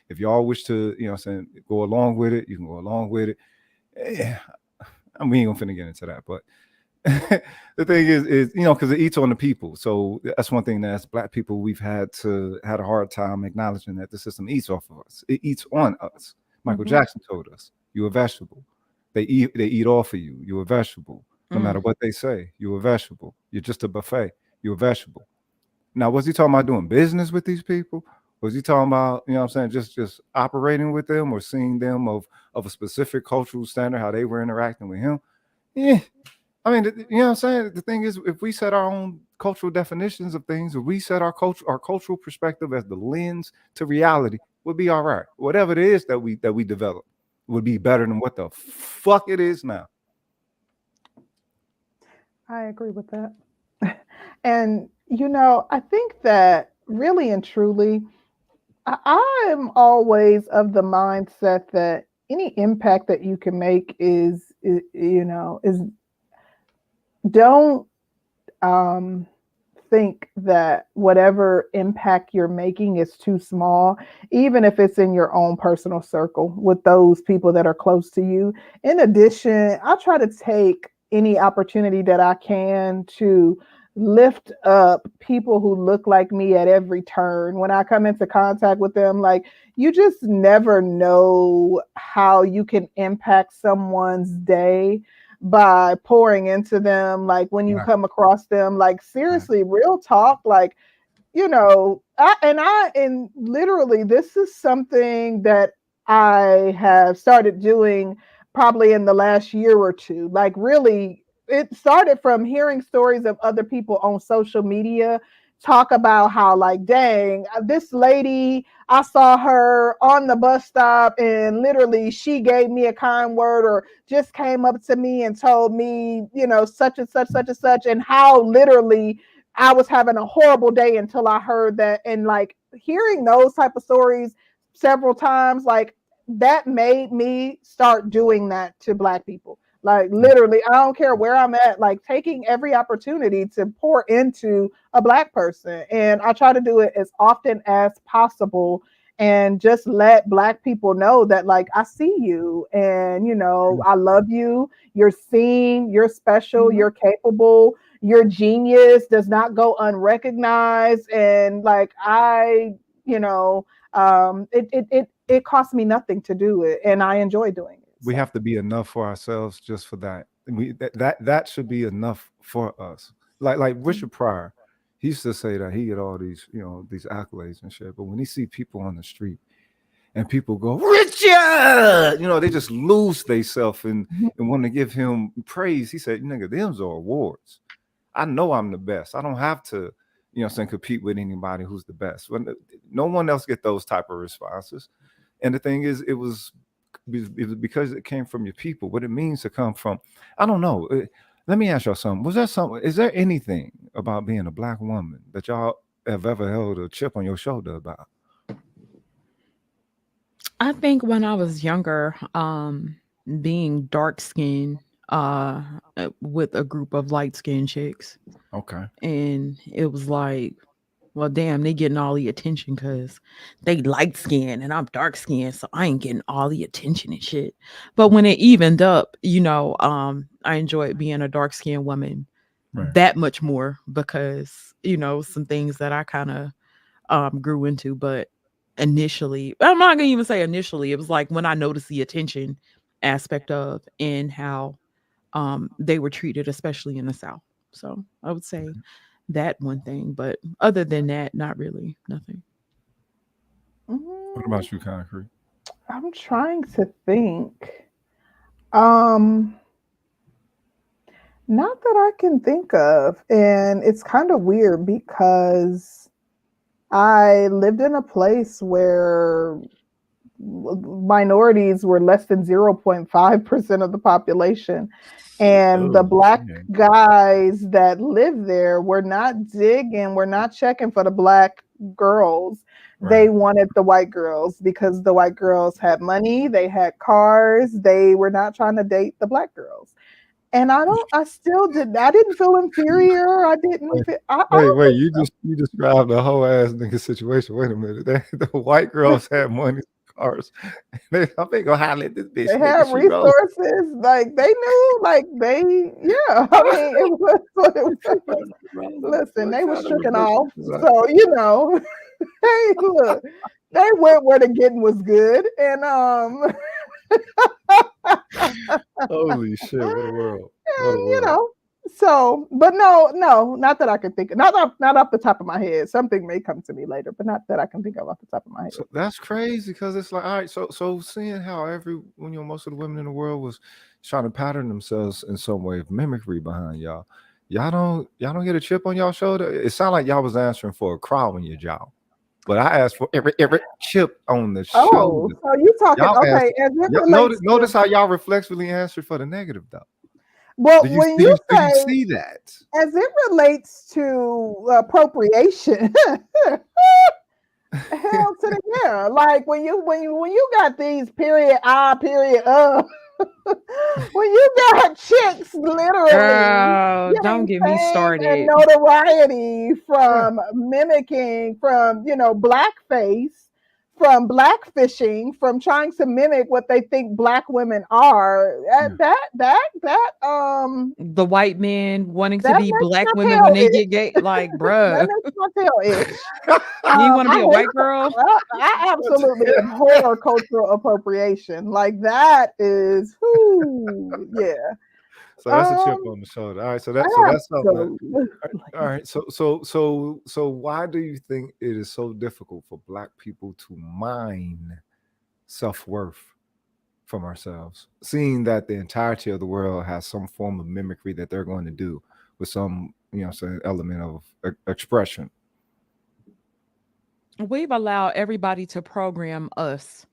Speaker 3: If y'all wish to, you know, what I'm saying, go along with it, you can go along with it. Yeah, we ain't gonna finna get into that, but the thing is, because it eats on the people. So that's one thing that as Black people we've had a hard time acknowledging that the system eats off of us. It eats on us Michael
Speaker 2: Mhm.
Speaker 3: Jackson told us, "You a vegetable." They eat off of you. You're a vegetable. No matter
Speaker 1: Mm.
Speaker 3: what they say, you're a vegetable. You're just a buffet. You're a vegetable. Now, was he talking about doing business with these people? Was he talking about, you know what I'm saying, just operating with them or seeing them of a specific cultural standard, how they were interacting with him? Yeah. I mean, you know what I'm saying? The thing is, if we set our own cultural definitions of things, if we set our cultural perspective as the lens to reality, we'll be all right. Whatever it is that we develop would be better than what the fuck it is now.
Speaker 2: I agree with that. And, I think that really and truly, I'm always of the mindset that any impact that you can make is don't um, think that whatever impact you're making is too small, even if it's in your own personal circle with those people that are close to you. In addition, I try to take any opportunity that I can to lift up people who look like me at every turn when I come into contact with them. Like, you just never know how you can impact someone's day by pouring into them, like when you
Speaker 3: Right.
Speaker 2: come across them, like
Speaker 3: Right.
Speaker 2: seriously, real talk, like, and literally this is something that I have started doing probably in the last year or two. Like, really, it started from hearing stories of other people on social media talk about how, like, dang, this lady, I saw her on the bus stop and literally she gave me a kind word, or just came up to me and told me, such and such, such and such, and how literally I was having a horrible day until I heard that. And like, hearing those type of stories several times, like, that made me start doing that to Black people. Like, literally, I don't care where I'm at, like, taking every opportunity to pour into a Black person. And I try to do it as often as possible and just let Black people know that, like, I see you and, I love you. You're seen, you're special,
Speaker 1: Mhm.
Speaker 2: you're capable, your genius does not go unrecognized. And like, it costs me nothing to do it, and I enjoy doing it.
Speaker 3: We
Speaker 2: So
Speaker 3: have to be enough for ourselves just for that. That should be enough for us. Like Richard Pryor, he used to say that he get all these, these accolades and shit. But when he see people on the street and people go, Richard, they just lose themselves and want to give him praise. He said, nigga, them's are awards. I know I'm the best. I don't have to, compete with anybody who's the best. No one else get those type of responses. And the thing is, it was because it came from your people. What it means to come from, I don't know. Let me ask y'all something. Is there anything about being a Black woman that y'all have ever held a chip on your shoulder about?
Speaker 1: I think when I was younger, being dark skinned, with a group of light skinned chicks,
Speaker 3: Okay.
Speaker 1: and it was like, well, damn, they getting all the attention because they light skinned and I'm dark skinned, so I ain't getting all the attention and shit. But when it evened up, I enjoyed being a dark skinned woman
Speaker 3: Right.
Speaker 1: that much more because some things that I kind of grew into. But initially, I'm not gonna even say initially, it was like when I noticed the attention aspect of and how they were treated, especially in the South. So I would say that one thing, but other than that, not really, nothing.
Speaker 3: What
Speaker 2: mm,
Speaker 3: about you, Concrete?
Speaker 2: I'm trying to think. Um, Not that I can think of. And it's kind of weird because I lived in a place where minorities were less than 0.5% of the population. And the
Speaker 3: Oh,
Speaker 2: Black
Speaker 3: yeah.
Speaker 2: guys that lived there were not digging, were not checking for the Black girls. They
Speaker 3: Right.
Speaker 2: wanted the white girls because the white girls had money, they had cars, they were not trying to date the Black girls. And I didn't feel inferior. I didn't
Speaker 3: Wait,
Speaker 2: feel, I
Speaker 3: wait,
Speaker 2: don't
Speaker 3: wait.
Speaker 2: think
Speaker 3: You described the whole ass nigga situation. Wait a minute. The white girls had money, cars. I'm gonna holler at this bitch,
Speaker 2: they
Speaker 3: nigga.
Speaker 2: had
Speaker 3: She rolls.
Speaker 2: resources. Like, they knew, like, yeah. I mean, it was what it was. Listen,
Speaker 3: What
Speaker 2: they was
Speaker 3: kind of
Speaker 2: tricking
Speaker 3: ridiculous
Speaker 2: off.
Speaker 3: is that?
Speaker 2: So, hey, look. They went where the getting was good, and
Speaker 3: Holy shit! What a world! What a
Speaker 2: you
Speaker 3: world!
Speaker 2: know. So, but no, not that I can think of, not off the top of my head. Something may come to me later, but not that I can think of off the top of my head.
Speaker 3: So that's crazy because it's like, all right, so seeing how most of the women in the world was trying to pattern themselves in some way of mimicry behind y'all. Y'all don't get a chip on y'all shoulder. It sounded like y'all was answering for a crow in your jaw, but I asked for every chip on the
Speaker 2: Oh,
Speaker 3: shoulder.
Speaker 2: so you talking
Speaker 3: Y'all
Speaker 2: okay?
Speaker 3: answered.
Speaker 2: As it
Speaker 3: Y'all,
Speaker 2: relates
Speaker 3: notice
Speaker 2: to,
Speaker 3: how y'all reflexively answered for the negative though.
Speaker 2: well,
Speaker 3: Do you
Speaker 2: when
Speaker 3: do
Speaker 2: you
Speaker 3: you do you
Speaker 2: say
Speaker 3: see that?
Speaker 2: as it relates to appropriation, hell to the yeah. Like when you got these period I period when you got chicks literally
Speaker 1: Girl, don't
Speaker 2: getting
Speaker 1: get me
Speaker 2: fame and
Speaker 1: started.
Speaker 2: notoriety
Speaker 3: Yeah.
Speaker 2: from mimicking, from blackface, from blackfishing, from trying to mimic what they think black women are.
Speaker 3: Yeah.
Speaker 1: The white men wanting to
Speaker 2: That
Speaker 1: be
Speaker 2: makes
Speaker 1: black
Speaker 2: my
Speaker 1: women when
Speaker 2: tail
Speaker 1: they
Speaker 2: itch.
Speaker 1: get gay. Like,
Speaker 2: That
Speaker 1: bruh,
Speaker 2: makes my tail itch.
Speaker 1: you want to
Speaker 2: I
Speaker 1: be a
Speaker 2: hate.
Speaker 1: white girl?
Speaker 2: I absolutely abhor cultural appropriation. Like that is, whoo, yeah.
Speaker 3: So that's a chip
Speaker 2: Um,
Speaker 3: on the shoulder. All right, so that's something that. All
Speaker 2: absolutely.
Speaker 3: right. So why do you think it is so difficult for Black people to mine self-worth from ourselves, seeing that the entirety of the world has some form of mimicry that they're going to do with some, say element of expression?
Speaker 1: We've allowed everybody to program us.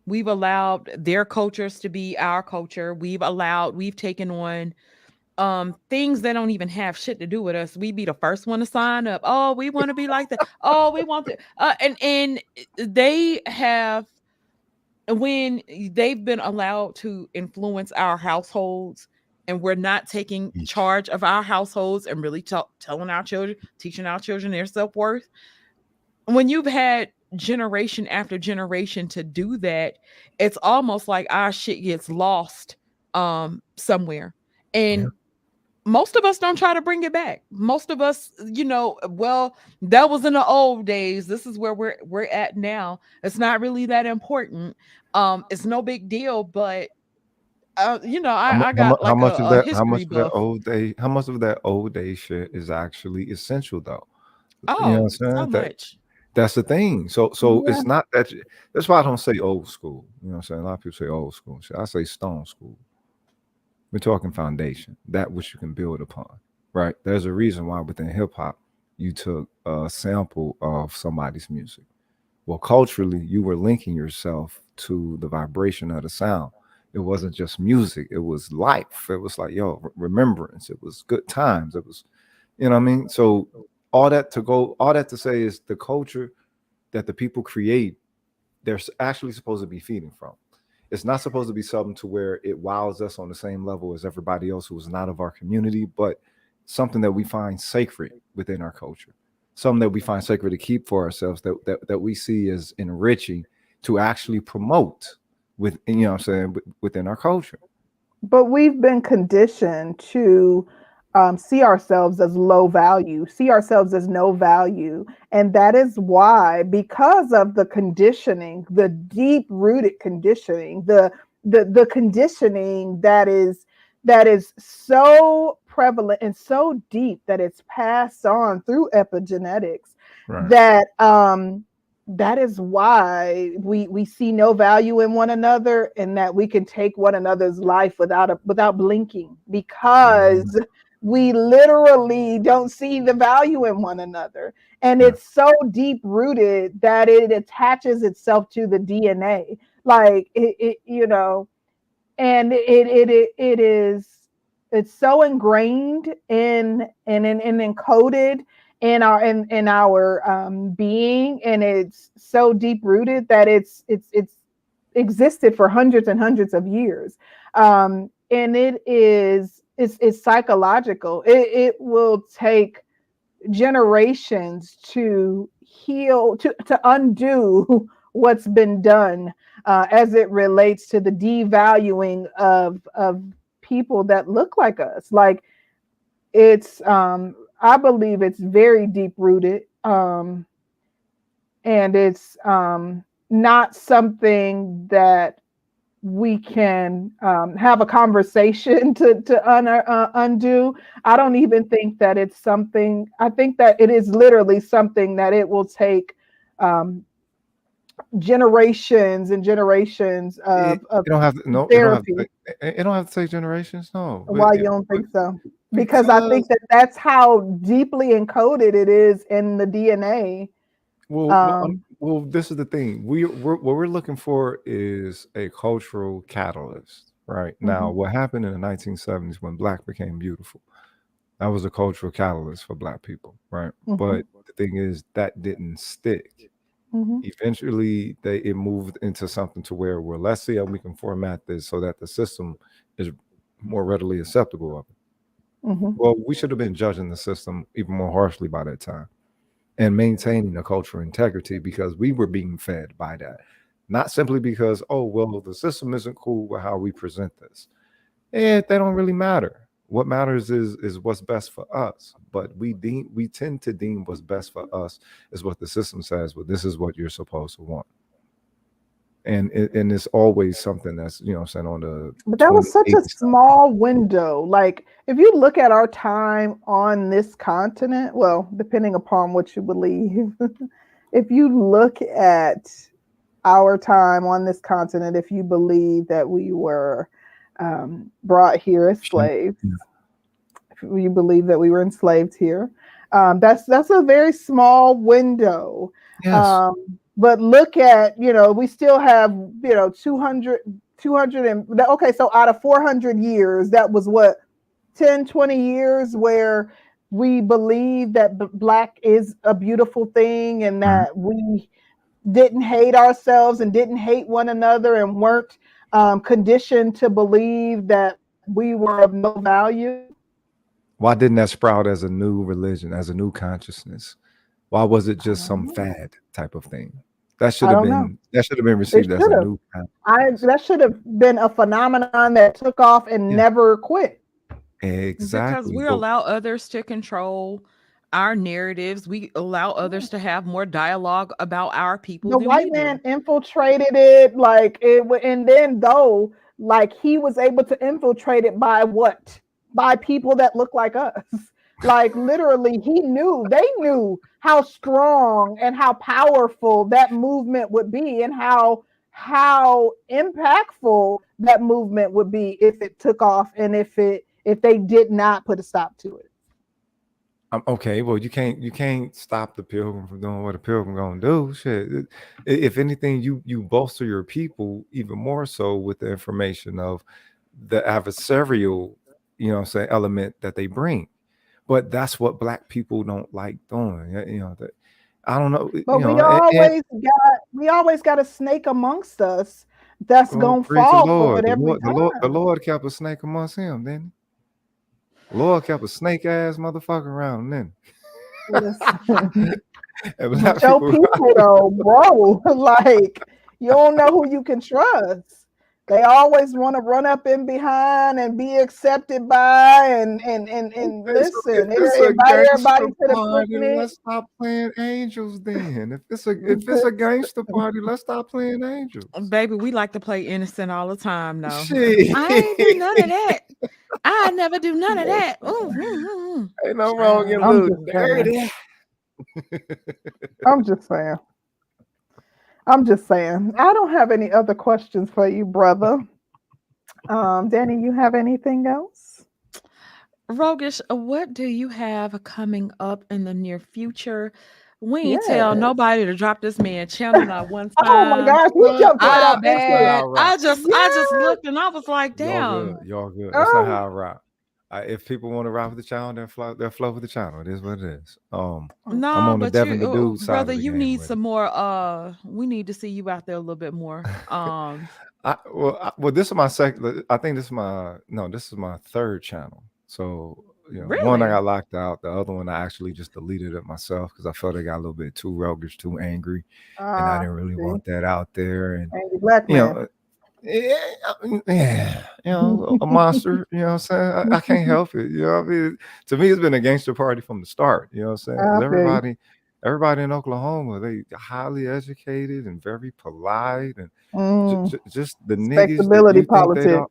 Speaker 1: We've allowed their cultures to be our culture. We've taken on things that don't even have shit to do with us. We be the first one to sign up. Oh, we want to be like that. Oh, we want to and they have, when they've been allowed to influence our households, and we're not taking
Speaker 3: Yeesh.
Speaker 1: charge of our households and really telling our children, teaching our children their self-worth. When you've had generation after generation to do that, it's almost like our shit gets lost somewhere.
Speaker 3: Yeah.
Speaker 1: And most of us don't try to bring it back. Most of us, well, that was in the old days. This is where we're at now. It's not really that important. It's no big deal, but I got
Speaker 3: How
Speaker 1: like
Speaker 3: much of
Speaker 1: a
Speaker 3: that?
Speaker 1: history buff.
Speaker 3: How much of that old day shit is actually essential though? You know
Speaker 1: Oh,
Speaker 3: what I'm
Speaker 1: so
Speaker 3: saying?
Speaker 1: much.
Speaker 3: That's the thing. So
Speaker 2: Yeah.
Speaker 3: it's not that. That's why I don't say old school. You know what I'm saying? A lot of people say old school. Shit, I say stone school. We're talking foundation, that which you can build upon, right? There's a reason why within hip hop you took a sample of somebody's music. Well, culturally, you were linking yourself to the vibration of the sound. It wasn't just music, it was life. It was like, yo, remembrance. It was good times. It was, you know what I mean? So, all that to say is the culture that the people create, actually supposed to be feeding from. It's not supposed to be something to where it wows us on the same level as everybody else who is not of our community, but something that we find sacred within our culture, something that we find sacred to keep for ourselves, that we see as enriching to actually promote with, what I'm saying, within our culture.
Speaker 2: But we've been conditioned to see ourselves as low value, see ourselves as no value. And that is why, because of the conditioning, the deep rooted conditioning, the conditioning that is so prevalent and so deep that it's passed on through epigenetics,
Speaker 3: Right.
Speaker 2: that is why we see no value in one another, and that we can take one another's life without blinking,
Speaker 3: Yeah.
Speaker 2: because we literally don't see the value in one another. And
Speaker 3: Yeah.
Speaker 2: it's so deep rooted that it attaches itself to the DNA. Like and it is, it's so ingrained in encoded in our being, and it's so deep rooted that it's existed for hundreds and hundreds of years. And it's psychological. It will take generations to heal, to undo what's been done, as it relates to the devaluing of people that look like us. Like it's I believe it's very deep rooted, and it's not something that we can have a conversation to undo. I don't even think that it's something. I think that it is literally something that it will take generations and generations of
Speaker 3: It don't have to, no,
Speaker 2: therapy.
Speaker 3: it don't have to take generations, no.
Speaker 2: Why you don't
Speaker 3: But
Speaker 2: think so? Because I think
Speaker 3: because
Speaker 2: that that's how deeply encoded it is in the DNA.
Speaker 3: well, this is the thing. What we're looking for is a cultural catalyst, right? Now,
Speaker 2: Mhm,
Speaker 3: what happened in the 1970s when Black became beautiful? That was a cultural catalyst for Black people, right?
Speaker 2: mhm,
Speaker 3: But the thing is that didn't stick.
Speaker 2: mhm,
Speaker 3: Eventually, it moved into something to where, well, let's see how we can format this so that the system is more readily acceptable of it.
Speaker 2: mhm.
Speaker 3: Well, we should have been judging the system even more harshly by that time and maintaining a cultural integrity because we were being fed by that. Not simply because, oh, well, the system isn't cool with how we present this. They don't really matter. What matters is what's best for us. But we tend to deem what's best for us is what the system says. Well, this is what you're supposed to want, and it's always something that's saying on the
Speaker 2: But that was such a
Speaker 3: 2080 side.
Speaker 2: small window. Like, if you look at our time on this continent, well, depending upon what you believe, if you look at our time on this continent, if you believe that we were brought here as slaves,
Speaker 3: Yeah.
Speaker 2: if you believe that we were enslaved here, that's a very small window.
Speaker 3: Yes.
Speaker 2: Um, but look at, we still have, 200, 200 and okay, so out of 400 years, that was what, 10, 20 years where we believe that Black is a beautiful thing and
Speaker 3: Mhm.
Speaker 2: that we didn't hate ourselves and didn't hate one another and weren't conditioned to believe that we were of no value.
Speaker 3: Why didn't that sprout as a new religion, as a new consciousness? Why was it
Speaker 2: I
Speaker 3: just
Speaker 2: don't
Speaker 3: some
Speaker 2: know.
Speaker 3: fad type of thing? That should
Speaker 2: I
Speaker 3: have
Speaker 2: don't know.
Speaker 3: been that should have been
Speaker 2: It
Speaker 3: received as
Speaker 2: should
Speaker 3: a
Speaker 2: have.
Speaker 3: new
Speaker 2: I
Speaker 3: consciousness.
Speaker 2: That should have been a phenomenon that took off and
Speaker 3: Yeah,
Speaker 2: never quit.
Speaker 1: because
Speaker 3: exactly.
Speaker 1: we
Speaker 3: But
Speaker 1: allow others to control our narratives. We allow
Speaker 2: Yeah.
Speaker 1: others to have more dialogue about our people
Speaker 2: The
Speaker 1: than we
Speaker 2: white
Speaker 1: do.
Speaker 2: man infiltrated it, like and then though, like he was able to infiltrate it by what? By people that look like us. Like literally, they knew how strong and how powerful that movement would be, and how impactful that movement would be if it took off, and if they did not put a stop to it.
Speaker 3: okay, well, you can't stop the pilgrim from doing what a pilgrim gonna do. Shit. If anything, you bolster your people even more so with the information of the adversarial, say element that they bring. But that's what Black people don't like doing. That I don't know,
Speaker 2: But
Speaker 3: and
Speaker 2: we always got a snake amongst us that's
Speaker 3: well,
Speaker 2: gonna
Speaker 3: praise the
Speaker 2: fall for
Speaker 3: Lord.
Speaker 2: it every
Speaker 3: The
Speaker 2: time.
Speaker 3: Lord kept a snake amongst him, didn't he? The Lord kept a snake ass motherfucker around, then.
Speaker 2: Listen,
Speaker 3: And
Speaker 2: but
Speaker 3: Black
Speaker 2: your
Speaker 3: people,
Speaker 2: people though, bro, like you don't know who you can trust. They always want to run up in behind and be accepted by and
Speaker 3: okay, so if
Speaker 2: listen,
Speaker 3: it's a
Speaker 2: invite
Speaker 3: gangster
Speaker 2: everybody to the
Speaker 3: party,
Speaker 2: picnic.
Speaker 3: let's stop playing angels. Then, if it's a gangster party, let's stop playing angels.
Speaker 1: Baby, we like to play innocent all the time. No,
Speaker 3: Shit,
Speaker 1: I ain't do none of that. I never do none of that. Ooh,
Speaker 3: ain't no wrong in
Speaker 1: child.
Speaker 2: I'm
Speaker 3: little
Speaker 2: just saying.
Speaker 3: dirty.
Speaker 2: I'm just saying. I'm just saying. I don't have any other questions for you, brother. Danny, you have anything else?
Speaker 1: Rogish, what do you have coming up in the near future? We ain't tell
Speaker 2: Yes.
Speaker 1: nobody to drop this man channel not one
Speaker 2: Oh my
Speaker 1: time.
Speaker 2: gosh, we jumped right
Speaker 1: I
Speaker 2: up
Speaker 3: That's
Speaker 2: into
Speaker 3: not
Speaker 2: it.
Speaker 3: how I
Speaker 1: bet.
Speaker 3: rock.
Speaker 1: I just
Speaker 2: Yes.
Speaker 1: looked and I was like,
Speaker 3: Y'all good.
Speaker 1: damn.
Speaker 3: Y'all good. That's not
Speaker 2: Oh,
Speaker 3: how I rock. If people want to rock with the channel, they'll flow with the channel. It is what it is. I'm
Speaker 1: No,
Speaker 3: on the
Speaker 1: but
Speaker 3: Devin the
Speaker 1: you,
Speaker 3: Dude side
Speaker 1: brother,
Speaker 3: of the
Speaker 1: you
Speaker 3: game
Speaker 1: need
Speaker 3: with it.
Speaker 1: some more. We need to see you out there a little bit more.
Speaker 3: Well, this is my second. I think this is my no. This is my third channel. So one I
Speaker 1: Really?
Speaker 3: got locked out. The other one I actually just deleted it myself because I felt it got a little bit too roguish, too angry, and I didn't really
Speaker 2: see,
Speaker 3: want that out there. And
Speaker 2: angry black
Speaker 3: you
Speaker 2: man.
Speaker 3: know, yeah, a monster. You know what I'm saying? I can't help it. You know what I mean? To me, it's been a gangster party from the start. You know what I'm saying?
Speaker 2: I
Speaker 3: Because
Speaker 2: feel you.
Speaker 3: everybody Everybody in Oklahoma, they highly educated and very polite, and
Speaker 2: Mm.
Speaker 3: just the niggas that
Speaker 2: Respectability politics.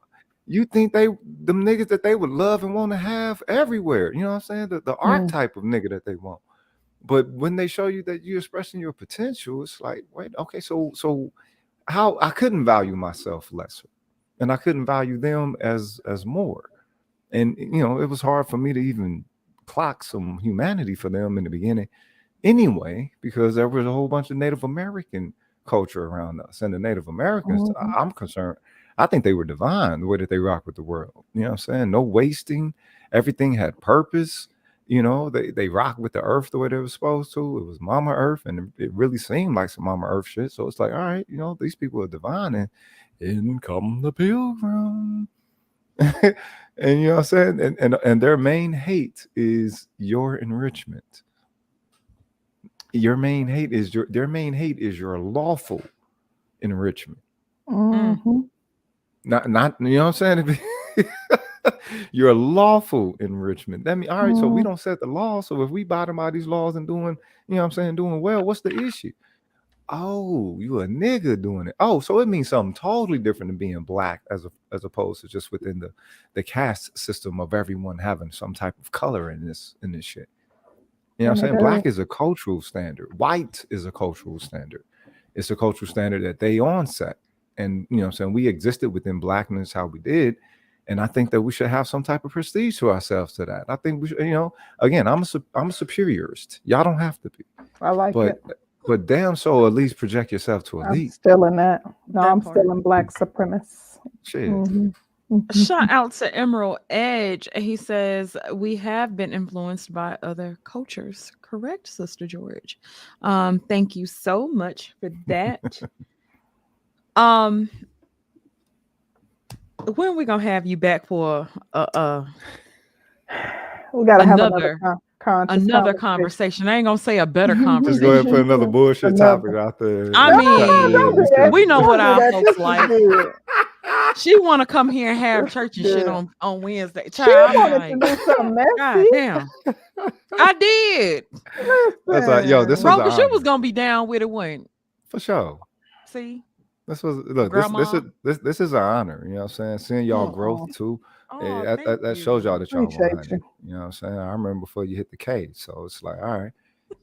Speaker 3: you think them niggas that they would love and want to have everywhere. You know what I'm saying? The
Speaker 2: Mm.
Speaker 3: archetype of nigga that they want. But when they show you that you're expressing your potential, it's like, wait, okay, so how I couldn't value myself lesser, and I couldn't value them as more, and it was hard for me to even clock some humanity for them in the beginning anyway, because there was a whole bunch of Native American culture around us, and the Native Americans,
Speaker 2: Mhm.
Speaker 3: I'm concerned, I think they were divine the way that they rock with the world. You know what I'm saying? No wasting, everything had purpose. They rock with the earth the way they were supposed to. It was Mama Earth, and it really seemed like some Mama Earth shit. So it's like, all right, these people are divine, and in come the pilgrim. And you know what I'm saying? And their main hate is your enrichment. Their main hate is your lawful enrichment.
Speaker 2: Mhm.
Speaker 3: Not you know what I'm saying? Your lawful enrichment. That means, all right, so we
Speaker 2: Mm.
Speaker 3: don't set the law. So if we bottom out these laws and doing, you know what I'm saying, doing well, what's the issue? Oh, you a nigga doing it. Oh, so it means something totally different than being black as opposed to just within the caste system of everyone having some type of color in this shit. You know what
Speaker 2: And
Speaker 3: I'm
Speaker 2: it
Speaker 3: saying?
Speaker 2: does.
Speaker 3: Black is a cultural standard. White is a cultural standard. It's a cultural standard that they onset. And you know what I'm saying? We existed within blackness how we did. And I think that we should have some type of prestige to ourselves to that. I think we should, again, I'm a superiorist. Y'all don't have to be.
Speaker 2: I like
Speaker 3: But
Speaker 2: it.
Speaker 3: but damn so at least project yourself to
Speaker 2: I'm
Speaker 3: elite.
Speaker 2: still in that. No,
Speaker 1: That
Speaker 2: I'm
Speaker 1: part.
Speaker 2: still in black supremacist.
Speaker 3: Shit.
Speaker 2: Mhm.
Speaker 1: Shout
Speaker 2: Mhm.
Speaker 1: out to Emerald Edge. He says we have been influenced by other cultures. Correct, Sister George. Thank you so much for that. Um, when are we gonna have you back for
Speaker 2: We got to have another
Speaker 1: another
Speaker 2: conscious
Speaker 1: another
Speaker 2: conversation.
Speaker 1: conversation? I ain't gonna say a better
Speaker 3: Just go ahead and put
Speaker 1: conversation.
Speaker 3: another bullshit topic
Speaker 2: Another.
Speaker 3: out there.
Speaker 1: I
Speaker 2: No,
Speaker 1: mean,
Speaker 2: don't do
Speaker 3: Just
Speaker 2: that.
Speaker 1: we know what
Speaker 2: Don't do
Speaker 1: our
Speaker 2: that.
Speaker 1: folks
Speaker 2: This is
Speaker 1: like.
Speaker 2: good.
Speaker 1: She want to come here and have
Speaker 2: This
Speaker 1: church
Speaker 2: is
Speaker 1: and shit
Speaker 2: good.
Speaker 1: on Wednesday.
Speaker 2: She
Speaker 1: Child, I'm
Speaker 2: wanted to
Speaker 1: like,
Speaker 2: do something
Speaker 1: God
Speaker 2: messy.
Speaker 1: damn, I did.
Speaker 3: That's like, yo, this was
Speaker 2: Listen.
Speaker 3: an
Speaker 1: Rogus, you was
Speaker 3: honor.
Speaker 1: gonna be down with it when
Speaker 3: For sure.
Speaker 1: see
Speaker 3: This was look.
Speaker 1: grandma.
Speaker 3: This is an honor. You know what I'm saying? Seeing y'all growth
Speaker 2: Uh-uh.
Speaker 3: too.
Speaker 1: Oh, thank
Speaker 3: That shows y'all
Speaker 1: you.
Speaker 3: that y'all
Speaker 2: Appreciate
Speaker 3: 100.
Speaker 2: you.
Speaker 3: You know what I'm saying? I remember before you hit the K. So it's like, all right,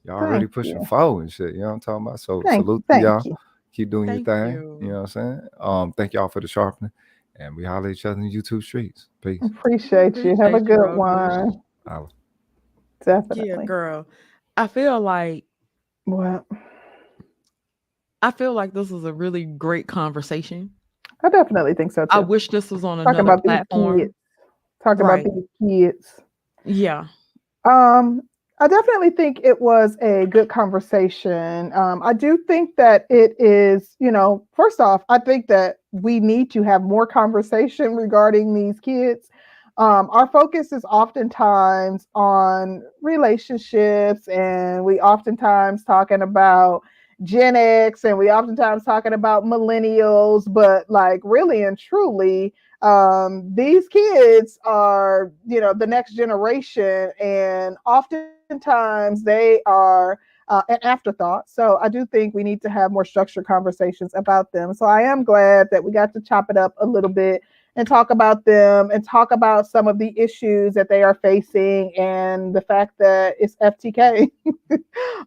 Speaker 3: y'all already
Speaker 2: Thank
Speaker 3: pushing
Speaker 2: you.
Speaker 3: forward and shit. You know what I'm talking about? So
Speaker 2: Thank you.
Speaker 3: salute to
Speaker 2: Thank
Speaker 3: y'all.
Speaker 2: you.
Speaker 3: Keep doing your
Speaker 1: Thank
Speaker 3: thing. You
Speaker 1: you.
Speaker 3: know what I'm saying? Thank y'all for the sharpening. And we holler at each other in YouTube streets. Peace.
Speaker 2: Appreciate you. Have a
Speaker 1: Appreciate you,
Speaker 2: good
Speaker 1: Rogus.
Speaker 2: one.
Speaker 3: Holla.
Speaker 1: Yeah,
Speaker 2: Definitely.
Speaker 1: girl. I feel like
Speaker 2: Well,
Speaker 1: I feel like this was a really great conversation.
Speaker 2: I definitely think so
Speaker 1: I
Speaker 2: too.
Speaker 1: wish this was on
Speaker 2: Talking
Speaker 1: another
Speaker 2: about these kids.
Speaker 1: platform.
Speaker 2: Talking about
Speaker 1: Right.
Speaker 2: these kids.
Speaker 1: Yeah.
Speaker 2: Um, I definitely think it was a good conversation. I do think that it is, first off, I think that we need to have more conversation regarding these kids. Our focus is oftentimes on relationships, and we oftentimes talking about Gen X, and we oftentimes talking about millennials, but like really and truly, these kids are the next generation, and oftentimes they are an afterthought. So I do think we need to have more structured conversations about them. So I am glad that we got to chop it up a little bit and talk about them and talk about some of the issues that they are facing, and the fact that it's FTK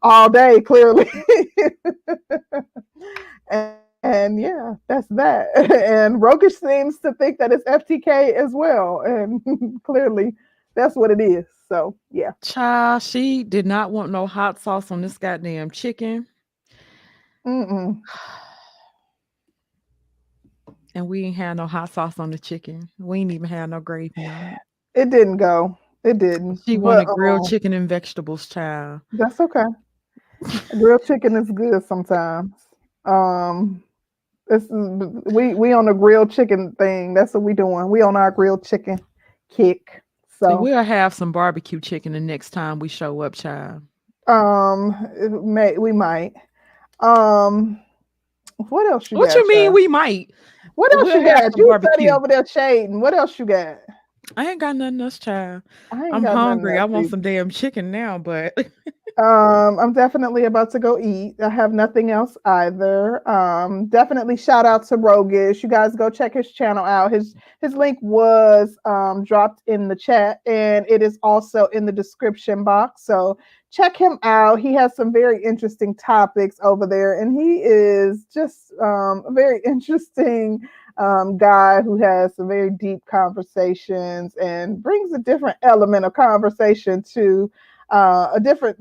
Speaker 2: all day, clearly. And yeah, that's that. And Rokish seems to think that it's FTK as well. And clearly that's what it is. So yeah.
Speaker 1: Child, she did not want no hot sauce on this goddamn chicken.
Speaker 2: Mm-mm.
Speaker 1: And we ain't had no hot sauce on the chicken. We ain't even had no gravy on it.
Speaker 2: It didn't go. It didn't.
Speaker 1: She
Speaker 2: But
Speaker 1: wanted grilled chicken and vegetables, child.
Speaker 2: that's okay. Grilled chicken is good sometimes. Um we on a grilled chicken thing. That's what we doing. We on our grilled chicken kick.
Speaker 1: See,
Speaker 2: So
Speaker 1: we'll have some barbecue chicken the next time we show up, child.
Speaker 2: we might. Um what else you
Speaker 1: What
Speaker 2: got,
Speaker 1: you mean
Speaker 2: child?
Speaker 1: we might?
Speaker 2: What else
Speaker 1: We'll
Speaker 2: you
Speaker 1: have
Speaker 2: got?
Speaker 1: some
Speaker 2: You study
Speaker 1: barbecue.
Speaker 2: over there shading. What else you got?
Speaker 1: I ain't got nothing else, child.
Speaker 2: I ain't
Speaker 1: I'm
Speaker 2: got nothing
Speaker 1: hungry. I
Speaker 2: else
Speaker 1: want
Speaker 2: either.
Speaker 1: some damn chicken now, but
Speaker 2: I'm definitely about to go eat. I have nothing else either. Definitely shout out to Rohgish. You guys go check his channel out. His link was dropped in the chat, and it is also in the description box. So check him out. He has some very interesting topics over there, and he is just a very interesting guy who has some very deep conversations and brings a different element of conversation to a different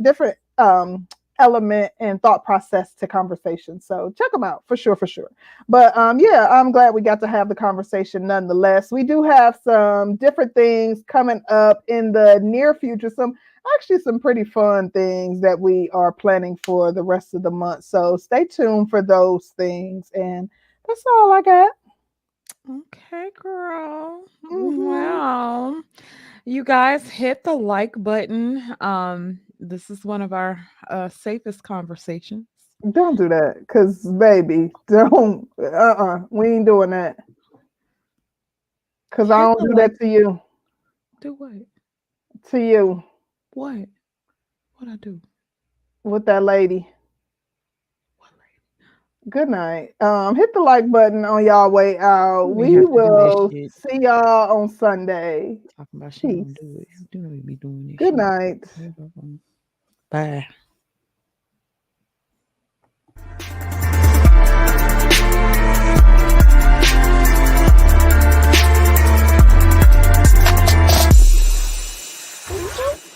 Speaker 2: element and thought process to conversation. So check them out for sure. But yeah, I'm glad we got to have the conversation nonetheless. We do have some different things coming up in the near future, some pretty fun things that we are planning for the rest of the month. So stay tuned for those things. And that's all I got.
Speaker 1: Okay, girl.
Speaker 2: Mhm.
Speaker 1: Wow. You guys hit the like button. This is one of our safest conversations.
Speaker 2: Don't do that, because baby, don't. We ain't doing that. Because I
Speaker 1: Hit
Speaker 2: don't
Speaker 1: the
Speaker 2: do
Speaker 1: like.
Speaker 2: that to you.
Speaker 1: Do what?
Speaker 2: To you.
Speaker 1: What? What I do?
Speaker 2: With that lady.
Speaker 1: What lady?
Speaker 2: Good night. Hit the like button on y'all way out.
Speaker 1: We
Speaker 2: We
Speaker 1: have to do this
Speaker 2: will
Speaker 1: shit.
Speaker 2: see y'all on Sunday.
Speaker 1: Talking about she
Speaker 2: Peace.
Speaker 1: gonna do it. You know we be doing this
Speaker 2: Good
Speaker 1: shit.
Speaker 2: night.
Speaker 1: Bye.
Speaker 2: Thank you.